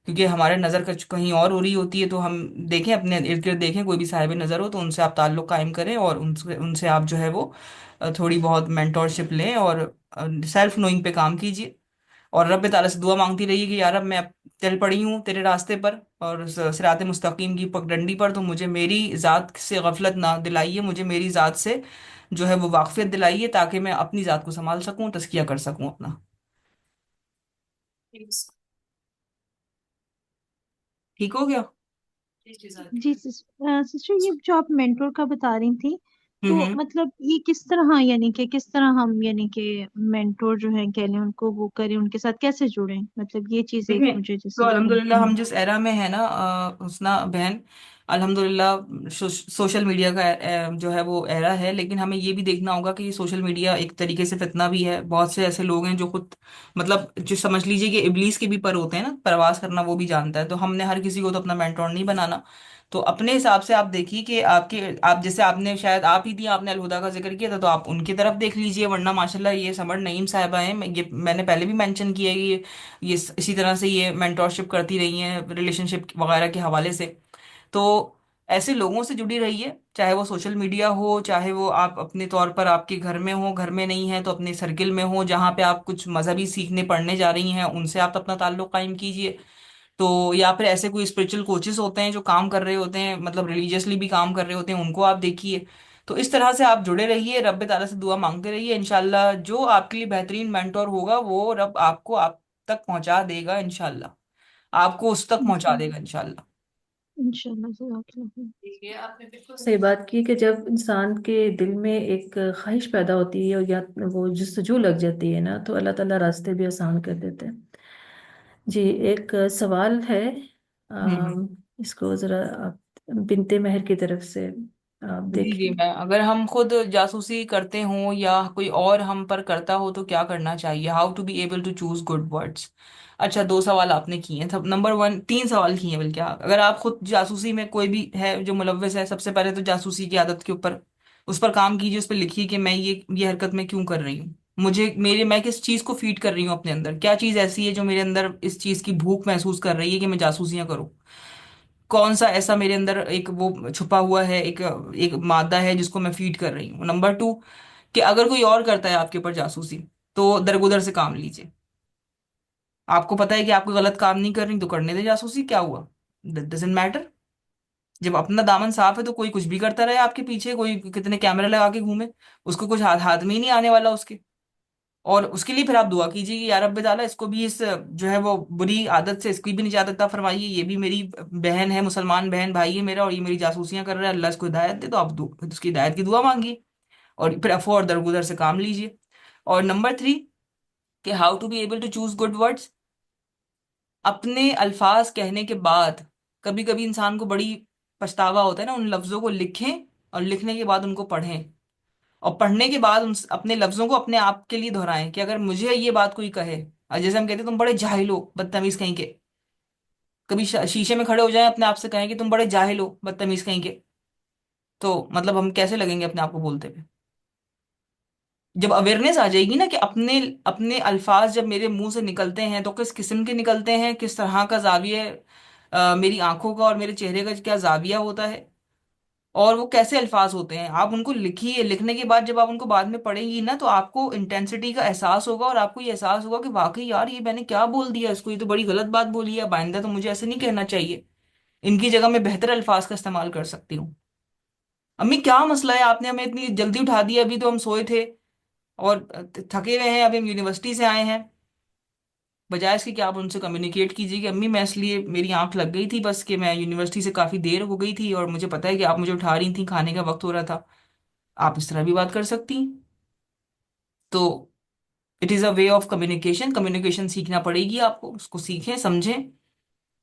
क्योंकि हमारे नजर कुछ कहीं और हो रही होती है। तो हम देखें अपने इर्द गिर्द, देखें कोई भी साहिब नजर हो तो उनसे आप ताल्लुक कायम करें और उनसे उनसे आप जो है वो थोड़ी बहुत मेंटोरशिप लें और सेल्फ नोइंग पे काम कीजिए। और रब ताला से दुआ मांगती रहिए कि यार अब मैं चल पड़ी हूँ तेरे रास्ते पर और सिरात मुस्तकीम की पगडंडी पर, तो मुझे मेरी ज़ात से गफलत ना दिलाइए, मुझे मेरी ज़ात से जो है वो वाकफियत दिलाइए, ताकि मैं अपनी ज़ात को संभाल सकूं, तज़किया कर सकूं अपना। ठीक हो गया? जी सिस्टर, ये जो आप मेंटोर का बता रही थी, तो हम्म। मतलब ये किस तरह यानी कि किस तरह हम यानी कि मेंटोर जो है कह लें उनको वो करें, उनके साथ कैसे जुड़ें, मतलब ये चीज एक देखिए, मुझे तो जैसे अल्हम्दुलिल्लाह हम जिस एरा में है ना हुस्ना बहन, अल्हम्दुलिल्लाह सोशल मीडिया का जो है वो एरा है, लेकिन हमें ये भी देखना होगा कि सोशल मीडिया एक तरीके से फितना भी है। बहुत से ऐसे लोग हैं जो खुद, मतलब जो समझ लीजिए कि इबलीस के भी पर होते हैं ना, प्रवास करना वो भी जानता है। तो हमने हर किसी को तो अपना मेंटोर नहीं बनाना। तो अपने हिसाब से आप देखिए कि आपके, आप जैसे आपने, शायद आप ही थी, आपने अलहुदा का जिक्र किया था, तो आप उनकी तरफ देख लीजिए। वरना माशाल्लाह ये समर नईम साहिबा हैं, ये मैंने पहले भी मेंशन किया है कि ये इसी तरह से ये मेंटोरशिप करती रही हैं रिलेशनशिप वगैरह के हवाले से। तो ऐसे लोगों से जुड़ी रहिए, चाहे वो सोशल मीडिया हो, चाहे वो आप अपने तौर पर आपके घर में हो, घर में नहीं है तो अपने सर्किल में हो, जहाँ पे आप कुछ मजहबी सीखने पढ़ने जा रही हैं, उनसे आप अपना ताल्लुक कायम कीजिए। तो या फिर ऐसे कोई स्पिरिचुअल कोचेस होते हैं जो काम कर रहे होते हैं, मतलब रिलीजियसली भी काम कर रहे होते हैं, उनको आप देखिए। तो इस तरह से आप जुड़े रहिए, रब ताला से दुआ मांगते रहिए। इंशाल्लाह जो आपके लिए बेहतरीन मेंटोर होगा वो रब आपको आप तक पहुंचा देगा इंशाल्लाह, आपको उस तक पहुंचा देगा इंशाल्लाह। इंशाल्लाह जज़ाकल्लाह। ये आपने बिल्कुल सही बात की कि जब इंसान के दिल में एक ख्वाहिश पैदा होती है, और या वो जस्तजू लग जाती है ना, तो अल्लाह ताला रास्ते भी आसान कर देते हैं। जी, एक सवाल है। हम्म। इसको जरा आप बिनते महर की तरफ से आप जी जी, देखिए। मैं, अगर हम खुद जासूसी करते हों या कोई और हम पर करता हो तो क्या करना चाहिए? How to be able to choose good words. अच्छा, दो सवाल आपने किए हैं। नंबर वन, तीन सवाल किए हैं बल्कि। आप, अगर आप खुद जासूसी में, कोई भी है जो मुलव्विस है, सबसे पहले तो जासूसी की आदत के ऊपर, उस पर काम कीजिए। उस पर लिखिए कि मैं ये हरकत मैं क्यों कर रही हूँ, मुझे, मेरे, मैं किस चीज को फीड कर रही हूँ अपने अंदर, क्या चीज ऐसी है जो मेरे अंदर इस चीज की भूख महसूस कर रही है कि मैं जासूसियां करूँ। कौन सा ऐसा मेरे अंदर एक वो छुपा हुआ है, एक एक मादा है जिसको मैं फीड कर रही हूँ। नंबर टू, कि अगर कोई और करता है आपके ऊपर जासूसी, तो दरगुदर से काम लीजिए। आपको पता है कि आपको गलत काम नहीं कर रही, तो करने दे जासूसी, क्या हुआ, डजेंट मैटर। जब अपना दामन साफ है तो कोई कुछ भी करता रहे आपके पीछे, कोई कितने कैमरे लगा के घूमे, उसको कुछ हाथ हाथ में ही नहीं आने वाला उसके। और उसके लिए फिर आप दुआ कीजिए कि या रब्बे ताला इसको भी इस जो है वो बुरी आदत से इसकी भी निजात अता फरमाइए। ये भी मेरी बहन है, मुसलमान बहन भाई है मेरा, और ये मेरी जासूसियां कर रहा है, अल्लाह इसको हिदायत दे। तो आप उसकी हिदायत की दुआ मांगिए और फिर अफो और दरगुदर से काम लीजिए। और नंबर थ्री, कि how to be able to choose good words. अपने अल्फाज कहने के बाद कभी कभी इंसान को बड़ी पछतावा होता है ना, उन लफ्जों को लिखें और लिखने के बाद उनको पढ़ें, और पढ़ने के बाद उन अपने लफ्जों को अपने आप के लिए दोहराएं कि अगर मुझे ये बात कोई कहे, और जैसे हम कहते हैं तुम बड़े जाहिल हो बदतमीज कहीं के, कभी शीशे में खड़े हो जाएं अपने आप से कहें कि तुम बड़े जाहिल हो बदतमीज कहीं के, तो मतलब हम कैसे लगेंगे अपने आप को बोलते हुए। जब अवेयरनेस आ जाएगी ना कि अपने अपने अल्फाज जब मेरे मुंह से निकलते हैं तो किस किस्म के निकलते हैं, किस तरह का जाविया, मेरी आंखों का और मेरे चेहरे का क्या जाविया होता है, और वो कैसे अल्फाज होते हैं, आप उनको लिखिए। लिखने के बाद जब आप उनको बाद में पढ़ेंगी ना, तो आपको इंटेंसिटी का एहसास होगा, और आपको ये एहसास होगा कि वाकई यार ये मैंने क्या बोल दिया इसको, ये तो बड़ी गलत बात बोली है, बाइंदा तो मुझे ऐसे नहीं कहना चाहिए, इनकी जगह मैं बेहतर अल्फाज का इस्तेमाल कर सकती हूँ। अम्मी क्या मसला है, आपने हमें इतनी जल्दी उठा दिया, अभी तो हम सोए थे और थके हुए हैं, अभी हम यूनिवर्सिटी से आए हैं। बजाय इसके कि आप उनसे कम्युनिकेट कीजिए कि अम्मी मैं, इसलिए मेरी आंख लग गई थी बस, कि मैं यूनिवर्सिटी से काफी देर हो गई थी और मुझे पता है कि आप मुझे उठा रही थी, खाने का वक्त हो रहा था। आप इस तरह भी बात कर सकती हैं। तो it is a way of communication, communication सीखना पड़ेगी आपको, उसको सीखें समझें।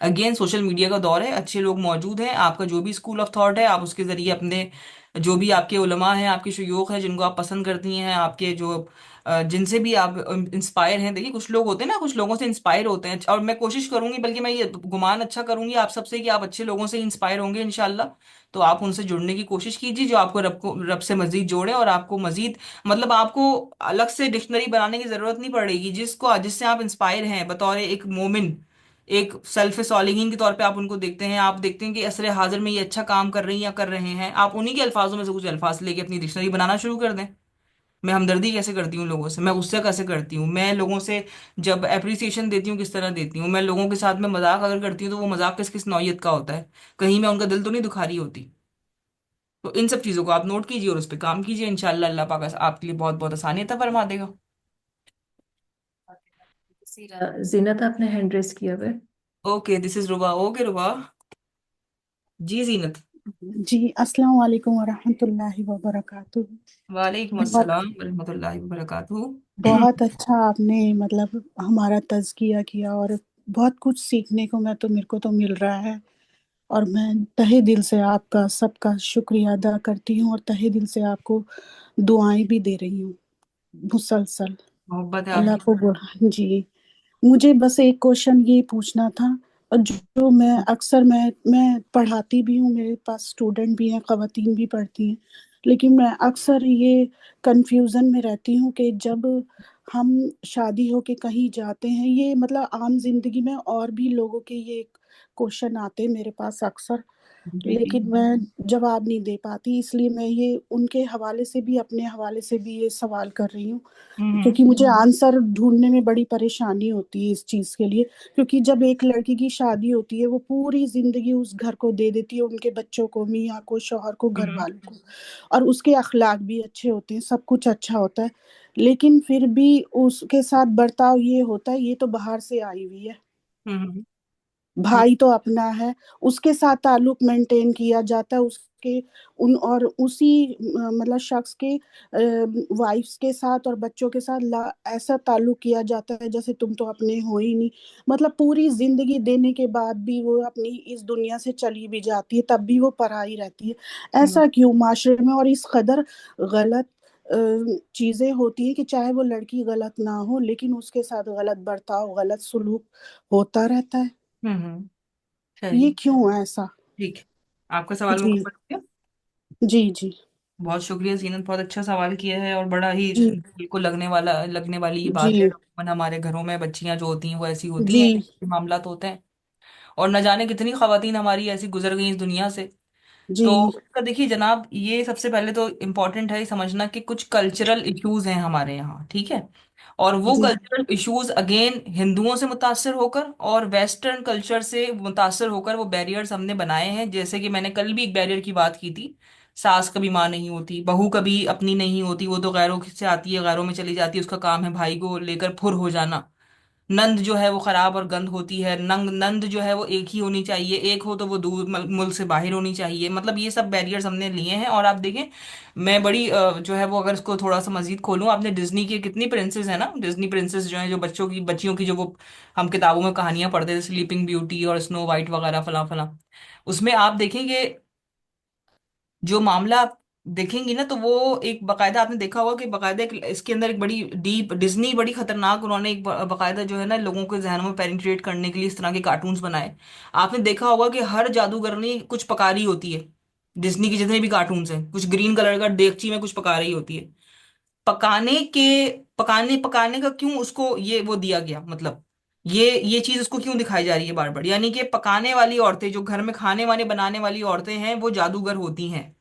अगेन सोशल मीडिया का दौर है, अच्छे लोग मौजूद हैं, आपका जो भी स्कूल ऑफ थॉट है आप उसके जरिए अपने, जो भी आपके उलमा हैं, आपके शयूख हैं जिनको आप पसंद करती हैं, आपके जो जिनसे भी आप इंस्पायर हैं, देखिए कुछ लोग होते हैं ना, कुछ लोगों से इंस्पायर होते हैं, और मैं कोशिश करूंगी, बल्कि मैं ये गुमान अच्छा करूंगी आप सबसे कि आप अच्छे लोगों से इंस्पायर होंगे इंशाल्लाह। तो आप उनसे जुड़ने की कोशिश कीजिए जो आपको रब से मजीद जोड़े, और आपको मजीद, मतलब आपको अलग से डिक्शनरी बनाने की जरूरत नहीं पड़ेगी। जिससे आप इंस्पायर हैं बतौर एक मोमिन, एक सेल्फ सॉलिहिंग के तौर पे आप उनको देखते हैं, आप देखते हैं कि असरे हाजिर में ये अच्छा काम कर रही हैं या कर रहे हैं, आप उन्हीं के अल्फाजों में से कुछ अल्फाज लेके अपनी डिक्शनरी बनाना शुरू कर दें। मैं हमदर्दी कैसे करती हूँ लोगों से, मैं गुस्सा कैसे करती हूँ, मैं लोगों से जब अप्रिसिएशन देती हूँ किस तरह देती हूँ, मैं लोगों के साथ में मजाक अगर करती हूँ तो वो मजाक किस किस नौयत का होता है, कहीं मैं उनका दिल तो नहीं दुखा रही होती। तो इन सब चीजों को आप नोट कीजिए और उस पर काम कीजिए, इंशाल्लाह अल्लाह पाक आपके लिए बहुत बहुत आसानी अता फरमा देगा। जीनत, आपने हैंड रेस किया हुआ है। Okay, this is Ruba. Okay Ruba. जी जीनत। जी अस्सलाम वालेकुम वरहमतुल्लाहि वबरकातुहू। वालेकुम बहुत अस्सलाम वरहमतुल्लाहि वबरकातुहू। बहुत अच्छा आपने मतलब हमारा तज़किया किया और बहुत कुछ सीखने को मैं तो मेरे को तो मिल रहा है। और मैं तहे दिल से आपका सबका शुक्रिया अदा करती हूँ और तहे दिल से आपको दुआएं भी दे रही हूँ मुसलसल। मोहब्बत है अल्लाह आपकी। को जी। मुझे बस एक क्वेश्चन ये पूछना था। और जो मैं अक्सर मैं पढ़ाती भी हूँ, मेरे पास स्टूडेंट भी हैं, खवातीन भी पढ़ती हैं, लेकिन मैं अक्सर ये कंफ्यूजन में रहती हूँ कि जब हम शादी होके कहीं जाते हैं, ये मतलब आम जिंदगी में और भी लोगों के ये क्वेश्चन आते हैं मेरे पास अक्सर, जी जी। लेकिन मैं जवाब नहीं दे पाती, इसलिए मैं ये उनके हवाले से भी अपने हवाले से भी ये सवाल कर रही हूँ, हम्म। क्योंकि मुझे आंसर ढूंढने में बड़ी परेशानी होती है इस चीज के लिए। क्योंकि जब एक लड़की की शादी होती है, वो पूरी जिंदगी उस घर को दे देती है, उनके बच्चों को, मियाँ को, शौहर को, घर हम्म। वालों को, और उसके अखलाक भी अच्छे होते हैं, सब कुछ अच्छा होता है, लेकिन फिर भी उसके साथ बर्ताव ये होता है, ये तो बाहर से आई हुई है, हम्म। हम्म। भाई तो अपना है, उसके साथ ताल्लुक मेंटेन किया जाता है, उसके उन और उसी मतलब शख्स के वाइफ्स के साथ और बच्चों के साथ ऐसा ताल्लुक किया जाता है जैसे तुम तो अपने हो ही नहीं। मतलब पूरी जिंदगी देने के बाद भी वो अपनी इस दुनिया से चली भी जाती है, तब भी वो पराई रहती है। हम्म। ऐसा क्यों माशरे में? और इस कदर गलत चीजें होती है कि चाहे वो लड़की गलत ना हो, लेकिन उसके साथ गलत बर्ताव, गलत सलूक होता रहता है। ये सही। क्यों है ऐसा? ठीक है, आपका सवाल जी। मुकम्मल हो गया। जी। जी। बहुत शुक्रिया जीनत, बहुत अच्छा सवाल किया है और बड़ा ही जी। दिल को लगने वाली ये जी। बात है। अमूमन हमारे घरों में बच्चियां जो होती हैं वो ऐसी होती जी। हैं, मामला तो होते हैं। और न जाने कितनी खवातीन हमारी ऐसी गुजर गई इस दुनिया से। जी। तो इसका देखिए जनाब, ये सबसे पहले तो इम्पोर्टेंट है ये समझना कि कुछ कल्चरल इश्यूज हैं हमारे यहाँ, ठीक है। और वो जी। कल्चरल इश्यूज अगेन हिंदुओं से मुतासर होकर और वेस्टर्न कल्चर से मुतासर होकर वो बैरियर्स हमने बनाए हैं। जैसे कि मैंने कल भी एक बैरियर की बात की थी, सास कभी माँ नहीं होती, बहू कभी अपनी नहीं होती, वो तो गैरों से आती है, गैरों में चली जाती है, उसका काम है भाई को लेकर फुर हो जाना। नंद जो है वो खराब और गंद होती है, नंद जो है वो एक ही होनी चाहिए, एक हो तो वो दूर मुल्क से बाहर होनी चाहिए। मतलब ये सब बैरियर्स हमने लिए हैं। और आप देखें, मैं बड़ी जो है वो अगर इसको थोड़ा सा मजीद खोलूं, आपने डिज्नी की कितनी प्रिंसेस है ना, डिज्नी प्रिंसेस जो है, जो बच्चियों की जो वो हम किताबों में कहानियां पढ़ते थे, स्लीपिंग ब्यूटी और स्नो वाइट वगैरह फला फला, उसमें आप देखेंगे जो मामला आप देखेंगी ना, तो वो एक बकायदा आपने देखा होगा कि बकायदा इसके अंदर एक बड़ी डीप डिज्नी, बड़ी खतरनाक, उन्होंने एक बकायदा जो है ना लोगों के जहनों में पेनिट्रेट करने के लिए इस तरह के कार्टून्स बनाए। आपने देखा होगा कि हर जादूगरनी कुछ पका रही होती है। डिज्नी के जितने भी कार्टून्स हैं, कुछ ग्रीन कलर का डेगची में कुछ पका रही होती है। पकाने के पकाने पकाने का क्यों उसको ये वो दिया गया, मतलब ये चीज उसको क्यों दिखाई जा रही है बार बार, यानी कि पकाने वाली औरतें, जो घर में खाने वाने बनाने वाली औरतें हैं, वो जादूगर होती हैं।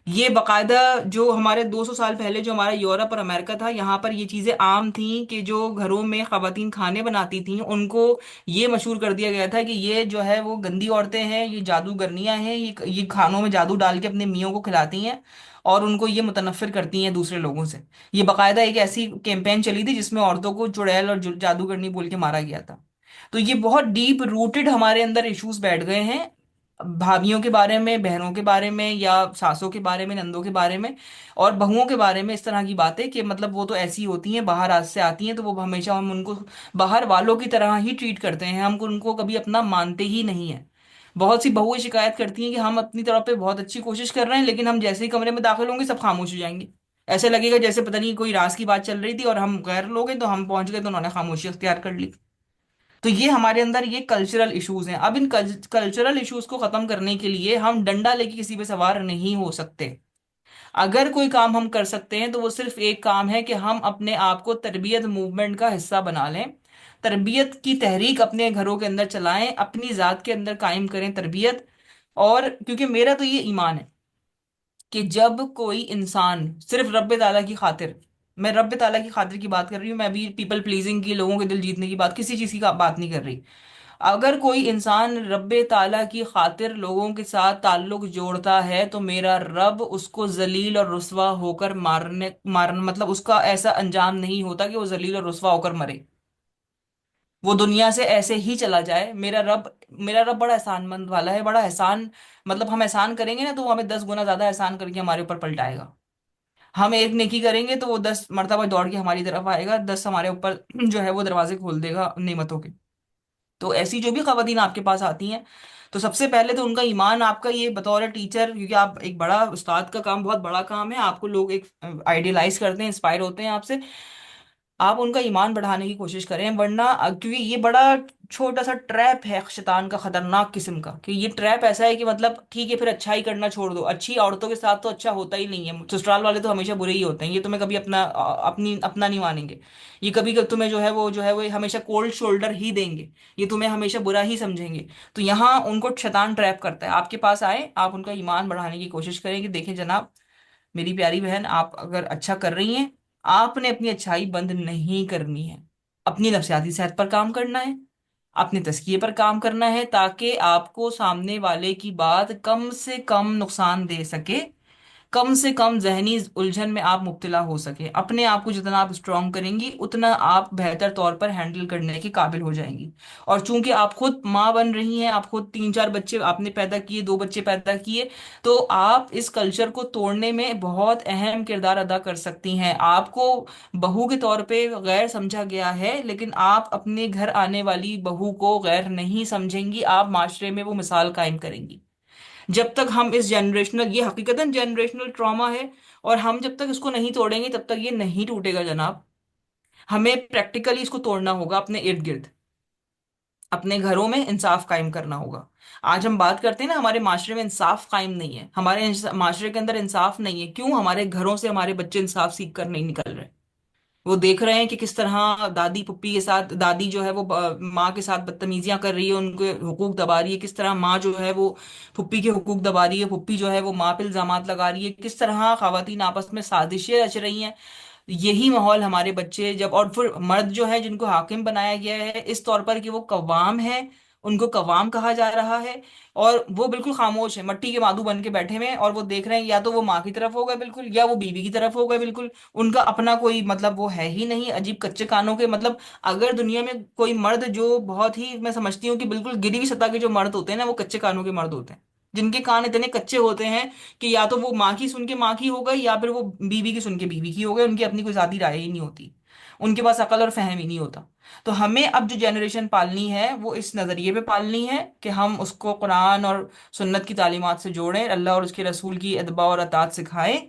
ये बकायदा जो हमारे 200 साल पहले जो हमारा यूरोप और अमेरिका था, यहाँ पर ये चीजें आम थी कि जो घरों में खवातीन खाने बनाती थी उनको ये मशहूर कर दिया गया था कि ये जो है वो गंदी औरतें हैं, ये जादूगरनियां हैं, ये खानों में जादू डाल के अपने मियों को खिलाती हैं और उनको ये मुतनफिर करती हैं दूसरे लोगों से। ये बकायदा एक ऐसी कैंपेन चली थी जिसमें औरतों को चुड़ैल और जादूगरनी बोल के मारा गया था। तो ये बहुत डीप रूटेड हमारे अंदर इश्यूज बैठ गए हैं, भाभीियों के बारे में, बहनों के बारे में, या सासों के बारे में, नंदों के बारे में और बहुओं के बारे में, इस तरह की बातें कि मतलब वो तो ऐसी होती हैं, बाहर आज से आती हैं तो वो हमेशा हम उनको बाहर वालों की तरह ही ट्रीट करते हैं, हम उनको कभी अपना मानते ही नहीं है। बहुत सी बहुएं शिकायत करती हैं कि हम अपनी तरफ पे बहुत अच्छी कोशिश कर रहे हैं, लेकिन हम जैसे ही कमरे में दाखिल होंगे सब खामोश हो जाएंगे। ऐसे लगेगा जैसे पता नहीं कोई राज की बात चल रही थी और हम गैर लोग हैं, तो हम पहुंच गए तो उन्होंने खामोशी अख्तियार कर ली। तो ये हमारे अंदर ये कल्चरल इश्यूज हैं। अब इन कल्चरल इश्यूज को खत्म करने के लिए हम डंडा लेके किसी पे सवार नहीं हो सकते। अगर कोई काम हम कर सकते हैं तो वो सिर्फ एक काम है कि हम अपने आप को तरबियत मूवमेंट का हिस्सा बना लें, तरबियत की तहरीक अपने घरों के अंदर चलाएं, अपनी जात के अंदर कायम करें तरबियत। और क्योंकि मेरा तो ये ईमान है कि जब कोई इंसान सिर्फ रब्बे ताला की खातिर, मैं रब्बे ताला की खातिर की बात कर रही हूँ, मैं अभी पीपल प्लीजिंग की, लोगों के दिल जीतने की बात, किसी चीज की बात नहीं कर रही। अगर कोई इंसान रब्बे ताला की खातिर लोगों के साथ ताल्लुक जोड़ता है तो मेरा रब उसको जलील और रुस्वा होकर मारने मतलब उसका ऐसा अंजाम नहीं होता कि वो जलील और रुस्वा होकर मरे, वो दुनिया से ऐसे ही चला जाए। मेरा रब बड़ा एहसानमंद वाला है, बड़ा एहसान, मतलब हम एहसान करेंगे ना तो वो हमें 10 गुना ज्यादा एहसान करके हमारे ऊपर पलटाएगा। हम एक नेकी करेंगे तो वो 10 मर्तबा दौड़ के हमारी तरफ आएगा, 10 हमारे ऊपर जो है वो दरवाजे खोल देगा नेमतों के। तो ऐसी जो भी खवातीन आपके पास आती हैं, तो सबसे पहले तो उनका ईमान आपका, ये बतौर टीचर, क्योंकि आप एक बड़ा उस्ताद का काम बहुत बड़ा काम है, आपको लोग एक आइडियलाइज करते हैं, इंस्पायर होते हैं आपसे, आप उनका ईमान बढ़ाने की कोशिश करें। वरना क्योंकि ये बड़ा छोटा सा ट्रैप है शैतान का, खतरनाक किस्म का, कि ये ट्रैप ऐसा है कि मतलब ठीक है फिर अच्छा ही करना छोड़ दो, अच्छी औरतों के साथ तो अच्छा होता ही नहीं है, ससुराल वाले तो हमेशा बुरे ही होते हैं, ये तुम्हें कभी अपना नहीं मानेंगे, ये कभी कभी तुम्हें जो है वो हमेशा कोल्ड शोल्डर ही देंगे, ये तुम्हें हमेशा बुरा ही समझेंगे। तो यहाँ उनको शैतान ट्रैप करता है, आपके पास आए, आप उनका ईमान बढ़ाने की कोशिश करें कि देखें जनाब, मेरी प्यारी बहन, आप अगर अच्छा कर रही हैं, आपने अपनी अच्छाई बंद नहीं करनी है, अपनी नफ्सियाती सेहत पर काम करना है, अपने तज़किये पर काम करना है, ताकि आपको सामने वाले की बात कम से कम नुकसान दे सके, कम से कम जहनी उलझन में आप मुब्तला हो सके। अपने आप को जितना आप स्ट्रांग करेंगी, उतना आप बेहतर तौर पर हैंडल करने के काबिल हो जाएंगी। और चूंकि आप खुद माँ बन रही हैं, आप खुद 3-4 बच्चे आपने पैदा किए, 2 बच्चे पैदा किए, तो आप इस कल्चर को तोड़ने में बहुत अहम किरदार अदा कर सकती हैं। आपको बहू के तौर पे गैर समझा गया है, लेकिन आप अपने घर आने वाली बहू को गैर नहीं समझेंगी, आप माशरे में वो मिसाल कायम करेंगी। जब तक हम इस जनरेशनल, ये हकीकतन जनरेशनल ट्रॉमा है, और हम जब तक इसको नहीं तोड़ेंगे तब तक ये नहीं टूटेगा जनाब। हमें प्रैक्टिकली इसको तोड़ना होगा, अपने इर्द गिर्द, अपने घरों में इंसाफ कायम करना होगा। आज हम बात करते हैं ना, हमारे माशरे में इंसाफ कायम नहीं है, हमारे माशरे के अंदर इंसाफ नहीं है, क्यों? हमारे घरों से हमारे बच्चे इंसाफ सीख कर नहीं निकल रहे। वो देख रहे हैं कि किस तरह दादी पुप्पी के साथ, दादी जो है वो माँ के साथ बदतमीजियां कर रही है, उनके हुकूक दबा रही है, किस तरह माँ जो है वो पुप्पी के हुकूक दबा रही है, पुप्पी जो है वो माँ पे इल्जामात लगा रही है, किस तरह खवातीन आपस में साजिशें रच रही हैं। यही माहौल हमारे बच्चे जब, और फिर मर्द जो है जिनको हाकिम बनाया गया है इस तौर पर कि वो कव्वाम है, उनको कव्वाम कहा जा रहा है, और वो बिल्कुल खामोश है, मट्टी के मादू बन के बैठे हुए हैं, और वो देख रहे हैं या तो वो माँ की तरफ हो गए बिल्कुल, या वो बीवी की तरफ हो गए बिल्कुल, उनका अपना कोई मतलब वो है ही नहीं, अजीब कच्चे कानों के मतलब। अगर दुनिया में कोई मर्द जो बहुत ही, मैं समझती हूँ कि बिल्कुल गिरी हुई सतह के जो मर्द होते हैं ना, वो कच्चे कानों के मर्द होते हैं, जिनके कान इतने कच्चे होते हैं कि या तो वो माँ की सुन के माँ की हो गई, या फिर वो बीवी की सुन के बीवी की हो गई, उनकी अपनी कोई जाती राय ही नहीं होती, उनके पास अकल और फहम ही नहीं होता। तो हमें अब जो जनरेशन पालनी है वो इस नज़रिए पे पालनी है कि हम उसको कुरान और सुन्नत की तालीमात से जोड़ें, अल्लाह और उसके रसूल की अदबा और अतात सिखाएं,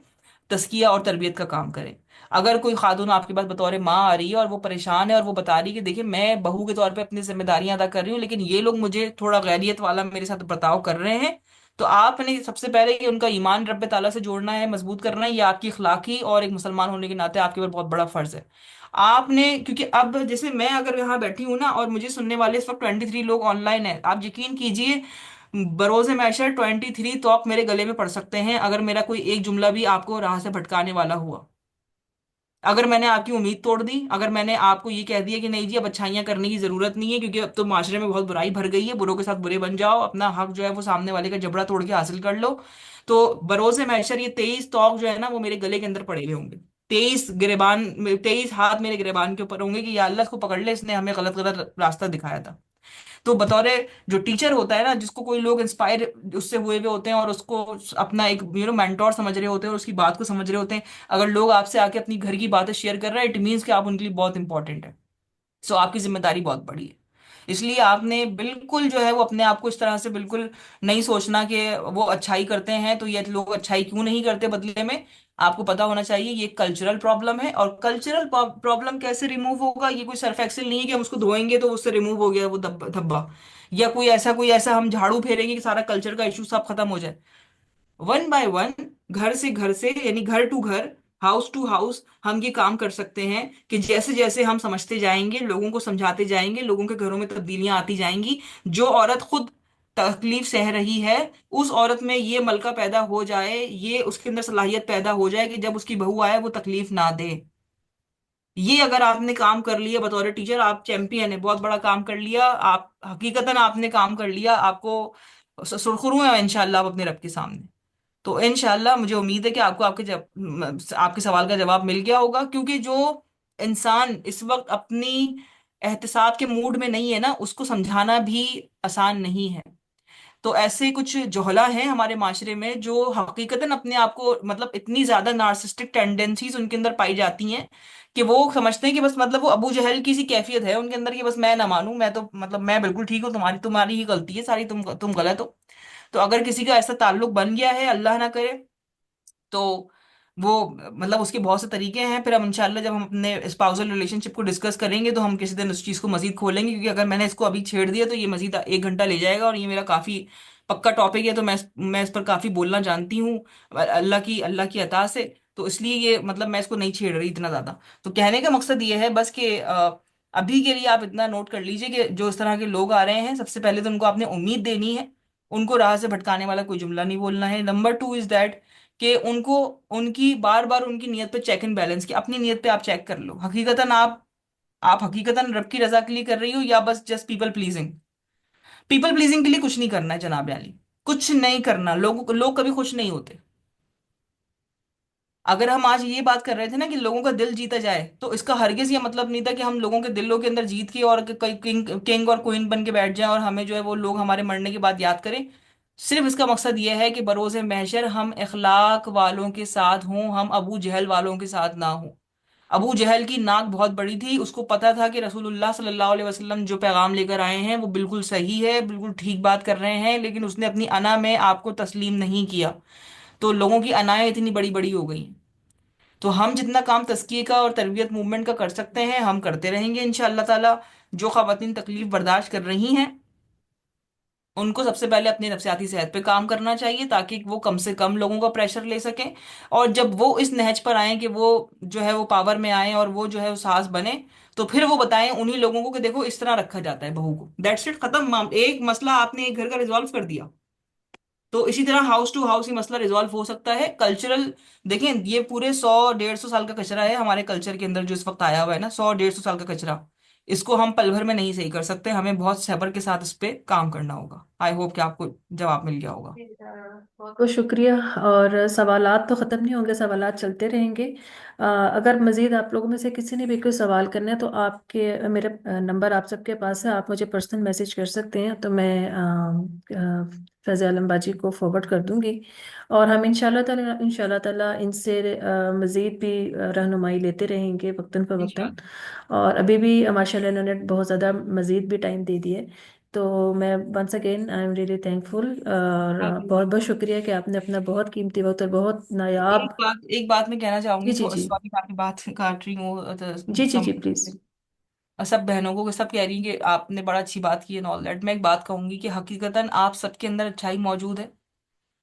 तस्किया और तरबियत का काम करें। अगर कोई खातून आपके पास बतौर माँ आ रही है और वो परेशान है, और वो बता रही है कि देखिए मैं बहू के तौर पे अपनी जिम्मेदारियां अदा कर रही हूँ, लेकिन ये लोग मुझे थोड़ा गैरियत वाला मेरे साथ बर्ताव कर रहे हैं, तो आपने सबसे पहले ये उनका ईमान रब्बे ताला से जोड़ना है, मजबूत करना है, ये आपकी अखलाकी और एक मुसलमान होने के नाते आपके ऊपर बहुत बड़ा फर्ज है। आपने, क्योंकि अब जैसे मैं अगर यहाँ बैठी हूँ ना, और मुझे सुनने वाले इस वक्त 23 लोग ऑनलाइन है, आप यकीन कीजिए, बरोज़ मैशर 23 तो आप मेरे गले में पड़ सकते हैं, अगर मेरा कोई एक जुमला भी आपको राह से भटकाने वाला हुआ, अगर मैंने आपकी उम्मीद तोड़ दी, अगर मैंने आपको ये कह दिया कि नहीं जी अब अच्छाइयाँ करने की जरूरत नहीं है, क्योंकि अब तो माशरे में बहुत बुराई भर गई है, बुरों के साथ बुरे बन जाओ, अपना हक जो है वो सामने वाले का जबड़ा तोड़ के हासिल कर लो, तो बरोज़ महशर ये 23 तौक जो है ना वो मेरे गले के अंदर पड़े हुए होंगे, 23 हाथ मेरे गिरेबान के ऊपर होंगे कि या अल्लाह इसको पकड़ ले, इसने हमें गलत गलत रास्ता दिखाया था। तो बतौर जो टीचर होता है ना, जिसको कोई लोग इंस्पायर उससे हुए हुए होते हैं, और उसको अपना एक मेंटोर समझ रहे होते हैं, और उसकी बात को समझ रहे होते हैं, अगर लोग आपसे आके अपनी घर की बातें शेयर कर रहे हैं, इट मीन्स कि आप उनके लिए बहुत इंपॉर्टेंट है। सो आपकी जिम्मेदारी बहुत बड़ी है। इसलिए आपने बिल्कुल जो है वो अपने आप को इस तरह से बिल्कुल नहीं सोचना कि वो अच्छाई करते हैं तो ये लोग अच्छाई क्यों नहीं करते बदले में। आपको पता होना चाहिए ये कल्चरल प्रॉब्लम है, और कल्चरल प्रॉब्लम कैसे रिमूव होगा, ये कोई सर्फ एक्सेल नहीं है कि हम उसको धोएंगे तो उससे रिमूव हो गया वो धब्बा, या कोई ऐसा हम झाड़ू फेरेंगे कि सारा कल्चर का इशू सब खत्म हो जाए। वन बाय वन, घर से घर से, यानी घर टू घर, हाउस टू हाउस, हम ये काम कर सकते हैं कि जैसे जैसे हम समझते जाएंगे, लोगों को समझाते जाएंगे, लोगों के घरों में तब्दीलियां आती जाएंगी, जो औरत खुद तकलीफ सह रही है उस औरत में ये मलका पैदा हो जाए, ये उसके अंदर सलाहियत पैदा हो जाए कि जब उसकी बहू आए वो तकलीफ ना दे। ये अगर आपने काम कर लिया बतौर टीचर, आप चैंपियन है, बहुत बड़ा काम कर लिया आप, हकीकतन आपने काम कर लिया, आपको सुरखुरू है इंशाल्लाह आप अपने रब के सामने। तो इंशाल्लाह मुझे उम्मीद है कि आपको आपके सवाल का जवाब मिल गया होगा, क्योंकि जो इंसान इस वक्त अपनी एहतिसाब के मूड में नहीं है ना, उसको समझाना भी आसान नहीं है। तो ऐसे कुछ जोहला हैं हमारे माशरे में जो हकीकतन अपने आप को मतलब इतनी ज्यादा नार्सिस्टिक टेंडेंसीज उनके अंदर पाई जाती हैं कि वो समझते हैं कि बस मतलब वो अबू जहल की सी कैफियत है उनके अंदर कि बस मैं ना मानूं, मैं तो मतलब मैं बिल्कुल ठीक हूँ, तुम्हारी तुम्हारी ही गलती है सारी, तुम गलत हो। तो अगर किसी का ऐसा ताल्लुक बन गया है, अल्लाह ना करे, तो वो मतलब उसके बहुत से तरीके हैं। फिर हम इंशाल्लाह जब हम अपने स्पाउसल रिलेशनशिप को डिस्कस करेंगे तो हम किसी दिन उस चीज़ को मजीद खोलेंगे, क्योंकि अगर मैंने इसको अभी छेड़ दिया तो ये मजीद 1 घंटा ले जाएगा, और ये मेरा काफ़ी पक्का टॉपिक है, तो मैं इस पर काफ़ी बोलना जानती हूँ अल्लाह की अता से। तो इसलिए ये मतलब मैं इसको नहीं छेड़ रही इतना ज़्यादा। तो कहने का मकसद ये है बस कि अभी के लिए आप इतना नोट कर लीजिए कि जो इस तरह के लोग आ रहे हैं, सबसे पहले तो उनको आपने उम्मीद देनी है, उनको राह से भटकाने वाला कोई जुमला नहीं बोलना है। नंबर 2 इज दैट कि उनको उनकी बार बार उनकी नियत पे चेक एंड बैलेंस, की अपनी नियत पे आप चेक कर लो, हकीकतन आप हकीकतन रब की रजा के लिए कर रही हो या बस just people pleasing. People pleasing के लिए कुछ नहीं करना है जनाब यानी, कुछ नहीं करना। लोग कभी खुश नहीं होते। अगर हम आज ये बात कर रहे थे ना कि लोगों का दिल जीता जाए, तो इसका हरगिज ये मतलब नहीं था कि हम लोगों के दिलों के अंदर जीत के और किंग किंग और क्वीन बन के बैठ जाएं और हमें जो है वो लोग हमारे मरने के बाद याद करें। सिर्फ इसका मकसद ये है कि बरोज़ महशर हम इखलाक वालों के साथ हों, हम अबू जहल वालों के साथ ना हों। अबू जहल की नाक बहुत बड़ी थी, उसको पता था कि रसूलुल्लाह सल्लल्लाहु अलैहि वसल्लम जो पैगाम लेकर आए हैं वो बिल्कुल सही है, बिल्कुल ठीक बात कर रहे हैं, लेकिन उसने अपनी अना में आपको तस्लीम नहीं किया। तो लोगों की अनाएं इतनी बड़ी बड़ी हो गई हैं। तो हम जितना काम तज़किए का और तरबियत मूवमेंट का कर सकते हैं हम करते रहेंगे इंशाअल्लाह ताला। जो ख़वातीन तकलीफ बर्दाश्त कर रही हैं उनको सबसे पहले अपनी नफसियाती सेहत पे काम करना चाहिए, ताकि वो कम से कम लोगों का प्रेशर ले सकें। और जब वो इस नहज पर आए कि वो जो है वो पावर में आए और वो जो है वो सास बने, तो फिर वो बताएं उन्हीं लोगों को कि देखो इस तरह रखा जाता है बहू को। दैट्स इट, खत्म। एक मसला आपने एक घर का रिजॉल्व कर दिया। तो इसी तरह हाउस टू हाउस ही मसला रिजॉल्व हो सकता है। कल्चरल देखें, ये पूरे 100 150 साल का कचरा है हमारे कल्चर के अंदर जो इस वक्त आया हुआ है ना, 100 150 साल का कचरा। इसको हम पल भर में नहीं सही कर सकते, हमें बहुत सब्र के साथ इस पे काम करना होगा। आई होप कि आपको जवाब मिल गया होगा। बहुत बहुत शुक्रिया। और सवालात तो ख़त्म नहीं होंगे, सवालात चलते रहेंगे। अगर मज़ीद आप लोगों में से किसी ने भी कोई सवाल करना है तो आपके मेरे नंबर आप सबके पास है, आप मुझे पर्सनल मैसेज कर सकते हैं, तो मैं फैज़ आलम बाजी को फॉरवर्ड कर दूंगी। और हम इंशाल्लाह ताला इनसे मज़ीद भी रहनुमाई लेते रहेंगे वक्तन फ़वक्तन। इंशाल्लाह। और अभी भी माशाल्लाह इन्होंने बहुत ज़्यादा मज़ीद भी टाइम दे दिए। तो मैं once again I am really thankful, और बहुत बहुत शुक्रिया कि आपने अपना बहुत कीमती वक्त और बहुत नायाब। एक बात मैं कहना जी चाहूंगी, जी जी। सॉरी मैं आपकी बात काट रही हूँ जी जी जी कम। प्लीज। सब बहनों को सब कह रही हैं कि आपने बड़ा अच्छी बात की है ऑल दैट। मैं एक बात कहूंगी कि हकीकतन आप सबके अंदर अच्छाई मौजूद है।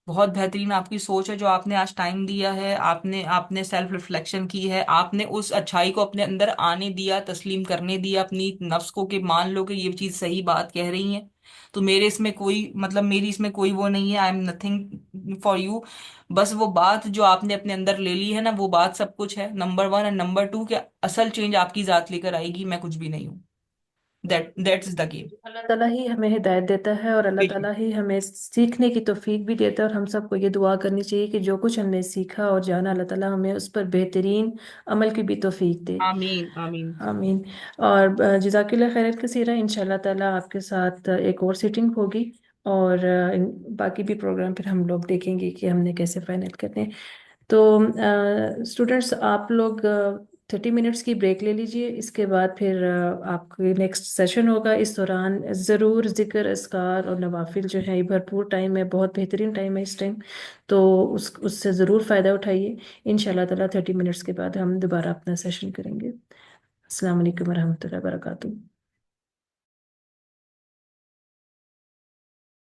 बहुत बेहतरीन आपकी सोच है जो आपने आज टाइम दिया है, आपने आपने सेल्फ रिफ्लेक्शन की है, आपने उस अच्छाई को अपने अंदर आने दिया, तस्लीम करने दिया अपनी नफ्स को कि मान लो कि ये चीज सही बात कह रही है। तो मेरे इसमें कोई मतलब मेरी इसमें कोई वो नहीं है, I am nothing for you. बस वो बात जो आपने अपने अंदर ले ली है ना, वो बात सब कुछ है, नंबर 1। एंड नंबर 2 कि असल चेंज आपकी जात लेकर आएगी, मैं कुछ भी नहीं हूँ। That's the game. अल्लाह ताला ही हमें हिदायत देता है और अल्लाह ताला ही हमें सीखने की तौफीक भी देता है, और हम सबको ये दुआ करनी चाहिए कि जो कुछ हमने सीखा और जाना अल्लाह ताला हमें उस पर बेहतरीन अमल की भी तौफीक दे। आमीन आमीन। आमीन। और जज़ाकिल्लाह खैर कसीरा। इंशाल्लाह ताला आपके साथ एक और सीटिंग होगी, और बाकी भी प्रोग्राम फिर हम लोग देखेंगे कि हमने कैसे फाइनल करने हैं। तो स्टूडेंट्स आप लोग 30 मिनट्स की ब्रेक ले लीजिए, इसके बाद फिर आपके नेक्स्ट सेशन होगा। इस दौरान ज़रूर जिक्र अस्कार और नवाफिल जो है, ये भरपूर टाइम है, बहुत बेहतरीन टाइम है इस टाइम। तो उससे ज़रूर फ़ायदा उठाइए। इंशाल्लाह ताला 30 मिनट्स के बाद हम दोबारा अपना सेशन करेंगे। अस्सलाम वालेकुम वरहमतुल्लाहि वबरकातुहू।